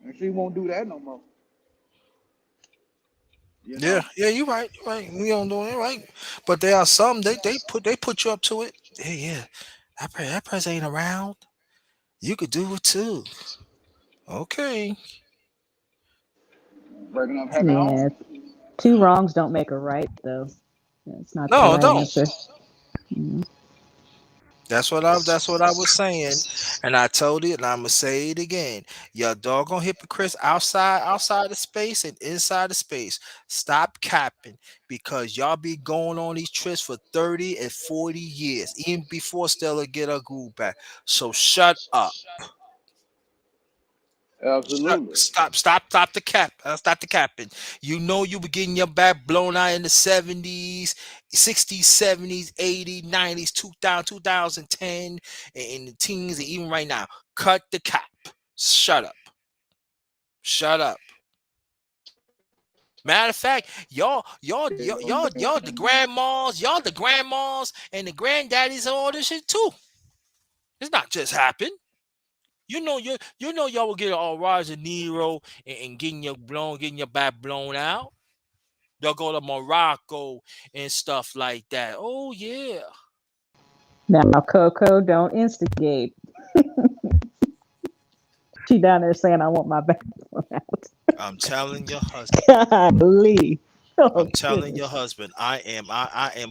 And she won't do that no more. You Yeah, know? yeah, you're right. You're right. We don't do it right, but there are some they put you up to it. Hey, yeah, that person ain't around. You could do it too. Okay. Breaking up happy Yeah, homes. two wrongs don't make a right, though. It's not the No, right don't. answer. Mm. That's what I was saying, and I told it, and I'm gonna say it again. Y'all doggone hypocrites outside of space and inside of space. Stop capping because y'all be going on these trips for 30 and 40 years, even before Stella get her groove back. So shut up. Absolutely. Stop the cap. Stop the capping. You know you were getting your back blown out in the 70s, 60s, 70s, 80s, 90s, 2000, 2010, and in the teens, and even right now. Cut the cap. Shut up. Shut up. Matter of fact, y'all the grandmas and the granddaddies and all this shit too. It's not just happen. You know y'all will get all rise and Nero and getting your back blown out. They'll go to Morocco and stuff like that. Oh yeah. Now, Coco, don't instigate. She down there saying, "I want my back out." I'm telling your husband. Golly. Oh I'm telling your goodness. husband. I am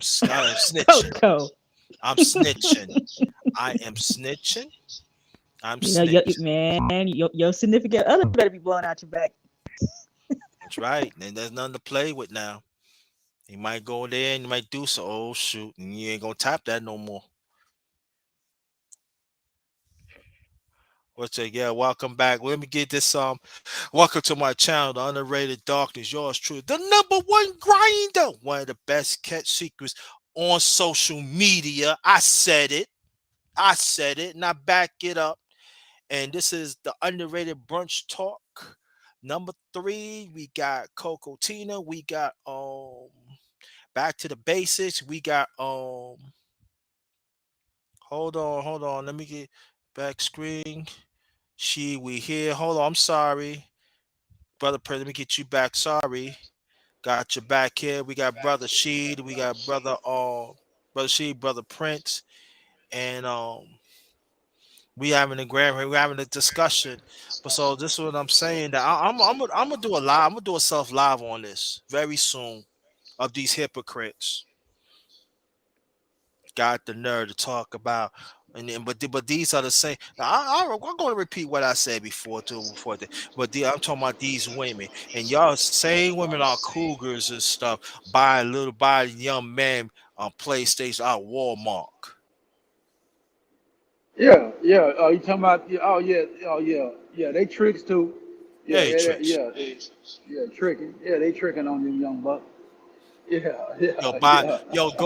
snitching. Coco. I'm snitching. I am snitching. I'm You know, your snitching. man, your significant other better be blowing out your back. That's right. And there's nothing to play with now. He might go there and he might do so. Oh shoot. And you ain't gonna tap that no more. What's it? Yeah, welcome back. Let me get this welcome to my channel, the underrated darkness, yours truly. The number one grinder. One of the best kept secrets on social media. I said it. I said it and I back it up. And this is the underrated brunch talk. Number three, we got Coco Tina. We got Back to the Basics. We got hold on. Let me get back screen. We here. Hold on. I'm sorry. Brother Prince, let me get you back. Sorry. Got your back here. We got Brother Sheed. We got Brother Sheed, Brother Prince. And we having a we're having a discussion. But so this is what I'm saying that I'm gonna do a live. I'm gonna do a self live on this very soon of these hypocrites. Got the nerve to talk about. And then, but these are the same. Now, I'm going to repeat what I said before too. I'm talking about these women, and y'all same women are cougars and stuff, buying young men on PlayStation out Walmart. Yeah, yeah. You talking about? Yeah, oh yeah, oh yeah, yeah. They tricks too. Yeah, Hey, yeah, tricks. yeah, yeah. Tricking. Yeah, they tricking on them young bucks. Yeah, Yo, yeah, buy yeah. go to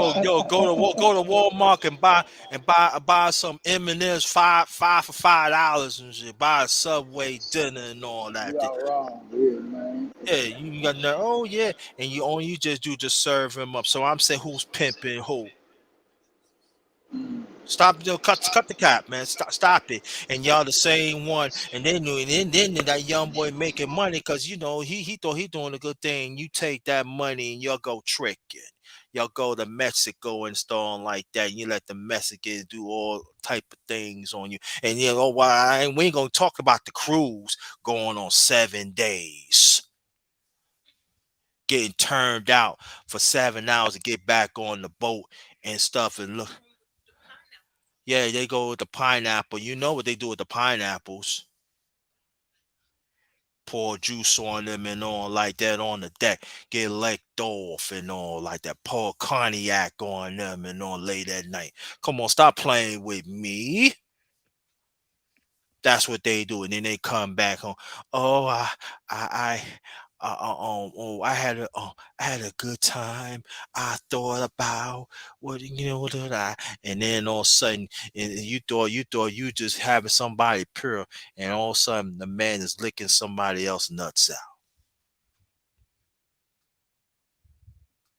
Walmart and buy some M&M's five for $5 and shit. Buy a Subway dinner and all that. Y'all wrong, yeah, man. Yeah, you got no. Oh yeah, and you just do just serve him up. So I'm saying who's pimping who? Mm. Stop, cut the cap, man. Stop it. And y'all the same one. And then that young boy making money because he thought he doing a good thing. You take that money and y'all go tricking. Y'all go to Mexico and stuff like that. And you let the Mexicans do all type of things on you. And why we ain't gonna talk about the cruise going on 7 days. Getting turned out for 7 hours to get back on the boat and stuff. And look, yeah, they go with the pineapple. You know what they do with the pineapples? Pour juice on them and all like that on the deck. Get licked off and all like that. Pour cognac on them and all late at night. Come on, stop playing with me. That's what they do, and then they come back home. Oh, I, I had a good time. I thought about what did I? And then all of a sudden, and you thought you just having somebody pure, and all of a sudden the man is licking somebody else nuts out.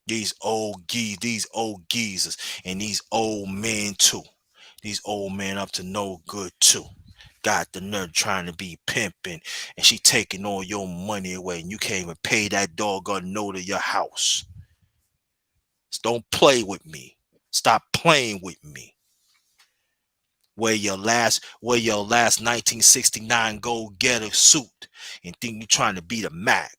These old geezers, and these old men too. These old men up to no good too. Got the nerve trying to be pimping, and she taking all your money away, and you can't even pay that doggone note of your house. So don't play with me. Stop playing with me. Wear your last 1969 gold getter suit and think you trying to beat a Mac.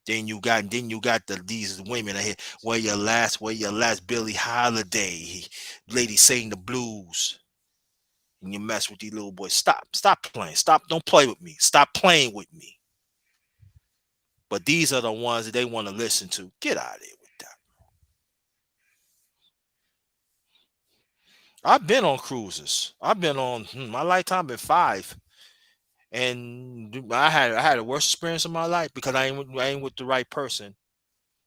Then you got these women out here. Wear your last Billie Holiday. Lady sing the blues. And you mess with these little boys. Stop playing. Don't play with me. Stop playing with me. But these are the ones that they want to listen to. Get out of here with that. I've been on cruises. I've been on my lifetime been five. And I had a worse experience in my life because I ain't with the right person.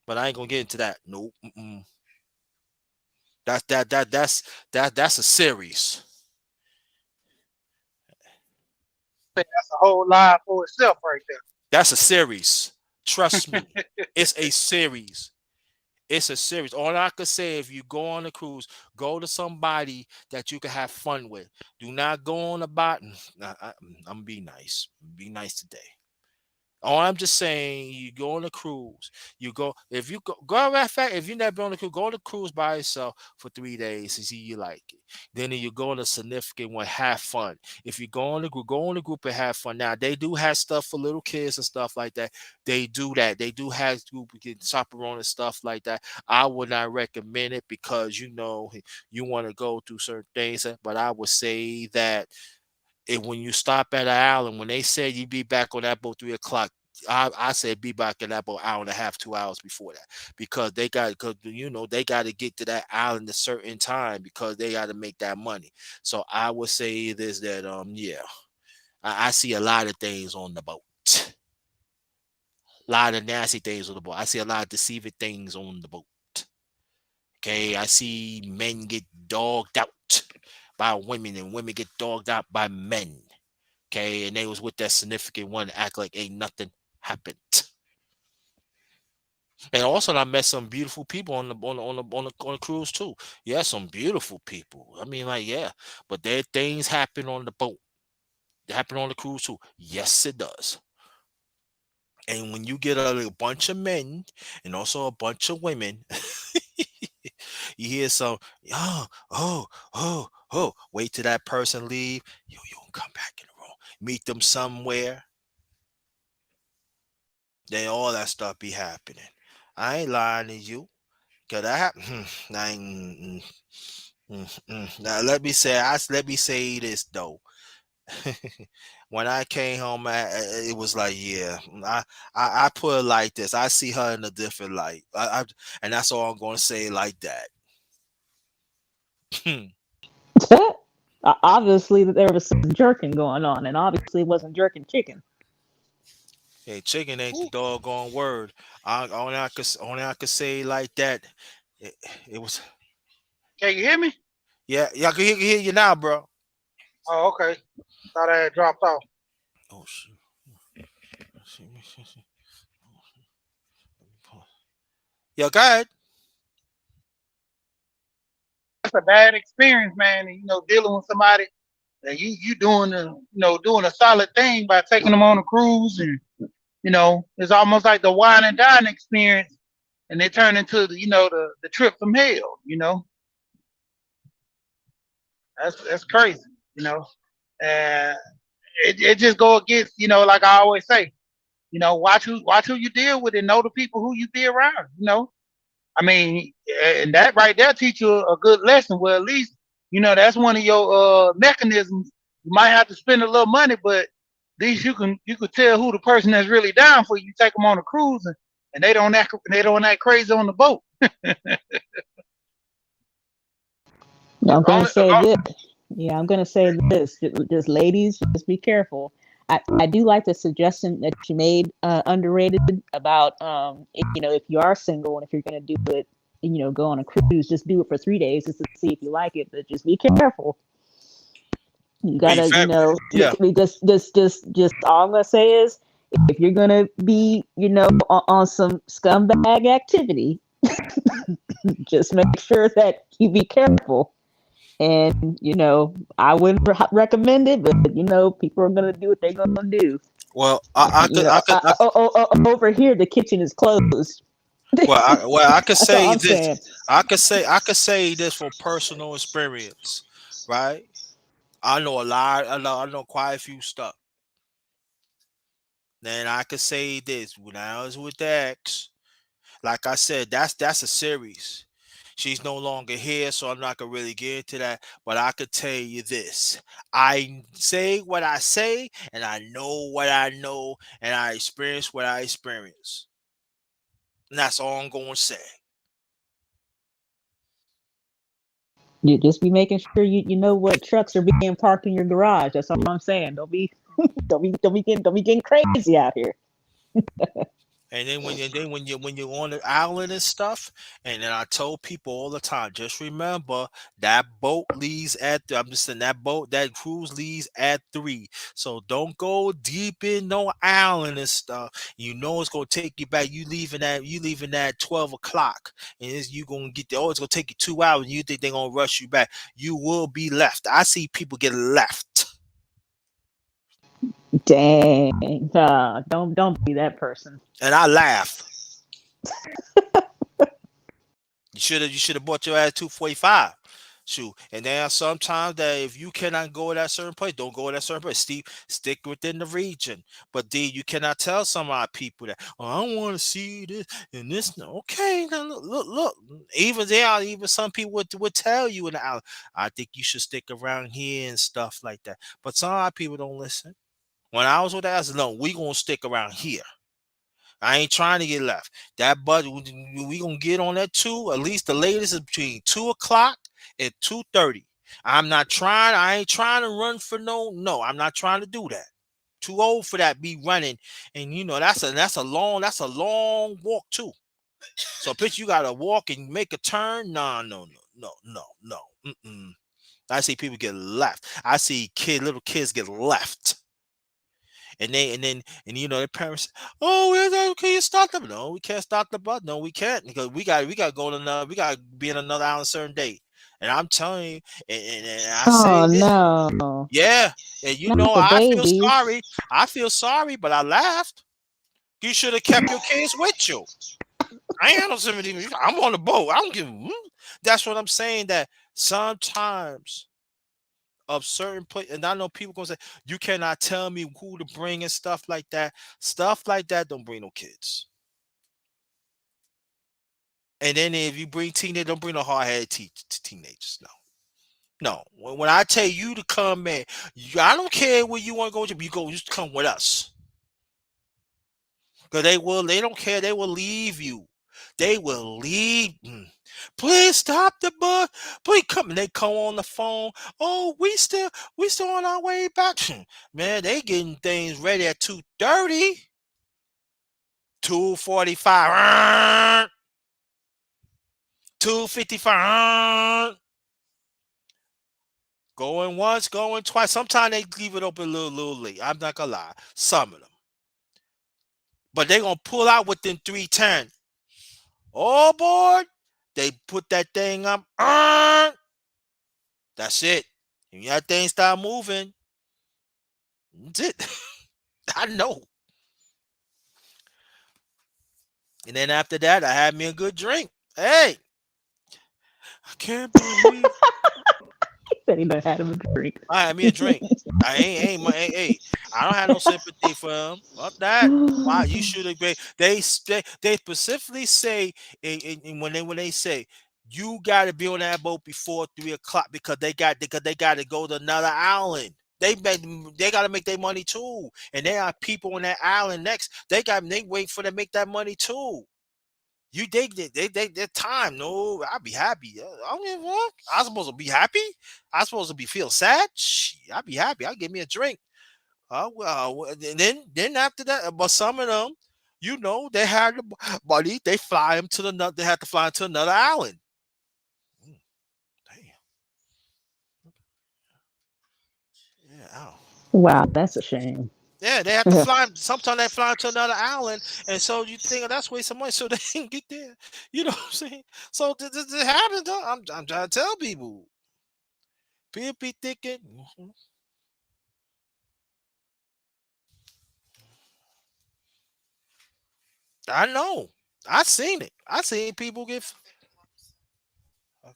But I ain't gonna get into that. Nope. Mm-mm. That's a series. That's a whole lie for itself right That's a series. Trust me. It's a series. It's a series. All I could say, if you go on a cruise, go to somebody that you can have fun with. Do not go on a bot. I'm gonna be nice. Be nice today. All I'm just saying, you go on a cruise. You go if you go. Matter of fact, if you never been on a cruise, go on a cruise by yourself for 3 days and see you like it. Then you go on a significant one, have fun. If you go on a group and have fun. Now they do have stuff for little kids and stuff like that. They do that. They do have group chaperone and stuff like that. I would not recommend it because you want to go through certain things. But I would say that when you stop at an island, when they said you'd be back on that boat 3 o'clock, I said be back in that boat hour and a half, 2 hours before that, because they got to get to that island a certain time because they got to make that money. So I would say this that yeah, I see a lot of things on the boat, a lot of nasty things on the boat. I see a lot of deceiving things on the boat. Okay, I see men get dogged out by women and women get dogged out by men. Okay, and they was with that significant one, act like ain't nothing happened. And also, I met some beautiful people on the cruise too. Yeah, some beautiful people. I mean, like, yeah, but there things happen on the boat. They happen on the cruise too. Yes, it does. And when you get a little bunch of men and also a bunch of women, you hear some, oh, oh, wait till that person leave. You don't come back in the room. Meet them somewhere. Then all that stuff be happening. I ain't lying to you. Cause that happen. I ain't, Now let me say this though. When I came home, it was like, yeah, I put it like this. I see her in a different light. And that's all I'm gonna say like that. Obviously, there was some jerking going on, and obviously, it wasn't jerking chicken. Hey, chicken ain't the Ooh, doggone word. Only I could say like that. It, it was, can you hear me? yeah, I can hear you now, bro. Oh, okay. Thought I had dropped off. Oh shoot. Yo, go ahead. That's a bad experience, man. And, dealing with somebody that you doing doing a solid thing by taking them on a cruise, and it's almost like the wine and dine experience, and they turn into the trip from hell. That's crazy. You know, and it just go against like I always say, watch who you deal with and know the people who you be around. I mean, and that right there teach you a good lesson. Well, at least that's one of your mechanisms. You might have to spend a little money, but at least you could tell who the person that's really down for you. Take them on a cruise, and they don't act crazy on the boat. I'm gonna Only, say this. Yeah, I'm gonna say this. Just ladies, just be careful. I do like the suggestion that you made, underrated, about if you are single and if you're gonna do it, go on a cruise, just do it for 3 days just to see if you like it. But just be careful. You Be gotta, fair. Yeah. just all I'm gonna say is, if you're gonna be, on some scumbag activity, just make sure that you be careful. And I wouldn't recommend it, but people are gonna do what they're gonna do. Well, And, over here the kitchen is closed. I could That's all say I'm this. saying. I could say this from personal experience, right? I know a lot. I know quite a few stuff. Then I could say this when I was with the ex. Like I said, that's a series. She's no longer here, so I'm not gonna really get into that. But I could tell you this: I say what I say, and I know what I know, and I experience what I experience. And that's all I'm gonna say. You just be making sure you know what trucks are being parked in your garage. That's all I'm saying. Don't be getting crazy out here. And then when you're on the island and stuff, and then I told people all the time, just remember that boat leaves at I'm just saying that cruise leaves at 3. So don't go deep in no island and stuff. You know it's gonna take you back. You leaving at 12 o'clock, and you gonna get there. Oh, it's gonna take you 2 hours. And you think they're gonna rush you back? You will be left. I see people get left, Dang. Don't be that person. and I laugh. You should have bought your ass 245. Shoot. And then sometimes that if you cannot go to that certain place, don't go to that certain place. Stick within the region. But then you cannot tell some of our people that, oh, I want to see this and this. No, okay, now look. Even some people would tell you in the out. I think you should stick around here and stuff like that. But some of our people don't listen. When I was with that, I said, no, we gonna stick around here. I ain't trying to get left. That budget, we gonna get on that 2. At least the latest is between 2 o'clock and 2:30. I'm not trying. I ain't trying to run for no. I'm not trying to do that. Too old for that. Be running, and that's a long walk too. So, bitch, you gotta walk and make a turn. Nah, no. Mm-mm. I see people get left. I see little kids get left. And their parents, oh, can you start the? No, we can't start the bus. No, we can't because we got to go to another. We got to be in another island a certain date. And I'm telling you, and I say Oh this, no, yeah, and not the I feel babies. sorry. I feel sorry, but I laughed. You should have kept your kids with you. I ain't had no sympathy. I'm on the boat. I don't give. That's what I'm saying. That sometimes of certain place, and I know people gonna say you cannot tell me who to bring and stuff like that. Stuff like that don't bring no kids. And then if you bring teenagers, don't bring no hard headed teenagers. No, no. When I tell you to come in, I don't care where you want to go. You go, just come with us. Because they will. They don't care. They will leave you. They will leave. Please stop the bus. Please come. And they come on the phone. Oh, we still on our way back. Man, they getting things ready at 2:30, 2:45, 2:55. Going once, going twice. Sometimes they leave it open a little late. I'm not gonna lie. Some of them, but they gonna pull out within 3:10. Oh boy, they put that thing up. That's it. And that thing start moving. That's it. I know. And then after that, I had me a good drink. Hey, I can't believe He said he done had him a drink. I had me a drink. I hey, I don't have no sympathy for him. Fuck that. Why you should have been? They specifically say when they say you got to be on that boat before 3 o'clock because they got to go to another island. They got to make their money too, and there are people on that island next. They wait for them to make that money too. You their time. No, I'd be happy. I don't give a fuck. I'm supposed to be happy. I'm supposed to be feel sad. Shit, I'd be happy. I'll give me a drink. And then after that, but some of them, they had the money. They fly them to They had to fly to another island. Mm, damn. Yeah. Ow. Wow, that's a shame. Yeah, they have to fly. Sometimes they fly to another island, and so you think that's waste of money, so they can get there. You know what I'm saying? So this happens. Though. I'm trying to tell people. People be thinking. I know. I seen it. I seen people get. Okay.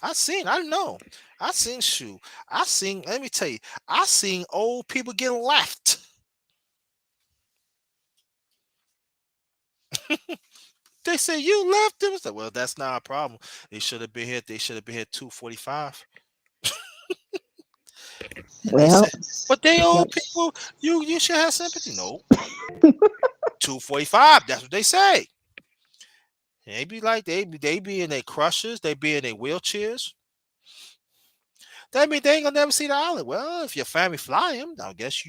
I seen. I know. I seen shoe. I seen. Let me tell you. I seen old people get left. They say you left them. I said, well, that's not a problem. They should have been here. They should have been here 2:45. And they Well, said, but they yep. old people. You should have sympathy. No, 2:45. That's what they say. They be like they be in their crushes. They be in their wheelchairs. That mean they ain't gonna never see the island. Well, if your family fly them, I guess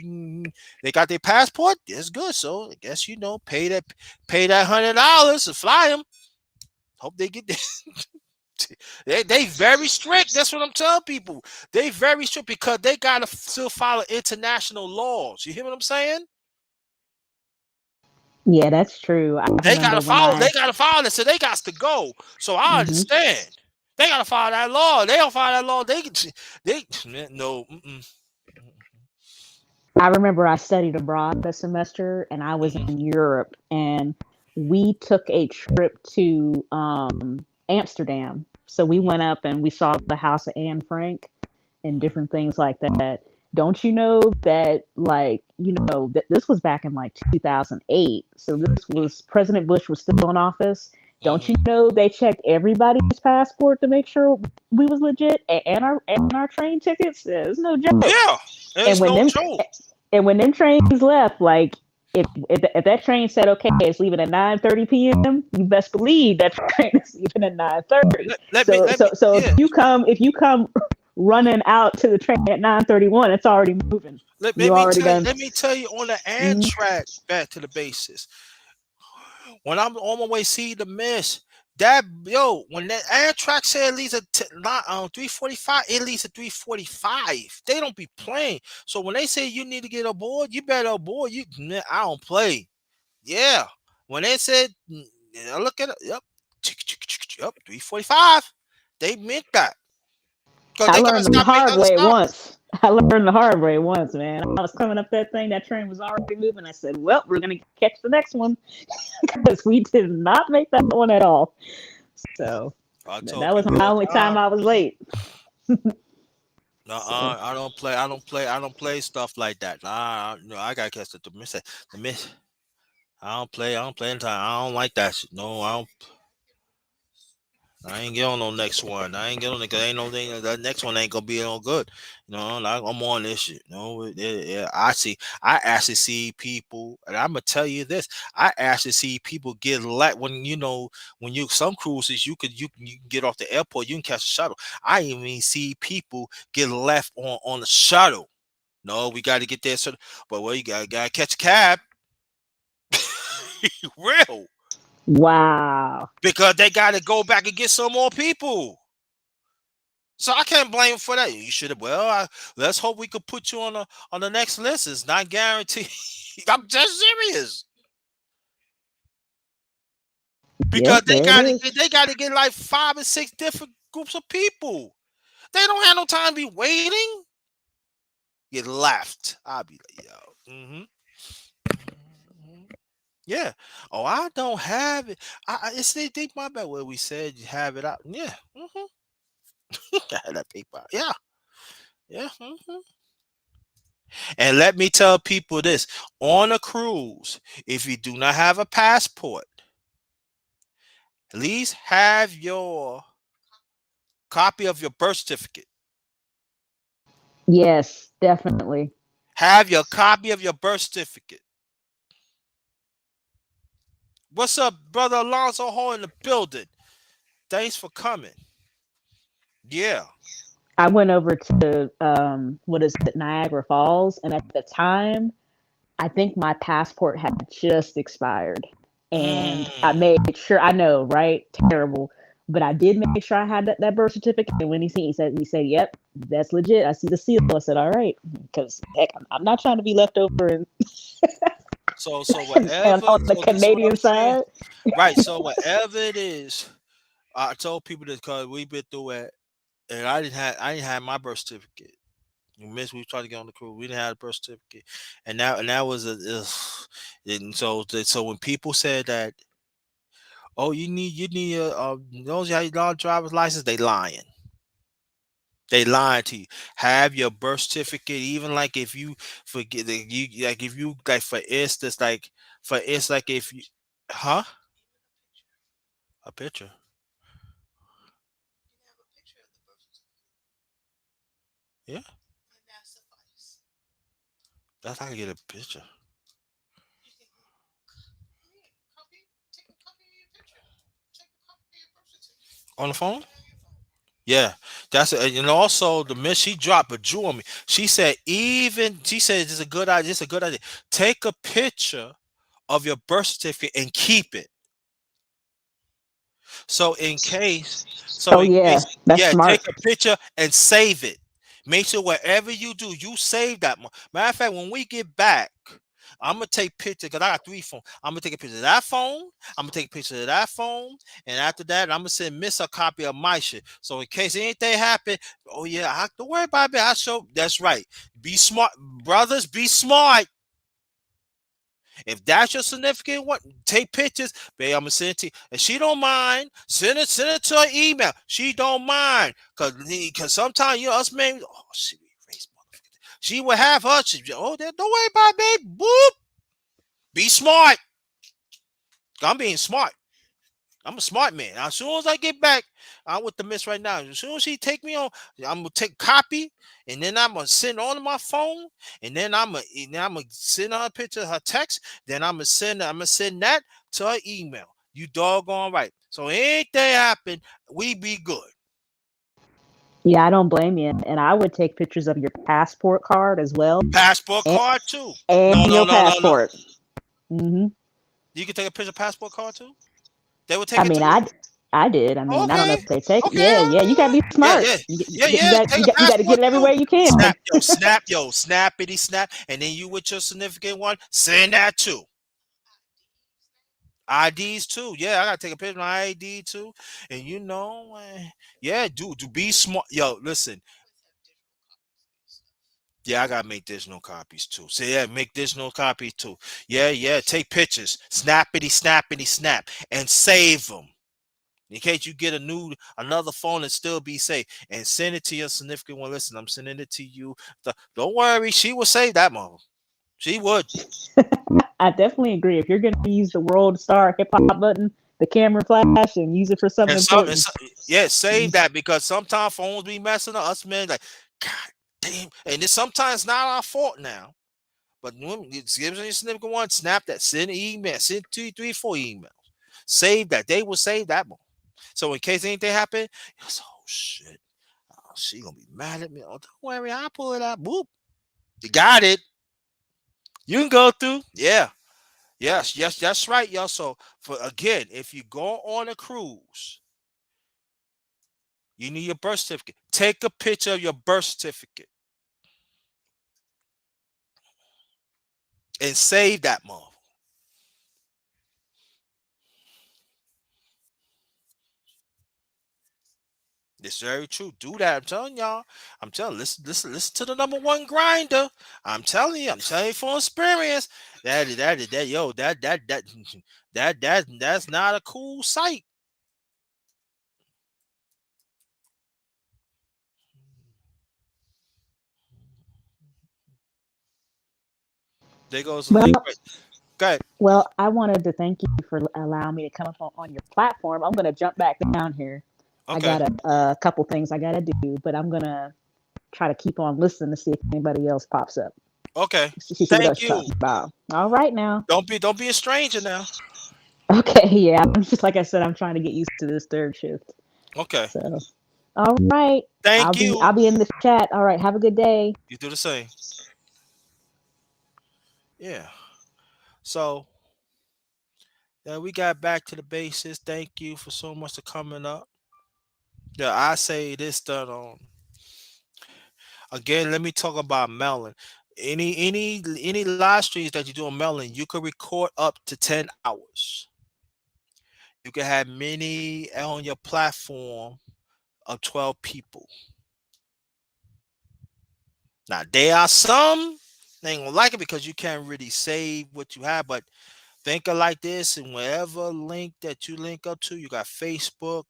they got their passport. It's good. So I guess pay that $100 to fly them. Hope they get there. They very strict. That's what I'm telling people. They very strict because they gotta still follow international laws. You hear what I'm saying? Yeah, that's true. I They remember gotta when follow. I. They gotta follow this. So they got to go. So I Hmm. understand. They gotta follow that law. They don't follow that law. They no. I remember I studied abroad this semester, and I was Mm-mm, in Europe, and we took a trip to Amsterdam. So we mm-mm, went up and we saw the house of Anne Frank and different things like that. Don't you know that, like, that this was back in like 2008? So this was President Bush was still in office. Don't you mm-mm. know they checked everybody's passport to make sure we was legit, and our train tickets? There's no joke. Yeah, And it's when no them joke. and when them trains left, like if that train said okay, it's leaving at 9:30 p.m., you best believe that train is leaving at 9:30. So if Yeah. you come running out to the train at 9:31, it's already moving. You already done. Let me tell you on the Mhm. Amtrak back to the basis. When I'm on my way see the miss, That yo, when that Amtrak said it leaves at 3:45, it leaves at 3:45. They don't be playing. So when they say you need to get aboard, you better aboard. I don't play. Yeah. When they said, I look at it. Yep. Yep. 3:45. They meant that because I they gotta learned the stop making hard other way stops. once. I learned the hard way once, man. I was coming up that thing, that train was already moving. I said, well, we're going to catch the next one because we did not make that one at all. So I told that was people my all only the time. time I was late. So, I don't play. I don't play. I don't play stuff like that. No, I gotta catch the miss. The miss. I don't play. I don't play in time. I don't like that shit. No, I don't. I ain't get on no next one. I ain't get on it 'cause ain't no thing. That next one ain't gonna be no good. Like I'm on this shit. No, yeah. I see. I actually see people, and I'm gonna tell you this. I actually see people get let when when you some cruises you can get off the airport. You can catch a shuttle. I even see people get left on the shuttle. No, we got to get there. So, but well, you gotta catch a cab. Real wow. because they got to go back and get some more people. So I can't blame him for that. You should have. Well, let's hope we could put you on the next list. It's not guaranteed. I'm just serious because Yep, there it is. they got to get like 5 or 6 different groups of people. They don't have no time to be waiting. You left. I'll be like, yo. Yeah. Oh, I don't have it. It's they think my bad. Where we said you have it out. Yeah. I had that paper. Yeah. Yeah. And let me tell people this: on a cruise, if you do not have a passport, at least have your copy of your birth certificate. Yes, definitely. Have your copy of your birth certificate. What's up, brother Alonzo Hall in the building? Thanks for coming. Yeah. I went over to what is it, Niagara Falls, and at the time, I think my passport had just expired, and I Mm. made sure. I know, right? Terrible, but I did make sure I had that birth certificate. And when he said, "Yep, that's legit." I see the seal. I said, "All right," because heck, I'm not trying to be left over So and whatever. on the So this is what I'm Canadian saying. side. Right. So whatever it is, I told people this because we've been through it, and I didn't have my birth certificate. You miss we tried to get on the crew. We didn't have a birth certificate, and that was a ugh. And so when people said that, oh, you need a those how you driver's license, they lying. They lying to you. Have your birth certificate, even like if you forget that you like if you like for instance like if you huh a picture. Yeah, that's how I can get a picture on the phone. Yeah, that's and also the miss she dropped a jewel on me. She said it's a good idea. It's a good idea. Take a picture of your birth certificate and keep it. So in case, so Oh in yeah, case, that's yeah, take smart. a picture and save it. Make sure whatever you do, you save that. Matter of fact, when we get back, I'm gonna take pictures because I got 3 phones. I'm gonna take a picture of that phone. I'm gonna take a picture of that phone, and after that, I'm gonna send Miss a copy of my shit. So in case anything happen, oh yeah, I have to worry about it. I show. That's right. Be smart, brothers. Be smart. If that's your significant one, take pictures, babe. I'm gonna send it to you. If she don't mind, send it to her email. She don't mind. Cause sometimes us men, oh shit, we erase motherfucker. She would have her, don't worry about it, babe. Boop. Be smart. I'm being smart. I'm a smart man. As soon as I get back, I'm with the miss right now. As soon as she take me on, I'm gonna take copy, and then I'm gonna send on my phone, and then I'm gonna send her a picture of her text. Then I'm gonna send that to her email. You doggone right. So anything happen, we be good. Yeah, I don't blame you. And I would take pictures of your passport card as well, Passport and, card too. No, and no, your no, no, no. passport. Hmm. You can take a picture of passport card too. They will take I it mean, too. I did. I mean, I don't know Okay, if they take it. okay, Yeah, yeah. You gotta be yeah, smart. yeah, yeah, You yeah. got Take you a got you got to get passport it too. everywhere you can. Snappity snap, and then you with your significant one, send that too. IDs too. Yeah, I gotta take a picture of my ID too. And yeah, do be smart. Yo, listen. Yeah, I gotta make digital copies too. So yeah, make digital copies too. Yeah, yeah. Take pictures, snappity, snappity, snap, and save them in case you get another phone and still be safe. And send it to your significant one. Listen, I'm sending it to you. Don't worry, she will save that mom. She would. I definitely agree. If you're gonna use the world star hip hop button, the camera flash, and use it for something And important, so, yeah, save that because sometimes phones be messing up. Us men like, God damn, and it's sometimes not our fault now. But when it gives your significant one, snap that, send an email, send two, three, four emails. Save that. They will save that one. So in case anything happen, it's oh shit. Oh, she gonna be mad at me. Oh, don't worry, I'll pull it out. Boop. You got it. You can go through. Yeah. Yes, yes, that's right, y'all. So for again, if you go on a cruise, you need your birth certificate. Take a picture of your birth certificate and save that mother. It's very true. Do that. I'm telling y'all. I'm telling. Listen to the number one grinder. I'm telling you from experience. Yo, that's not a cool sight. There goes the link. well, Right. Go ahead. I wanted to thank you for allowing me to come up on your platform. I'm gonna jump back down here. I Okay. got a couple things I gotta do, but I'm gonna try to keep on listening to see if anybody else pops up. Okay. See what Thank else you're you. talking about. All right now. Don't be a stranger now. Okay, yeah. I'm just like I said, I'm trying to get used to this third shift. Okay. So, all right. Thank I'll you. be in the chat. All right. Have a good day. You do the same. Yeah. So yeah, we got back to the basis. Thank you for so much for coming up. Yeah, I say this that again. Let me talk about melon. Any live streams that you do on melon, you could record up to 10 hours. You can have many on your platform of 12 people. Now there are some they ain't gonna like it because you can't really save what you have, but think of like this and wherever link that you link up to, you got Facebook,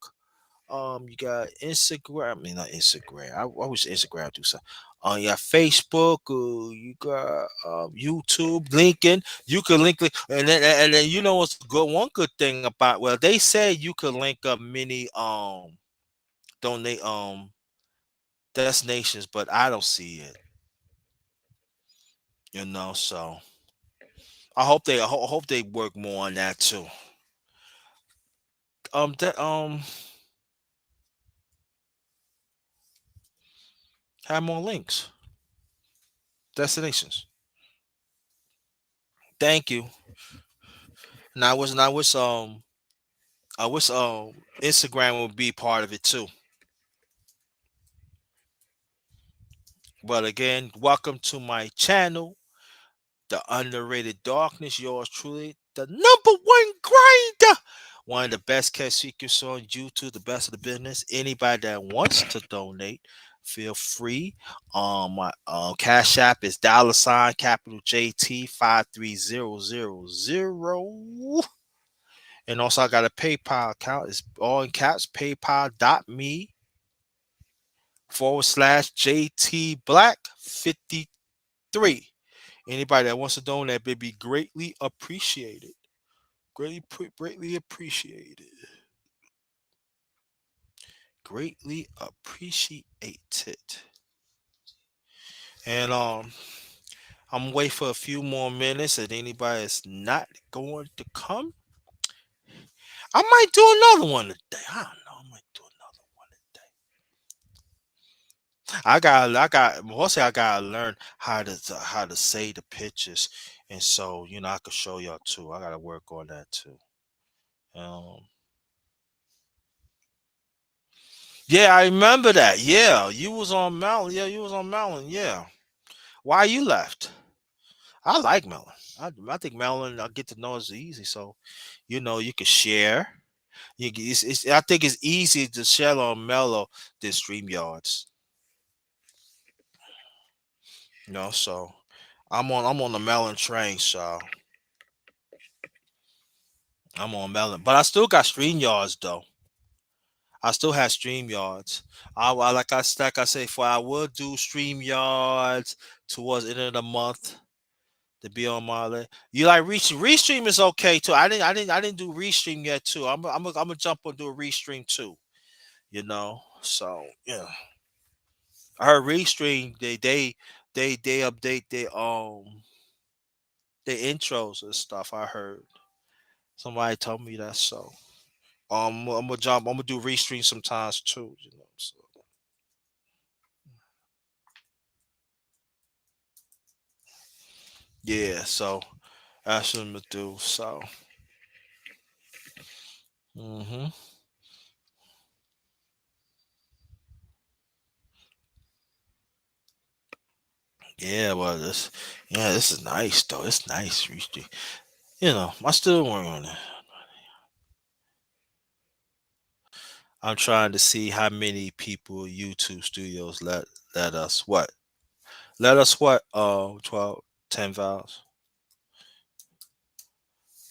you got Instagram. I mean, not Instagram. I wish Instagram do something. You got Facebook. You got YouTube, LinkedIn. You can and then you know what's good. One good thing about they say you could link up many donate destinations, but I don't see it. So I hope they work more on that too. That have more links, destinations. Thank you. And I wish Instagram would be part of it too. But again, welcome to my channel, The Underrated Darkness. Yours truly, the number one grinder. One of the best cash secrets on YouTube, the best of the business. Anybody that wants to donate, feel free. My cash app is $ capital JT 53000. And also I got a PayPal account. It's all in caps, paypal.me/JT Black 53. Anybody that wants to donate, baby, greatly appreciated. Greatly appreciated. Greatly appreciated. And I'm waiting for a few more minutes. And anybody is not going to come, I might do another one today. I don't know. I might do another one today. Mostly I gotta learn how to say the pictures, and so I could show y'all too. I gotta work on that too. Um, Yeah, I remember that. Yeah, you was on Melon. Yeah, you was on Melon. Yeah. Why you left? I like Melon. I think Melon, I get to know is easy. So, you can share. I think it's easy to share on Mellow than StreamYards. So I'm on the Melon train, so I'm on Melon. But I still got StreamYards though. I still have StreamYards. Like I say, for I will do StreamYards towards the end of the month to be on my list. You like Restream is okay too. I didn't do Restream yet too. I'm gonna jump on do a Restream too. So yeah. I heard Restream they update their intros and stuff. I heard somebody told me that. So I'm gonna do Restream sometimes too. So yeah. So that's what I'm gonna do. So hmm yeah. Well, this is nice though. It's nice Restream. I still working on it. I'm trying to see how many people YouTube Studios let us what? Let us what? 12, 10 vows.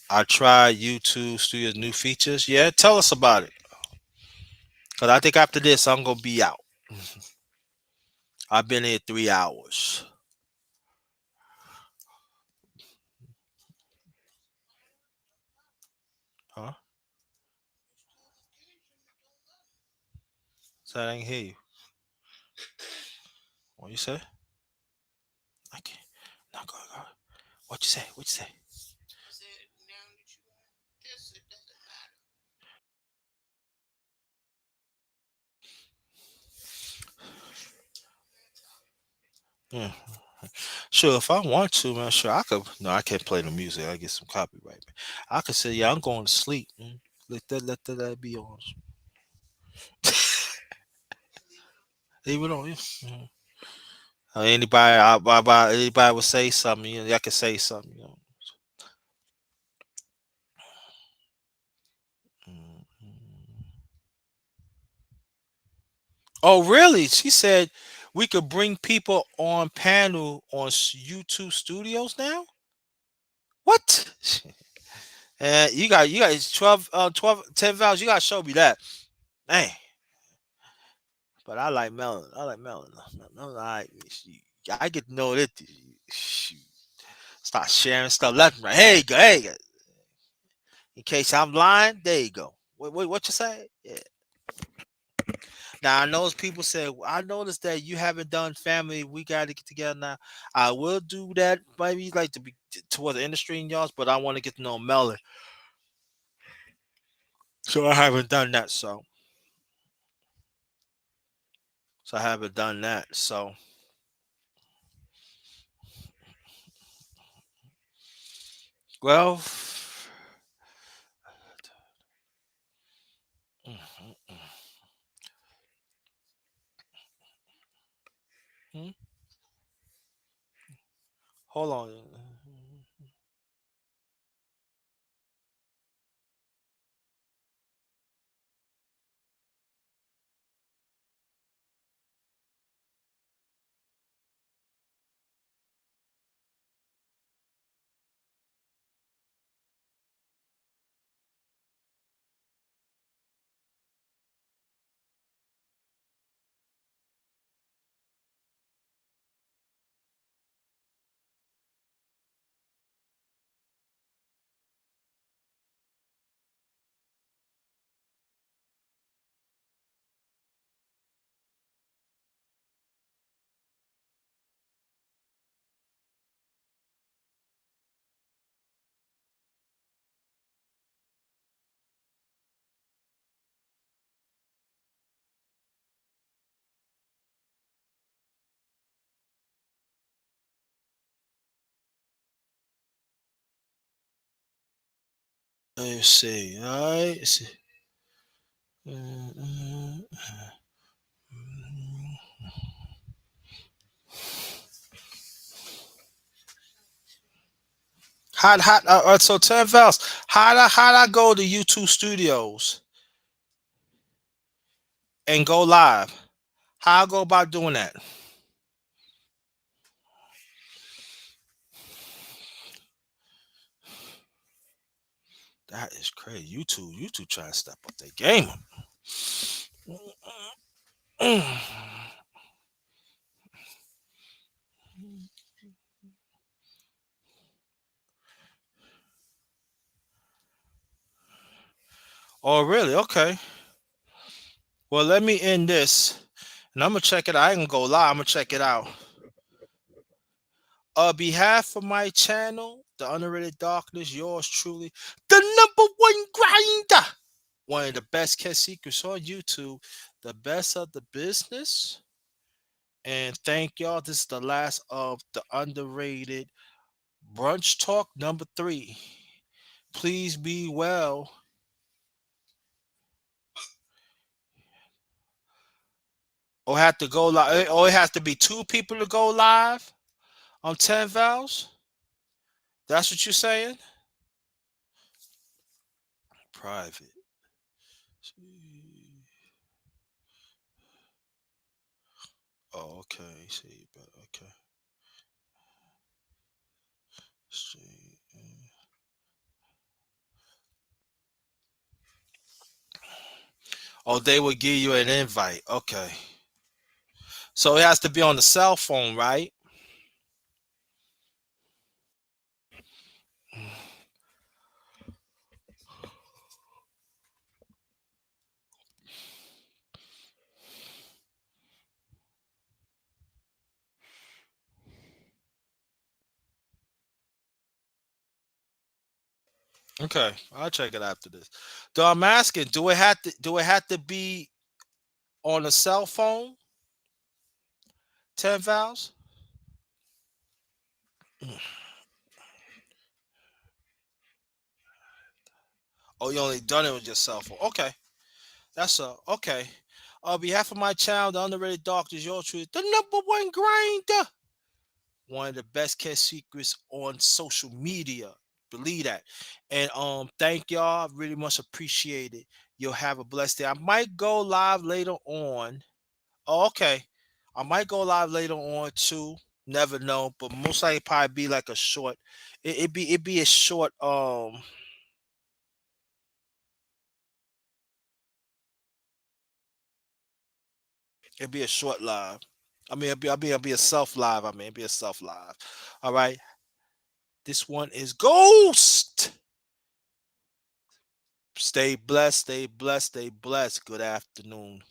I tried YouTube Studios new features. Yeah, tell us about it. Cause I think after this I'm gonna be out. I've been here 3 hours. Huh? So I didn't hear you. What you say? I can't. Not go. What you say? What you say? Yeah. Sure, if I want to, man, sure I could. No, I can't play the music. I get some copyright. Man. I could say, yeah, I'm going to sleep. Man. Let that be on. Leave it on. Yeah. Anybody would say something. Y'all can say something. Mm. Oh, really? She said we could bring people on panel on YouTube Studios now. What? And you got 12 10 vowels. You gotta show me that. Man. But I like Melon. I like Melon. Melon, I get to know that. Shoot. Start sharing stuff left and right. Hey, go. Hey, go. In case I'm lying, there you go. What you say? Yeah. Now I know people say I noticed that you haven't done family. We got to get together now. I will do that maybe like to be towards the industry in y'all, but I want to get to know Melon. So I haven't done that. So I haven't done that. So well, hmm, hold on. Let's see. All right. Let's see. So 10 Vals, how I go to YouTube Studios and go live? How I go about doing that? That is crazy. YouTube trying to step up their game. Oh, really? Okay. Well, let me end this, and I'm gonna check it out. I ain't gonna go live. I'm gonna check it out. Behalf of my channel, the Underrated Darkness, yours truly, the #1 grinder, one of the best kept secrets on YouTube, the best of the business. And thank y'all. This is the last of the Underrated Brunch Talk #3. Please be well. Or have to go live. Or it has to be two people to go live on 10 Vals. That's what you're saying? Private. Oh, okay. See, but okay. See. Oh, they would give you an invite. Okay. So it has to be on the cell phone, right? Okay. I'll check it after this. So I'm asking, do it have to be on a cell phone? 10 Vals? Oh, you only done it with your cell phone. Okay. That's okay. On behalf of my channel, the Underrated Doctors, your truth, the #1 grinder. One of the best kept secrets on social media. Believe that. And thank y'all. Really much appreciate it. You'll have a blessed day. I might go live later on. Oh, okay. I might go live later on too. Never know. But most likely probably be like a short. It'd be a short it'd be a short live. I mean it'll be a self live. I mean it'd be a self live. All right. This one is Ghost. Stay blessed, stay blessed, stay blessed. Good afternoon.